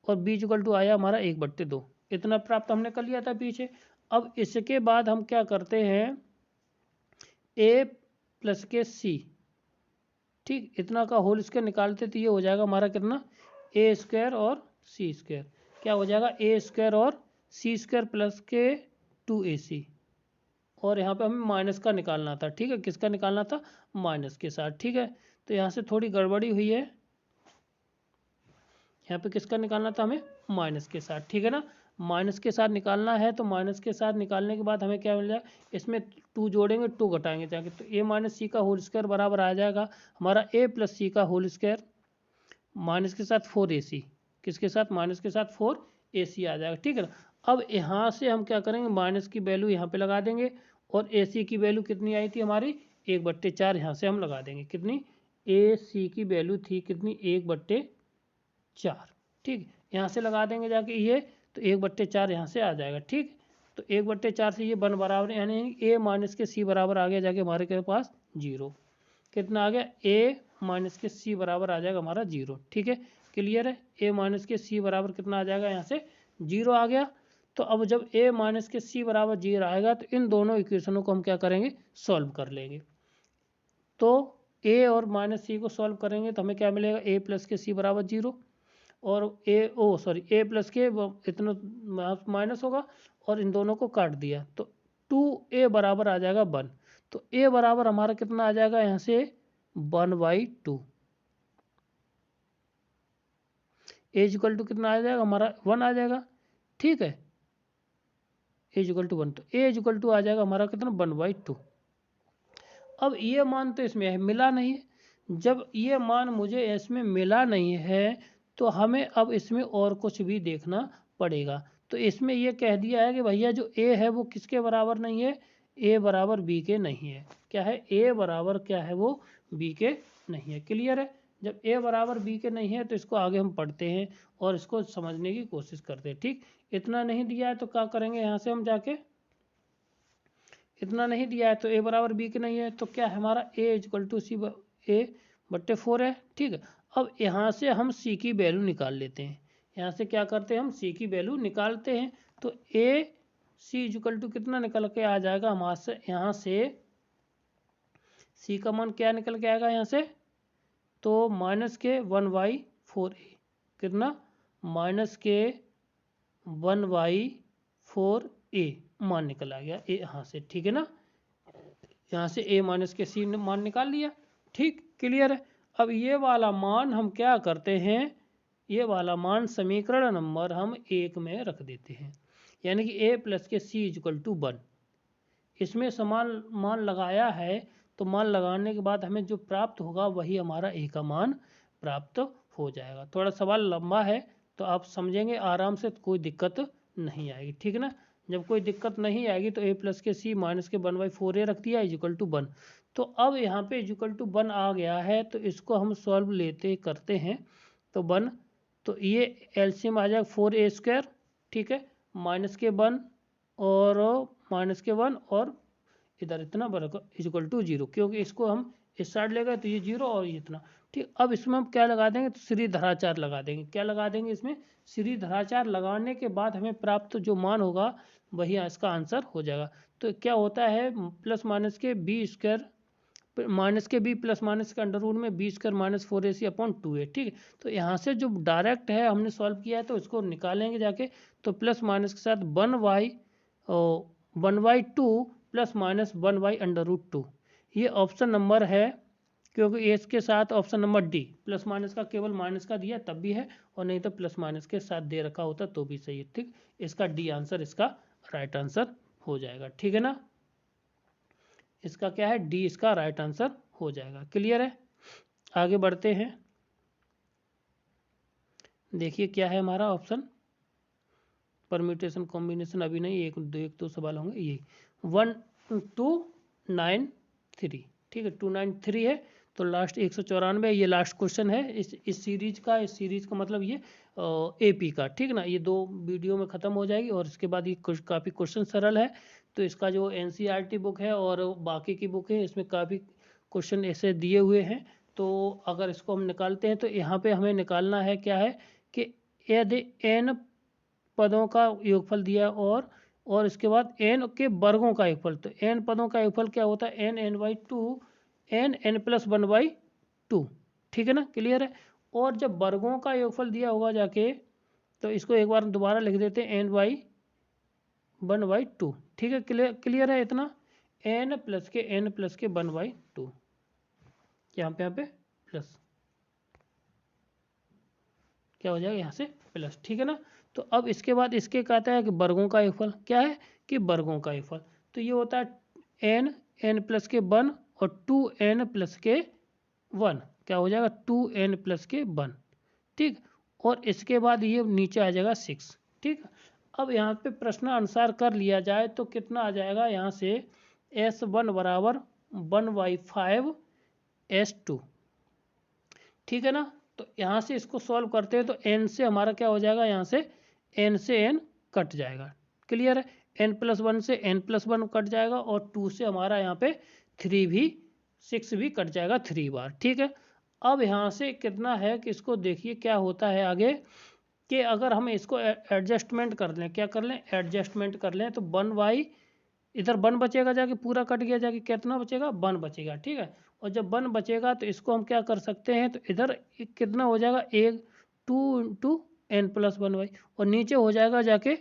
और B इक्वल टू आया हमारा 1/2। इतना प्राप्त हमने कर लिया था पीछे। अब इसके बाद हम क्या करते हैं, A प्लस के C, ठीक, इतना का होल स्क्वायर निकालते तो ये हो जाएगा हमारा कितना, A² और C²। क्या हो जाएगा, A² और C² प्लस के 2AC। और यहाँ पे हमें माइनस का निकालना था, ठीक है, किसका निकालना था, माइनस के साथ, ठीक है। तो यहाँ से थोड़ी गड़बड़ी हुई है, यहाँ पे किसका निकालना था, हमें माइनस के साथ, ठीक है ना। माइनस के साथ निकालना है तो माइनस के साथ निकालने के बाद हमें क्या मिल जाएगा, इसमें 2 जोड़ेंगे 2 घटाएंगे जाके, तो A माइनस C का होल स्क्वायर बराबर आ जाएगा हमारा A प्लस C का होल स्क्वायर माइनस के साथ 4AC, किसके साथ, माइनस के साथ 4AC आ जाएगा, ठीक है ना। अब यहाँ से हम क्या करेंगे, माइनस की वैल्यू यहाँ पे लगा देंगे और AC की वैल्यू कितनी आई थी हमारी, 1/4 यहाँ से हम लगा देंगे। कितनी, AC की वैल्यू थी कितनी, 1/4, ठीक, यहाँ से लगा देंगे जाके ये, तो 1/4 यहाँ से आ जाएगा, ठीक। तो 1/4 से ये 1 बराबर, यानी A माइनस के C बराबर आ गया जाके हमारे के पास 0। कितना आ गया, A माइनस के C बराबर आ जाएगा हमारा 0, ठीक है। क्लियर है। ए माइनस के सी बराबर कितना आ जाएगा, यहाँ से 0 आ गया। तो अब जब ए माइनस के सी बराबर 0 आएगा तो इन दोनों इक्वेशनों को हम क्या करेंगे, सॉल्व कर लेंगे। तो ए और माइनस सी को सॉल्व करेंगे तो हमें क्या मिलेगा, ए प्लस के सी बराबर 0 और ए प्लस के इतना माइनस होगा और इन दोनों को काट दिया तो 2a बराबर आ जाएगा 1। तो a बराबर हमारा कितना आ जाएगा, यहाँ से 1/2। a इक्वल टू कितना आ जाएगा हमारा 1 आ जाएगा, ठीक है। a इक्वल टू 1, तो a इक्वल टू आ जाएगा हमारा कितना 1/2। अब ये मान तो इसमें मिला नहीं है, जब ये मान मुझे इसमें मिला नहीं है तो हमें अब इसमें और कुछ भी देखना पड़ेगा। तो इसमें ये कह दिया है कि भैया जो a है वो किसके बराबर नहीं है, a बराबर b के नहीं है। क्या है, a बराबर क्या है वो b के नहीं है। क्लियर है। जब a बराबर b के नहीं है तो इसको आगे हम पढ़ते हैं और इसको समझने की कोशिश करते हैं। ठीक, इतना नहीं दिया है तो क्या करेंगे, यहाँ से हम जाके इतना नहीं दिया है तो a बराबर b के नहीं है तो क्या है हमारा a equal to C a/4 है। ठीक है, अब यहाँ से हम c की वैल्यू निकाल लेते हैं। यहाँ से क्या करते हैं, हम c की वैल्यू निकालते हैं तो a c इक्वल टू कितना निकल के आ जाएगा हमारे से, यहाँ से c का मान क्या निकल के आएगा यहाँ से, तो माइनस के 1/4a कितना, माइनस के 1/4a मान निकल आ गया ए यहाँ से। ठीक है ना, यहाँ से a माइनस के c मान निकाल लिया। ठीक, क्लियर है। अब ये वाला मान हम क्या करते हैं, ये वाला मान समीकरण नंबर हम 1 में रख देते हैं, यानी कि a प्लस के c इक्वल टू 1। इसमें समान मान लगाया है तो मान लगाने के बाद हमें जो प्राप्त होगा वही हमारा a का मान प्राप्त हो जाएगा। थोड़ा सवाल लंबा है तो आप समझेंगे आराम से, तो कोई दिक्कत नहीं आएगी। ठीक है ना, जब कोई दिक्कत नहीं आएगी तो a प्लस के c माइनस के 1/4a रख दिया इक्वल टू 1। तो अब यहाँ पे इक्वल टू 1 आ गया है तो इसको हम सॉल्व करते हैं तो 1, तो ये एलसीएम आ जाएगा 4a²। ठीक है, माइनस के 1 और माइनस के 1 और इधर इतना बराबर इक्वल टू 0, क्योंकि इसको हम इस साइड ले गए तो ये 0 और ये इतना। ठीक, अब इसमें हम क्या लगा देंगे, तो श्री धराचार लगा देंगे। क्या लगा देंगे इसमें, श्री धराचार लगाने के बाद हमें प्राप्त जो मान होगा वही इसका आंसर हो जाएगा। तो क्या होता है, प्लस माइनस के b² माइनस के b प्लस माइनस के अंडर रूट में b² माइनस 4ac/2a। ठीक है, तो यहाँ से जो डायरेक्ट है हमने सॉल्व किया है तो इसको निकालेंगे जाके, तो प्लस माइनस के साथ 1/2 प्लस माइनस 1/√2। ये ऑप्शन नंबर है, क्योंकि इसके साथ option number D plus minus का केवल माइनस का दिया तब भी है, और नहीं तो प्लस माइनस के साथ दे रखा होता तो भी सही है। ठीक, इसका डी आंसर इसका राइट आंसर हो जाएगा। ठीक है ना, इसका क्या है, डी इसका राइट आंसर हो जाएगा। क्लियर है, आगे बढ़ते हैं। देखिए क्या है हमारा ऑप्शन, परम्यूटेशन कॉम्बिनेशन अभी नहीं, एक दो सवाल होंगे। ये 1293। ठीक है, 293 है तो लास्ट 194, ये लास्ट क्वेश्चन है इस सीरीज का। इस सीरीज का मतलब ये एपी का। ठीक ना, ये 2 वीडियो में ख़त्म हो जाएगी और इसके बाद ये काफ़ी क्वेश्चन सरल है। तो इसका जो एनसीईआरटी बुक है और बाकी की बुक है इसमें काफ़ी क्वेश्चन ऐसे दिए हुए हैं। तो अगर इसको हम निकालते हैं तो यहाँ पे हमें निकालना है क्या है कि यदि n पदों का योगफल दिया और इसके बाद n के वर्गों का योगफल, तो n पदों का योगफल क्या होता है, n/2 n n+1/2। ठीक है ना, क्लियर है। और जब वर्गों का योगफल दिया होगा जाके, तो इसको एक बार दोबारा लिख देते हैं n/1/2। ठीक है, क्लियर है इतना, n प्लस के 1/2 यहाँ पे प्लस क्या हो जाएगा यहाँ से प्लस। ठीक है ना, तो अब इसके बाद इसके कहता है कि वर्गों का योगफल क्या है, कि वर्गों का योगफल, तो ये होता है n प्लस के 1 और 2n प्लस के 1, क्या हो जाएगा 2n प्लस के 1। ठीक, और इसके बाद ये नीचे आ जाएगा 6। ठीक, अब यहाँ पे प्रश्न अनुसार कर लिया जाए तो कितना आ जाएगा, यहाँ से s1 बराबर 1/5 s2। ठीक है ना, तो यहाँ से इसको सॉल्व करते हैं तो n से हमारा क्या हो जाएगा, यहाँ से n से n कट जाएगा। क्लियर है, n+1 से n+1 कट जाएगा और 2 से हमारा यहाँ पे 6 भी कट जाएगा 3 बार। ठीक है, अब यहाँ से कितना है कि इसको देखिए क्या होता है आगे, कि अगर हम इसको एडजस्टमेंट कर लें, क्या कर लें, एडजस्टमेंट कर लें, तो 1/, इधर 1 बचेगा, जाके पूरा कट गया, जाके कितना बचेगा, 1 बचेगा, ठीक है। और जब 1 बचेगा तो इसको हम क्या कर सकते हैं, तो इधर कितना हो जाएगा, 2 इंटू n+1y, और नीचे हो जाएगा जाके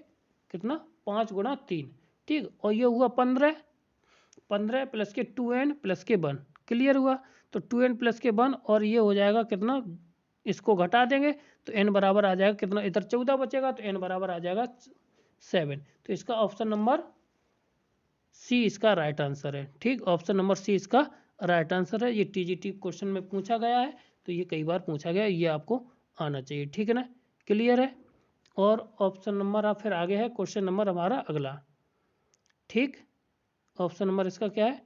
कितना, 5 गुणा 3, ठीक। और ये हुआ 15 प्लस के 2n प्लस के 1, क्लियर हुआ। तो 2n प्लस के 1 और ये हो जाएगा कितना, इसको घटा देंगे तो n बराबर आ जाएगा कितना, इधर 14 बचेगा तो n बराबर आ जाएगा 7। तो इसका ऑप्शन नंबर सी इसका राइट आंसर है, ठीक। ऑप्शन नंबर सी इसका राइट आंसर है। ये टीजीटी क्वेश्चन में पूछा गया है, तो ये कई बार पूछा गया है, ये आपको आना चाहिए, ठीक है ना, क्लियर है। और ऑप्शन नंबर आप फिर आगे है क्वेश्चन नंबर हमारा अगला, ठीक। ऑप्शन नंबर इसका क्या है,